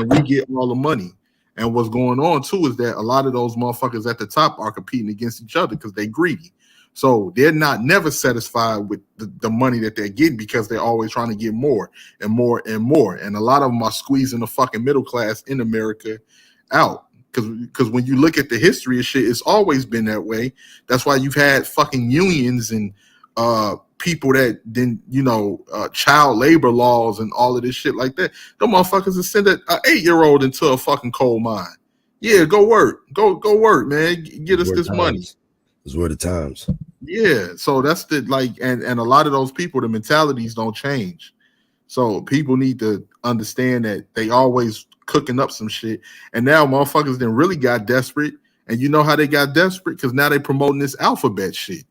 we get all the money. And what's going on too is that a lot of those motherfuckers at the top are competing against each other because they're greedy. So they're not never satisfied with the money that they're getting because they're always trying to get more and more and more. And a lot of them are squeezing the fucking middle class in America out. Because when you look at the history of shit, it's always been that way. That's why you've had fucking unions and people that didn't, you know, child labor laws and all of this shit like that. Them motherfuckers have sent an 8-year-old into a fucking coal mine. Yeah, go work. Go work, man. Get us this money. Those were the times. Yeah, so that's the like, and a lot of those people, the mentalities don't change. So people need to understand that they always cooking up some shit. And now motherfuckers then really got desperate. And you know how they got desperate? Because now they promoting this alphabet shit.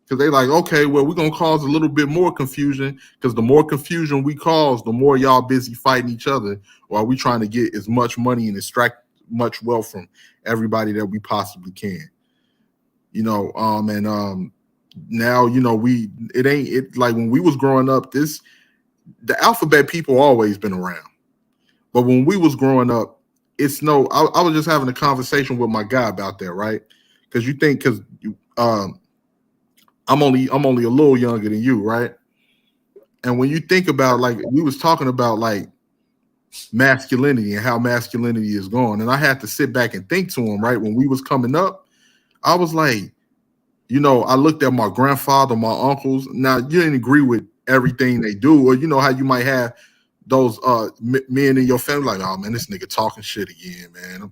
Because they like, okay, well, we're going to cause a little bit more confusion, because the more confusion we cause, the more y'all busy fighting each other, while we trying to get as much money and extract much wealth from everybody that we possibly can. You know, now, you know, it like when we was growing up, the alphabet people always been around. But when we was growing up, I was just having a conversation with my guy about that, right? Because I'm only a little younger than you, right? And when you think about, like, we was talking about like masculinity and how masculinity is going, and I had to sit back and think to him, right? When we was coming up, I was like, you know, I looked at my grandfather, my uncles. Now, you didn't agree with everything they do, or you know how you might have those men in your family like, oh man, this nigga talking shit again, man.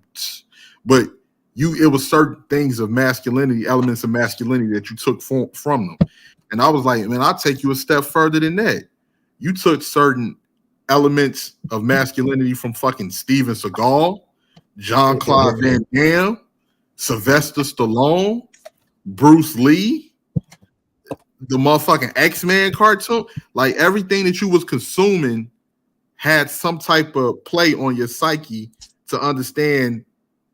But it was certain things of masculinity, elements of masculinity that you took from them. And I was like, man, I'll take you a step further than that. You took certain elements of masculinity from fucking Steven Seagal, Jean-Claude Van Damme, Sylvester Stallone, Bruce Lee, the motherfucking X-Men cartoon. Like everything that you was consuming had some type of play on your psyche to understand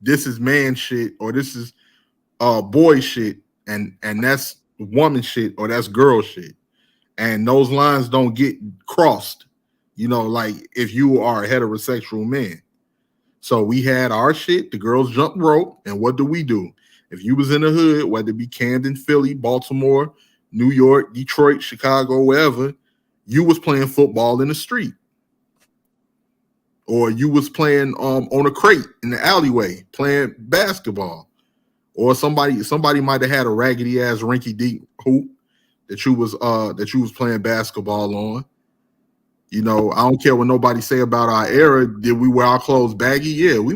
this is man shit or this is boy shit, and that's woman shit or that's girl shit. And those lines don't get crossed, you know, like if you are a heterosexual man. So we had our shit, the girls jump rope, and what do? If you was in the hood, whether it be Camden, Philly, Baltimore, New York, Detroit, Chicago, wherever, you was playing football in the street. Or you was playing on a crate in the alleyway, playing basketball. Or somebody might have had a raggedy ass rinky dink hoop that you was playing basketball on. You know, I don't care what nobody say about our era. Did we wear our clothes baggy? Yeah, we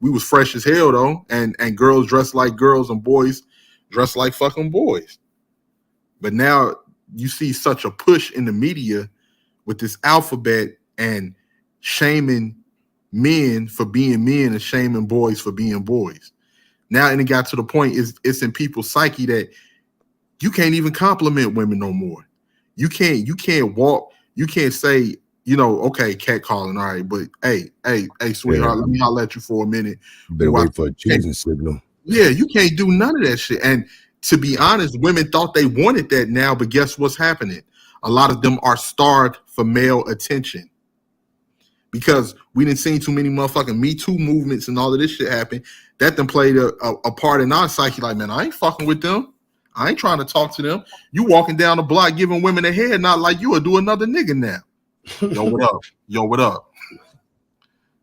was fresh as hell though. And girls dressed like girls and boys dressed like fucking boys. But now you see such a push in the media with this alphabet and shaming men for being men and shaming boys for being boys. Now, and it got to the point it's in people's psyche that you can't even compliment women no more. You can't walk. You can't say, you know, okay, catcalling, all right, but hey, sweetheart, let me holler at you for a minute. Better wait for a choosing signal. Yeah, you can't do none of that shit. And to be honest, women thought they wanted that now, but guess what's happening? A lot of them are starved for male attention. Because we didn't see too many motherfucking Me Too movements and all of this shit happen. That then played a part in our psyche. Like, man, I ain't fucking with them. I ain't trying to talk to them. You walking down the block giving women a head, not like you would do another nigga now. Yo, what up? Yo, what up?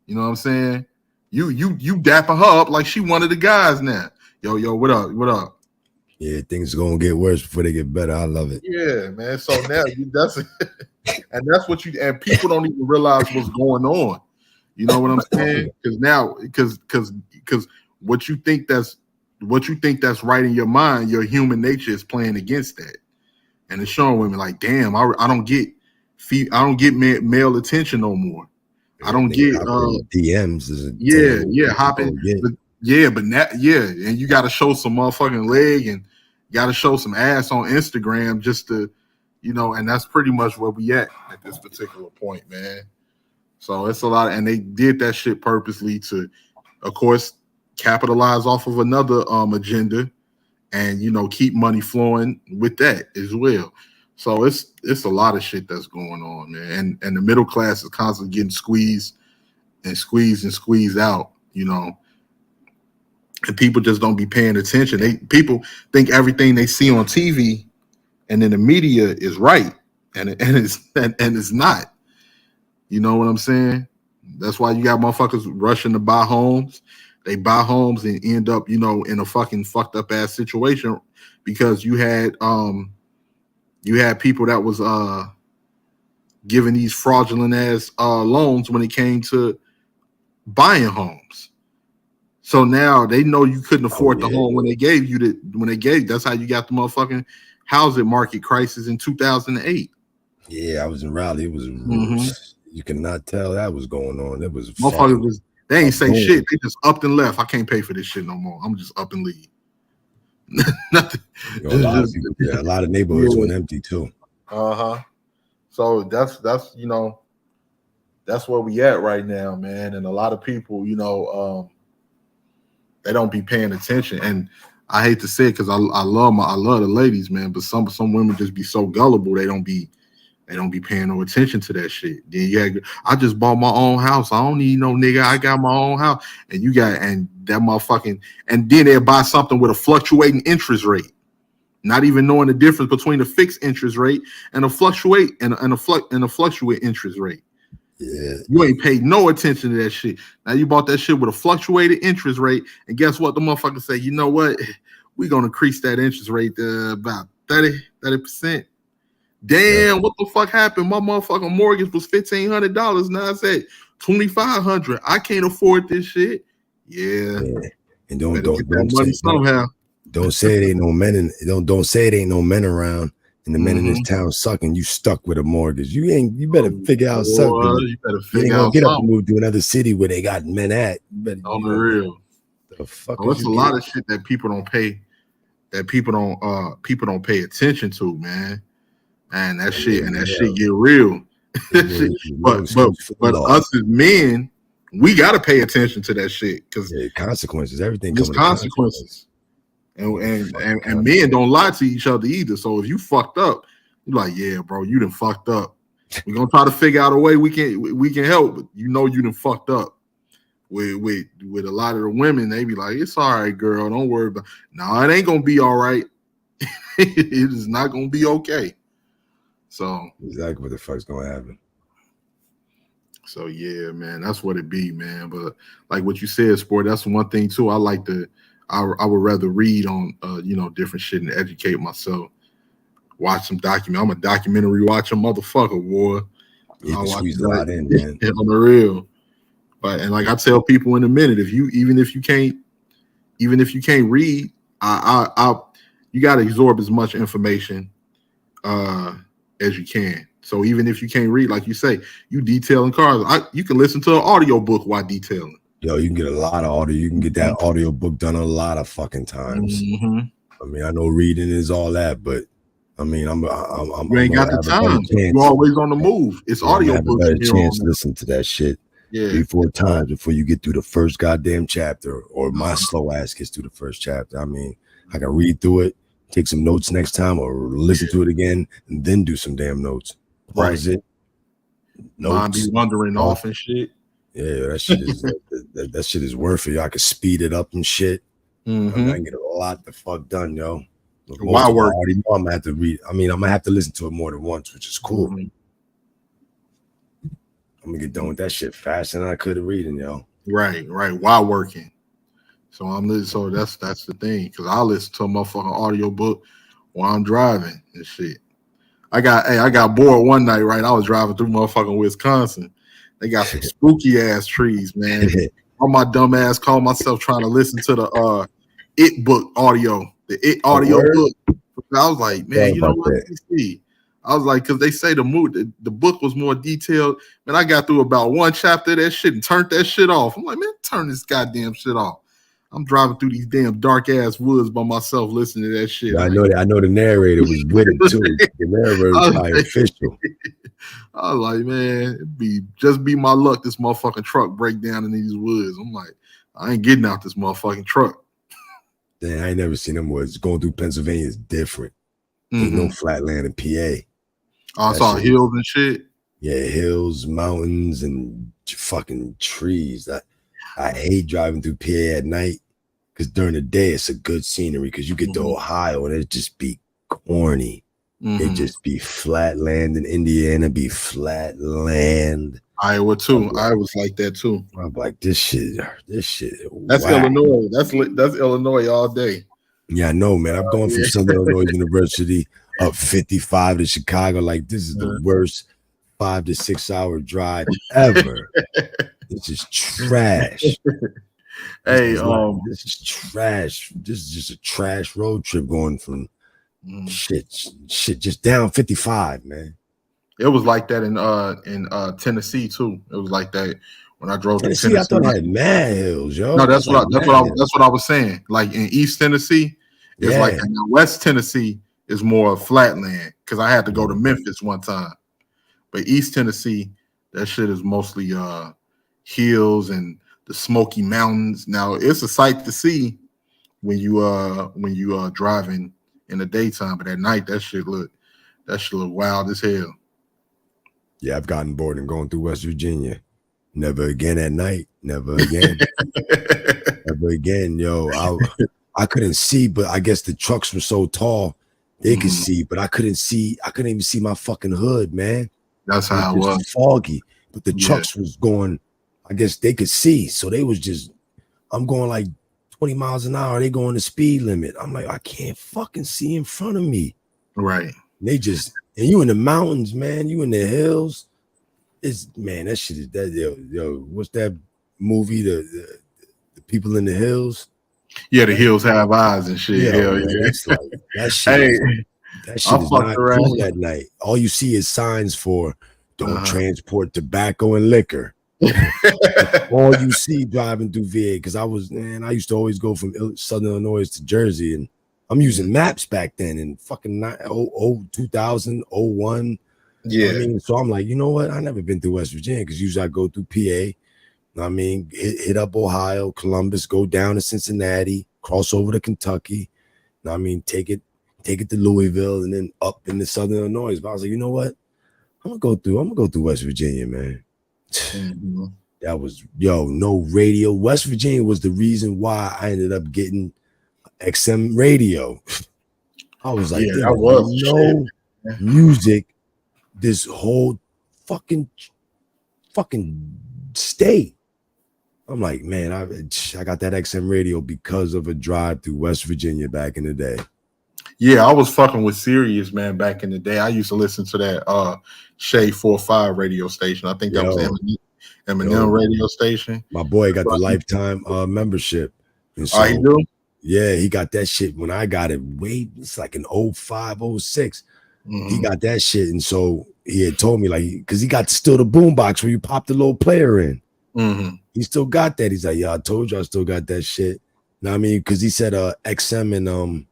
You know what I'm saying? You dapping her up like she one of the guys now. Yo, what up? What up? Yeah, things are gonna get worse before they get better. I love it. Yeah, man. So now that's what and people don't even realize what's going on. You know what I'm saying? Because what you think that's right in your mind, your human nature is playing against that, and it's showing women like, damn, I don't get male attention no more. I don't get DMs. Hopping. But and you got to show some motherfucking leg and you got to show some ass on Instagram just to, you know, and that's pretty much where we at this particular point, man. So it's a lot, and they did that shit purposely to, of course, capitalize off of another agenda, and you know, keep money flowing with that as well. So it's a lot of shit that's going on, man. And the middle class is constantly getting squeezed out, you know. And people just don't be paying attention. People think everything they see on TV and in the media is right, and it's not. You know what I'm saying? That's why you got motherfuckers rushing to buy homes. They buy homes and end up, you know, in a fucking fucked up ass situation because you had people that was giving these fraudulent ass loans when it came to buying homes. So now they know you couldn't afford the home when they gave you that's how you got the motherfucking housing market crisis in 2008. Yeah, I was in Raleigh. It was you cannot tell that was going on. It was motherfuckers they ain't say shit. They just upped and left. I can't pay for this shit no more. I'm just up and leave. Nothing. You know, a lot of neighborhoods went empty too. So that's you know, that's where we at right now, man. And a lot of people, you know, they don't be paying attention. And I hate to say it because I love the ladies, man. But some women just be so gullible. They don't be paying no attention to that shit. Then I just bought my own house. I don't need no nigga. I got my own house. And that motherfucking, and then they'll buy something with a fluctuating interest rate, not even knowing the difference between a fixed interest rate and a fluctuate interest rate. Yeah. You ain't paid no attention to that shit. Now you bought that shit with a fluctuated interest rate, and guess what? The motherfucker say, you know what? We're gonna increase that interest rate to about 30%. Damn, what the fuck happened? My motherfucking mortgage was $1,500. Now I said $2,500. I can't afford this shit. Yeah. And don't say it ain't no men don't say it ain't no men around. and the men in this town sucking, you stuck with a mortgage. You better figure out something. You better You ain't figure gonna out get up and something move to another city where they got men at. on the real. The fuck Oh, it's a lot of shit that people don't pay. That people don't pay attention to, man. And that shit get real. But us as men, we gotta pay attention to that shit because consequences. Everything there's consequences. And men don't lie to each other either. So if you fucked up, you're like, yeah, bro, you done fucked up. We're gonna try to figure out a way we can help, but you done fucked up. With a lot of the women, they be like, it's all right, girl, don't worry about it. No, it ain't gonna be all right. It is not gonna be okay. So exactly what the fuck's gonna happen. So yeah, man, that's what it be, man. But like what you said, sport, that's one thing too. I would rather read on different shit and educate myself. Watch some document. I'm a documentary watching motherfucker, boy. You can squeeze a lot in, man. On the real. But and like I tell people in a minute, even if you can't read, you gotta absorb as much information as you can. So even if you can't read, like you say, you detailing cars, you can listen to an audio book while detailing. Yo, you can get a lot of audio. You can get that audio book done a lot of fucking times. I mean, I know reading is all that, but I mean, you ain't got the time. You're always on the move. It's audio books. Have a better chance to listen to that shit 3-4 times before you get through the first goddamn chapter, or my slow ass gets through the first chapter. I mean, I can read through it, take some notes next time, or listen to it again, and then do some damn notes. Pause it. Notes. Mine be wandering off and shit. Yeah, that shit is that shit is worth it. I can speed it up and shit. I can get a lot the fuck done, yo. Why work? I already know I'm gonna have to read. I mean, I'm gonna have to listen to it more than once, which is cool. I'm gonna get done with that shit faster than I could have reading, yo. Right. While working. So so that's the thing, because I listen to a motherfucking audio book while I'm driving and shit. I got bored one night, right? I was driving through motherfucking Wisconsin. They got some spooky ass trees, man. On my dumb ass called myself trying to listen to the It book audio, the It audio book. I was like, man, you know what? Let me see. I was like, because they say the book was more detailed. Man, I got through about one chapter of that shit and turned that shit off. I'm like, man, turn this goddamn shit off. I'm driving through these damn dark ass woods by myself listening to that shit. Yeah, I know the narrator was with it too. The narrator was probably official. I was like, man, it'd be my luck this motherfucking truck break down in these woods. I'm like, I ain't getting out this motherfucking truck. Damn, I ain't never seen them woods. Going through Pennsylvania is different. Ain't no flat land in PA. I saw hills and shit. Yeah, hills, mountains, and fucking trees. I hate driving through PA at night, because during the day it's a good scenery, because you get to Ohio and it just be corny. It just be flat land. In Indiana be flat land. Iowa too. I was like that too. I'm like, this shit. That's whack. Illinois. That's Illinois all day. Yeah, I know, man. I'm going from Southern Illinois University up 55 to Chicago. Like, this is the worst 5 to 6 hour drive ever. This is trash. This is trash. This is just a trash road trip going from shit just down 55, man. It was like that in Tennessee too. It was like that when I drove to Tennessee. I thought I had mad hills, yo. No, that's what I was saying. Like in East Tennessee, it's like in West Tennessee is more flatland, because I had to go to Memphis one time. But East Tennessee, that shit is mostly hills and the Smoky Mountains. Now it's a sight to see when you driving in the daytime, but at night that shit look wild as hell. Yeah, I've gotten bored and going through West Virginia. Never again at night. Never again. Never again, yo. I couldn't see, but I guess the trucks were so tall they could see, but I couldn't see. I couldn't even see my fucking hood, man. That's how it was. Foggy, but the trucks was going. I guess they could see, so they was just. I'm going like 20 miles an hour. They going the speed limit. I'm like, I can't fucking see in front of me. Right. And you in the mountains, man. You in the hills. That shit is that yo. What's that movie? The people in the hills. Yeah, the hills have eyes and shit. Yeah, Hell man, yeah. that's like, that shit. That I shit is fucked not around. cool at night. All you see is signs for don't transport tobacco and liquor. All you see driving through VA, because I used to always go from Southern Illinois to Jersey, and I'm using maps back then in fucking 2000, 01. Yeah. I mean, so I'm like, you know what? I never been through West Virginia because usually I go through PA. I mean, hit up Ohio, Columbus, go down to Cincinnati, cross over to Kentucky. I mean, take it to Louisville, and then up into Southern Illinois. But I was like, you know what? I'm gonna go through West Virginia, man. Mm-hmm. That was no radio. West Virginia was the reason why I ended up getting XM radio. I was like, Yeah, there that was was no shit. music this whole fucking state. I'm like, man, I got that XM radio because of a drive through West Virginia back in the day. Yeah, I was fucking with Sirius, man, back in the day. I used to listen to that Shay 45 radio station. I think that was Eminem radio station. My boy got the lifetime membership. And so, he do? Yeah, he got that shit when I got it. It's like an 05, 06. He got that shit. And so he had told me, like, because he got still the boombox where you pop the little player in. He still got that. He's like, yeah, I told you I still got that shit. Know what I mean? Because he said XM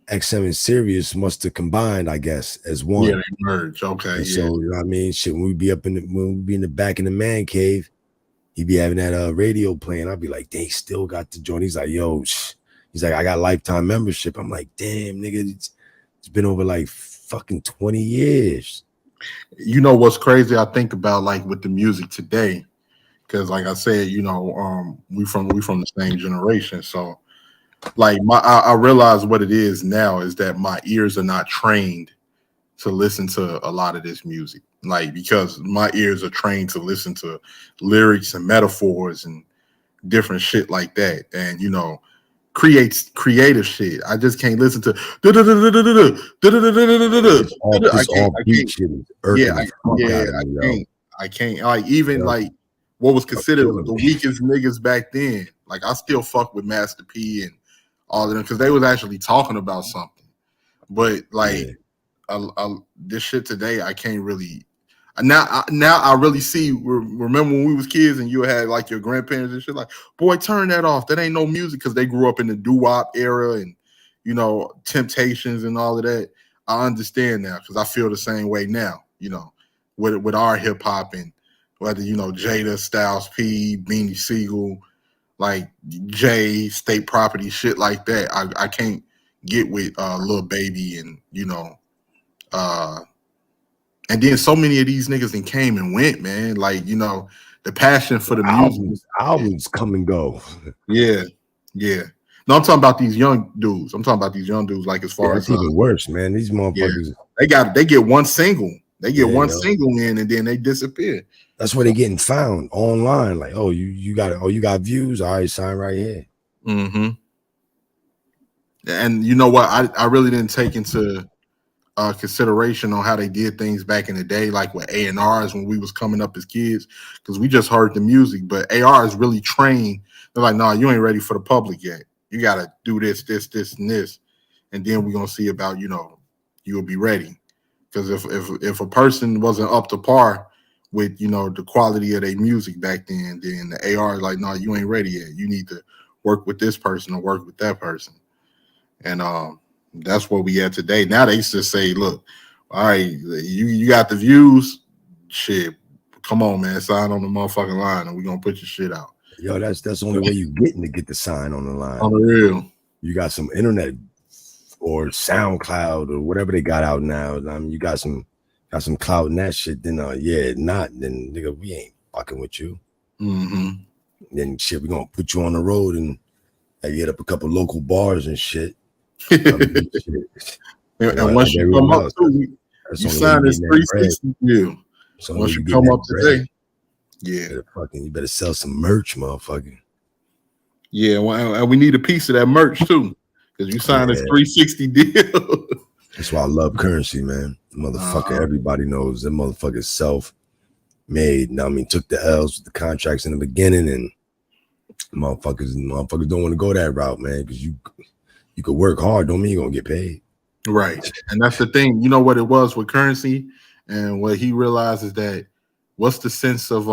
and Sirius must have combined, I guess, as one. Yeah, they merged. Okay. And so, you know what I mean? Shit, when we be in the back in the man cave, he'd be having that radio playing. I'd be like, they still got the joint. He's like, yo, he's like, I got lifetime membership. I'm like, damn, nigga, it's been over like fucking 20 years. You know what's crazy? I think about like with the music today, because like I said, you know, we from the same generation. So like I realize what it is now is that my ears are not trained to listen to a lot of this music. Like, because my ears are trained to listen to lyrics and metaphors and different shit like that. And, you know, creative shit. I just can't listen to I can't. Like, even like what was considered the weakest niggas back then. Like, I still fuck with Master P and all of them because they was actually talking about something. But like this shit today, I can't really. Now I really see. Remember when we was kids and you had like your grandparents and shit, like, boy, turn that off. That ain't no music, because they grew up in the doo-wop era and, you know, Temptations and all of that. I understand now because I feel the same way now. You know, with our hip hop and whether, you know, Jada, Styles P, Beanie Siegel, like Jay, State Property, shit like that. I can't get with Lil Baby and, you know, and then so many of these niggas then came and went, man. Like, you know, the passion for the music. Albums come and go. Yeah. No, I'm talking about these young dudes. Like, as far as even worse, man. These motherfuckers, they get one single. They get one single in and then they disappear. That's where they're getting found online. Like, oh, you got views. All right, sign right here. And you know what? I really didn't take into consideration on how they did things back in the day, like with A&Rs when we was coming up as kids, because we just heard the music. But AR is really trained. They're like, no, you ain't ready for the public yet. You got to do this, and this. And then we're going to see about, you know, you'll be ready. Because if a person wasn't up to par with, you know, the quality of their music back then the AR is like, no, you ain't ready yet. You need to work with this person or work with that person. And that's what we at today. Now they just say, look, all right, you got the views, shit. Come on, man, sign on the motherfucking line, and we're gonna put your shit out. Yo, that's the only way you getting to get the sign on the line. On the real. You got some internet or SoundCloud or whatever they got out now. I mean, you got some clout in that shit. Then then nigga, we ain't fucking with you. Then shit, we gonna put you on the road and hit up a couple local bars and shit. And once you come up too, you sign this 360 deal. Once you come up today, you better sell some merch, motherfucker. Yeah, well, and we need a piece of that merch too, because you signed this 360 deal. That's why I love Currency, man. Motherfucker, everybody knows that motherfucker self-made. I mean, took the L's with the contracts in the beginning, and motherfuckers don't want to go that route, man, because you could work hard, don't mean you're gonna get paid. Right. And that's the thing. You know what it was with Currency, and what he realized is that what's the sense of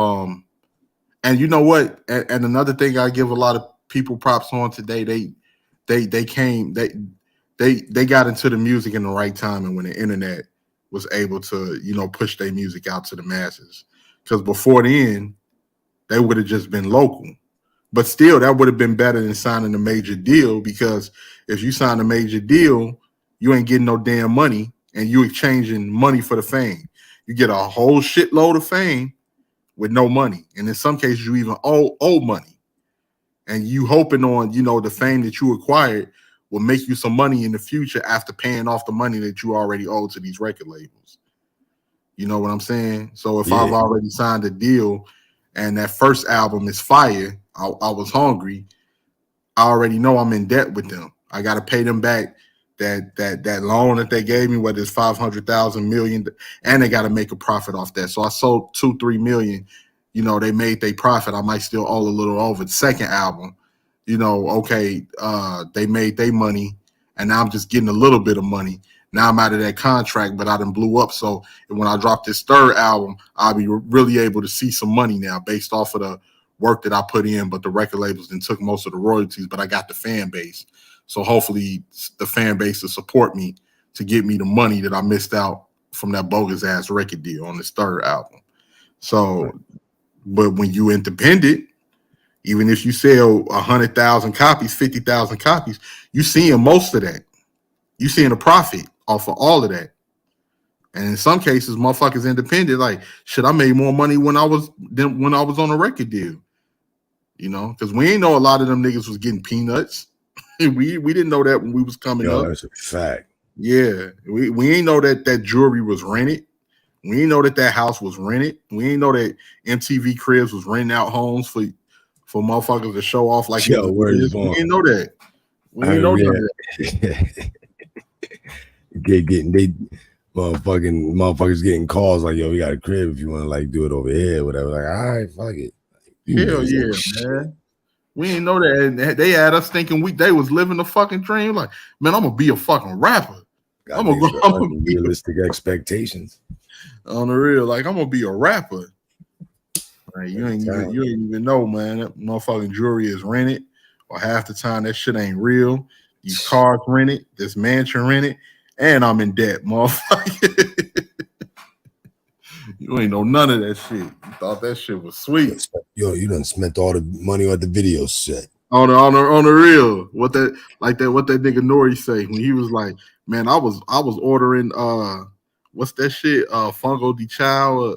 and you know what? And another thing I give a lot of people props on today, they came, they got into the music in the right time, and when the internet was able to, you know, push their music out to the masses. Because before then, they would have just been local. But still, that would have been better than signing a major deal, because if you sign a major deal, you ain't getting no damn money, and you exchanging money for the fame. You get a whole shitload of fame with no money, and in some cases, you even owe money, and you hoping on, you know, the fame that you acquired will make you some money in the future after paying off the money that you already owe to these record labels. You know what I'm saying? So if I've Yeah, already signed a deal and that first album is fire, I was hungry, I already know I'm in debt with them. I got to pay them back that loan that they gave me, whether it's 500,000 million, and they got to make a profit off that. So I sold 2-3 million. You know, they made their profit. I might still owe a little over the second album. You know, okay, they made their money, and now I'm just getting a little bit of money. Now I'm out of that contract, but I done blew up. So when I drop this third album, I'll be really able to see some money now based off of the work that I put in, but the record labels then took most of the royalties, but I got the fan base. So hopefully the fan base will support me to get me the money that I missed out from that bogus ass record deal on this third album. So, but when you independent, even if you sell 100,000 copies, 50,000 copies, you seeing most of that. You seeing a profit off of all of that. And in some cases, motherfuckers independent, like, shit, I made more money when I was on a record deal. You know, because we ain't know a lot of them niggas was getting peanuts. we didn't know that when we was coming up. that's a fact. Yeah, we ain't know that jewelry was rented. We ain't know that house was rented. We ain't know that MTV Cribs was renting out homes for motherfuckers to show off like it was. Word is We born. didn't know that. We didn't know none of that. They motherfuckers getting calls like, yo, we got a crib if you want to like do it over here, whatever. Like, all right, fuck it. Hell yeah, man. We didn't know that. And they had us thinking they was living a fucking dream. Like, man, I'm gonna be a fucking rapper. I'm gonna be realistic expectations. On the real, like, I'm gonna be a rapper. Like, you ain't even know, man. That motherfucking jewelry is rented, or half the time that shit ain't real. These cars rented, this mansion rented, and I'm in debt, motherfucker. You ain't know none of that shit. You thought that shit was sweet. Yo, you done spent all the money on the video set. On the real. What that nigga Nori say when he was like, man, I was ordering what's that shit? Fungo di Chow,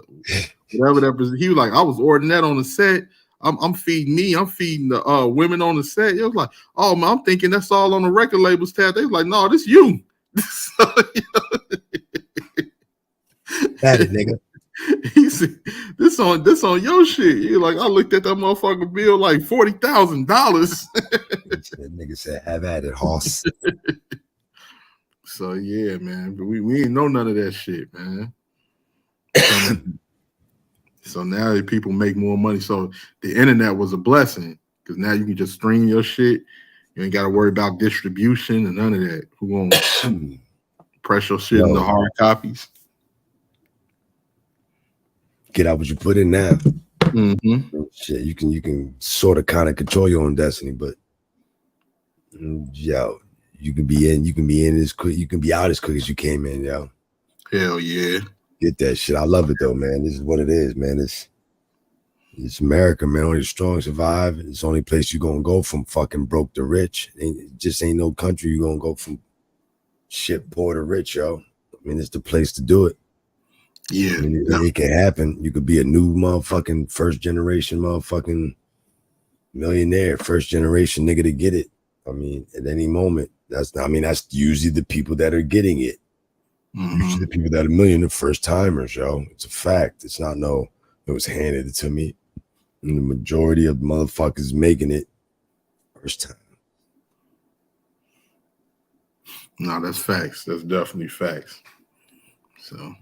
whatever that was. He was like, I was ordering that on the set. I'm feeding the women on the set. It was like, oh man, I'm thinking that's all on the record labels tab. They was like, no, this you. Got it, nigga. He said, this on your shit. He like, I looked at that motherfucking bill like $40,000. That nigga said, have at it, hoss. So yeah, man. But we ain't know none of that shit, man. So now people make more money. So the internet was a blessing, because now you can just stream your shit. You ain't got to worry about distribution and none of that. Who gonna press your shit in the hard copies? Get out what you put in now. Mm-hmm. Shit, you can sort of kind of control your own destiny, but yo, you can be in as quick, you can be out as quick as you came in, yo. Hell yeah. Get that shit. I love it though, man. This is what it is, man. It's America, man. Only the strong survive. It's the only place you're gonna go from fucking broke to rich. It just ain't no country you're gonna go from shit poor to rich, yo. I mean, it's the place to do it. Yeah, I mean, it can happen. You could be a new motherfucking first generation motherfucking millionaire, first generation nigga to get it. I mean, at any moment, that's usually the people that are getting it. Mm-hmm. Usually the people that are the first timers, yo. It's a fact. It's not it was handed to me. And the majority of motherfuckers making it first time. No, that's facts. That's definitely facts. So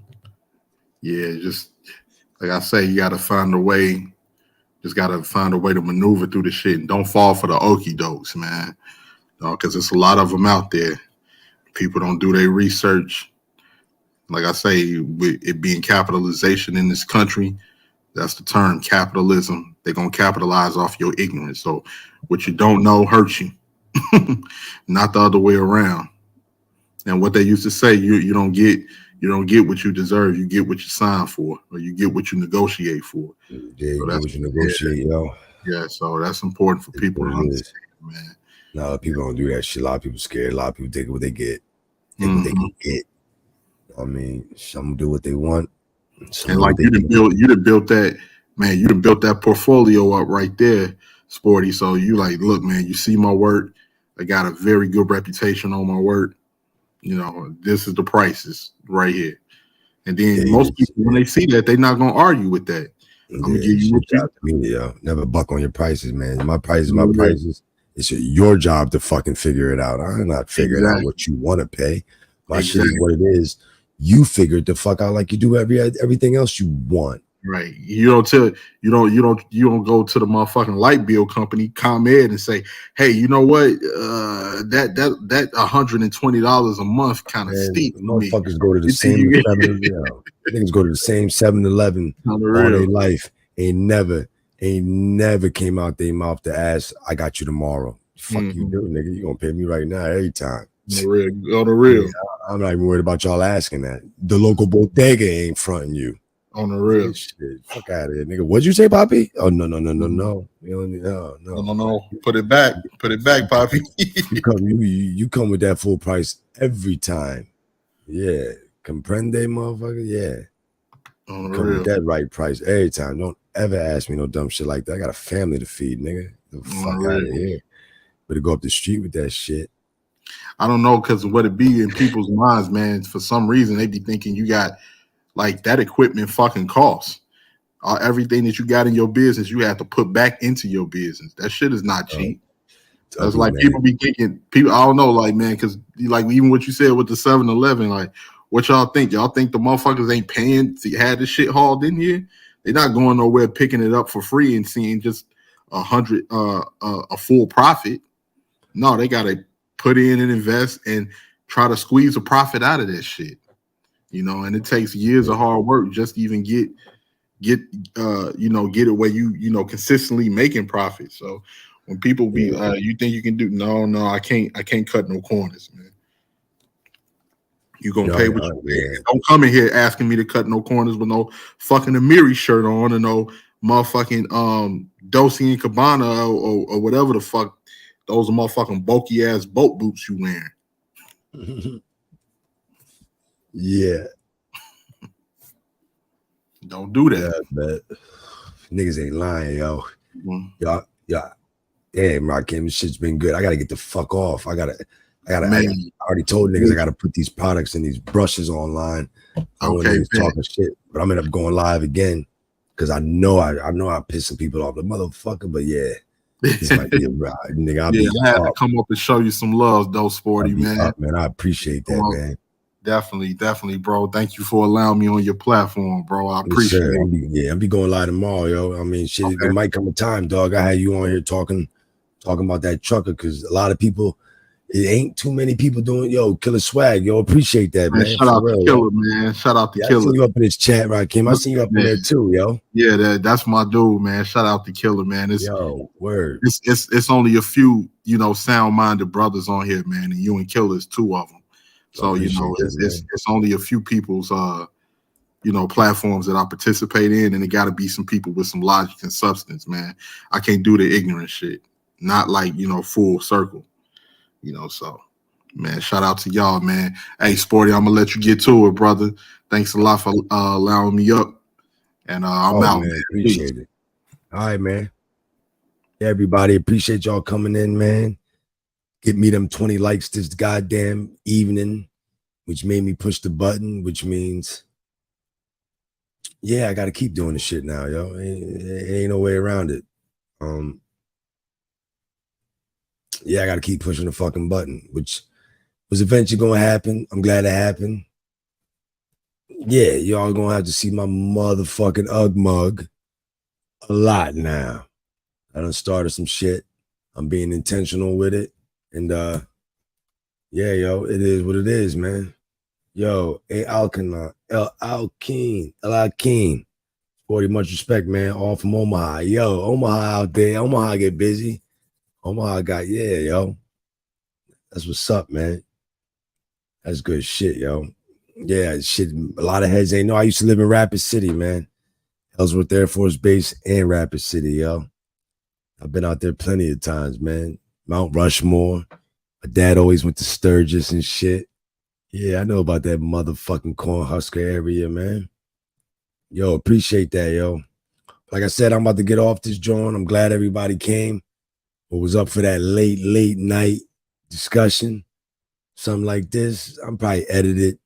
yeah, just like I say, you got to find a way. Just got to find a way to maneuver through the shit. And don't fall for the okie dokes, man. Because there's a lot of them out there. People don't do their research. Like I say, with it being capitalization in this country, that's the term, capitalism. They're gonna capitalize off your ignorance. So what you don't know hurts you, not the other way around. And what they used to say, you don't get what you deserve. You get what you sign for, or you get what you negotiate for. Yeah, you So get what you negotiate, yo. yeah. So that's important for people to understand, man. No, people don't do that shit. A lot of people scared. A lot of people take what they get. Take what they Mm-hmm. can get. I mean, some do what they want. Some And do like what they you can. done built that, man. You done built that portfolio up right there, Sporty. So you like, look, man. You see my work. I got a very good reputation on my work. You know, this is the prices right here. And then most people, when they see that, they're not gonna argue with that. I'm gonna give It's you your what you. job to me, yo. Never buck on your prices, man. My prices, my Yeah, prices. It's your job to fucking figure it out. I'm not figuring out exactly. what you want to pay. My shit is Exactly. what it is. You figure it the fuck out like you do everything else you want. Right. You don't go to the motherfucking light bill company, ComEd, and say, hey, you know what? That $120 a month kind of Man, steep for me. motherfuckers go to the You think same you 7, you know, niggas go to the same 7-Eleven on the all their real? life. Ain't never came out their mouth to ask, I got you tomorrow. Fuck you do, nigga. You gonna pay me right now every time. On the real. On the Yeah, real. I'm not even worried about y'all asking that. The local bodega ain't fronting you. On the real. Shit, fuck out of here, nigga. What'd you say, Poppy? Oh no. No. Put it back. Put it back, Poppy. You come with that full price every time. Yeah. Comprende, motherfucker? Yeah. On the Come with real. that right price every time. Don't ever ask me no dumb shit like that. I got a family to feed, nigga. The fuck On the out of real. here. Better go up the street with that shit. I don't know, because what it be in people's minds, man. For some reason, they be thinking you got like that equipment fucking costs. Everything that you got in your business, you have to put back into your business. That shit is not cheap. It's That's ugly, like man. people be thinking, people, I don't know, like, man, because like even what you said with the 7-Eleven, like, what y'all think? Y'all think the motherfuckers ain't paying to have this shit hauled in here? They're not going nowhere picking it up for free and seeing just a full profit. No, they gotta put in and invest and try to squeeze a profit out of that shit. You know, and it takes years of hard work just to even get get it where you consistently making profit. So when people be you think you can do, no, I can't cut no corners, man. You gonna pay what you pay. Yeah. Don't come in here asking me to cut no corners with no fucking Amiri shirt on and no motherfucking Dolce and Cabana or whatever the fuck those motherfucking bulky ass boat boots you wearing. Yeah. Don't do that. Yeah, but niggas ain't lying, yo. Mm-hmm. Y'all. Damn, Rakim, this shit's been good. I gotta get the fuck off. I already told niggas I gotta put these products and these brushes online. I don't want niggas talking shit, but I'm gonna end up going live again because I know I'm pissing people off, the motherfucker. But yeah, this might be a ride, nigga. I had to come up and show you some love, though, Sporty, man. Man, I appreciate that, man. Definitely, bro. Thank you for allowing me on your platform, bro. I appreciate it. I'll be going live tomorrow, yo. I mean, shit, okay. It might come a time, dog. I had you on here talking about that trucker because a lot of people, it ain't too many people doing, yo, Killer Swag, yo, appreciate that, man. Shout out to Killer, man. Shout out to Killer. I seen you up in this chat, Rakim. I seen you up in there too, yo. Yeah, that's my dude, man. Shout out to Killer, man. Word. It's only a few, sound-minded brothers on here, man, and you and Killer is two of them. So it's only a few people's platforms that I participate in, and it got to be some people with some logic and substance, man. I can't do the ignorant shit, not like full circle, So, man, shout out to y'all, man. Hey, Sporty, I'm gonna let you get to it, brother. Thanks a lot for allowing me up, and I'm out. Man. Appreciate it. All right, man. Everybody, appreciate y'all coming in, man. Get me them 20 likes this goddamn evening, which made me push the button, which means, yeah, I got to keep doing the shit now, yo. It ain't no way around it. Yeah, I got to keep pushing the fucking button, which was eventually going to happen. I'm glad it happened. Yeah, y'all going to have to see my motherfucking Ugg mug a lot now. I done started some shit. I'm being intentional with it. And Yeah, yo, it is what it is, man. Yo, A Alkeen, El Alkeen, El Alkeen. 40 much respect, man. All from Omaha. Yo, Omaha out there. Omaha get busy. Omaha got, yeah, yo. That's what's up, man. That's good shit, yo. Yeah, shit. A lot of heads ain't know. I used to live in Rapid City, man. Ellsworth Air Force Base and Rapid City, yo. I've been out there plenty of times, man. Mount Rushmore. My dad always went to Sturgis and shit. Yeah, I know about that motherfucking Cornhusker area, man. Yo, appreciate that, yo. Like I said, I'm about to get off this joint. I'm glad everybody came or was up for that late night discussion. Something like this. I'm probably edit it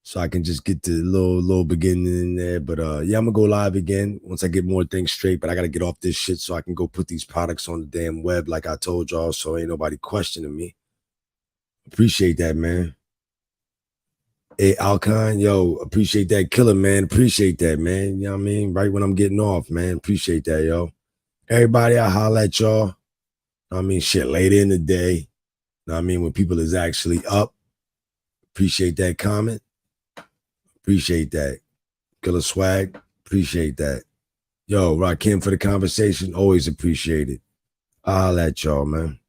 so I can just get the little beginning in there. But yeah, I'm gonna go live again once I get more things straight. But I gotta get off this shit so I can go put these products on the damn web, like I told y'all, so ain't nobody questioning me. Appreciate that, man. Hey, Alcon, yo, appreciate that killer, man. Appreciate that, man. You know what I mean? Right when I'm getting off, man. Appreciate that, yo. Everybody, I holla at y'all. Know what I mean, shit, later in the day. Know what I mean, when people is actually up. Appreciate that comment. Appreciate that. Killer swag. Appreciate that. Yo, Rakim for the conversation. Always appreciate it. I holla at y'all, man.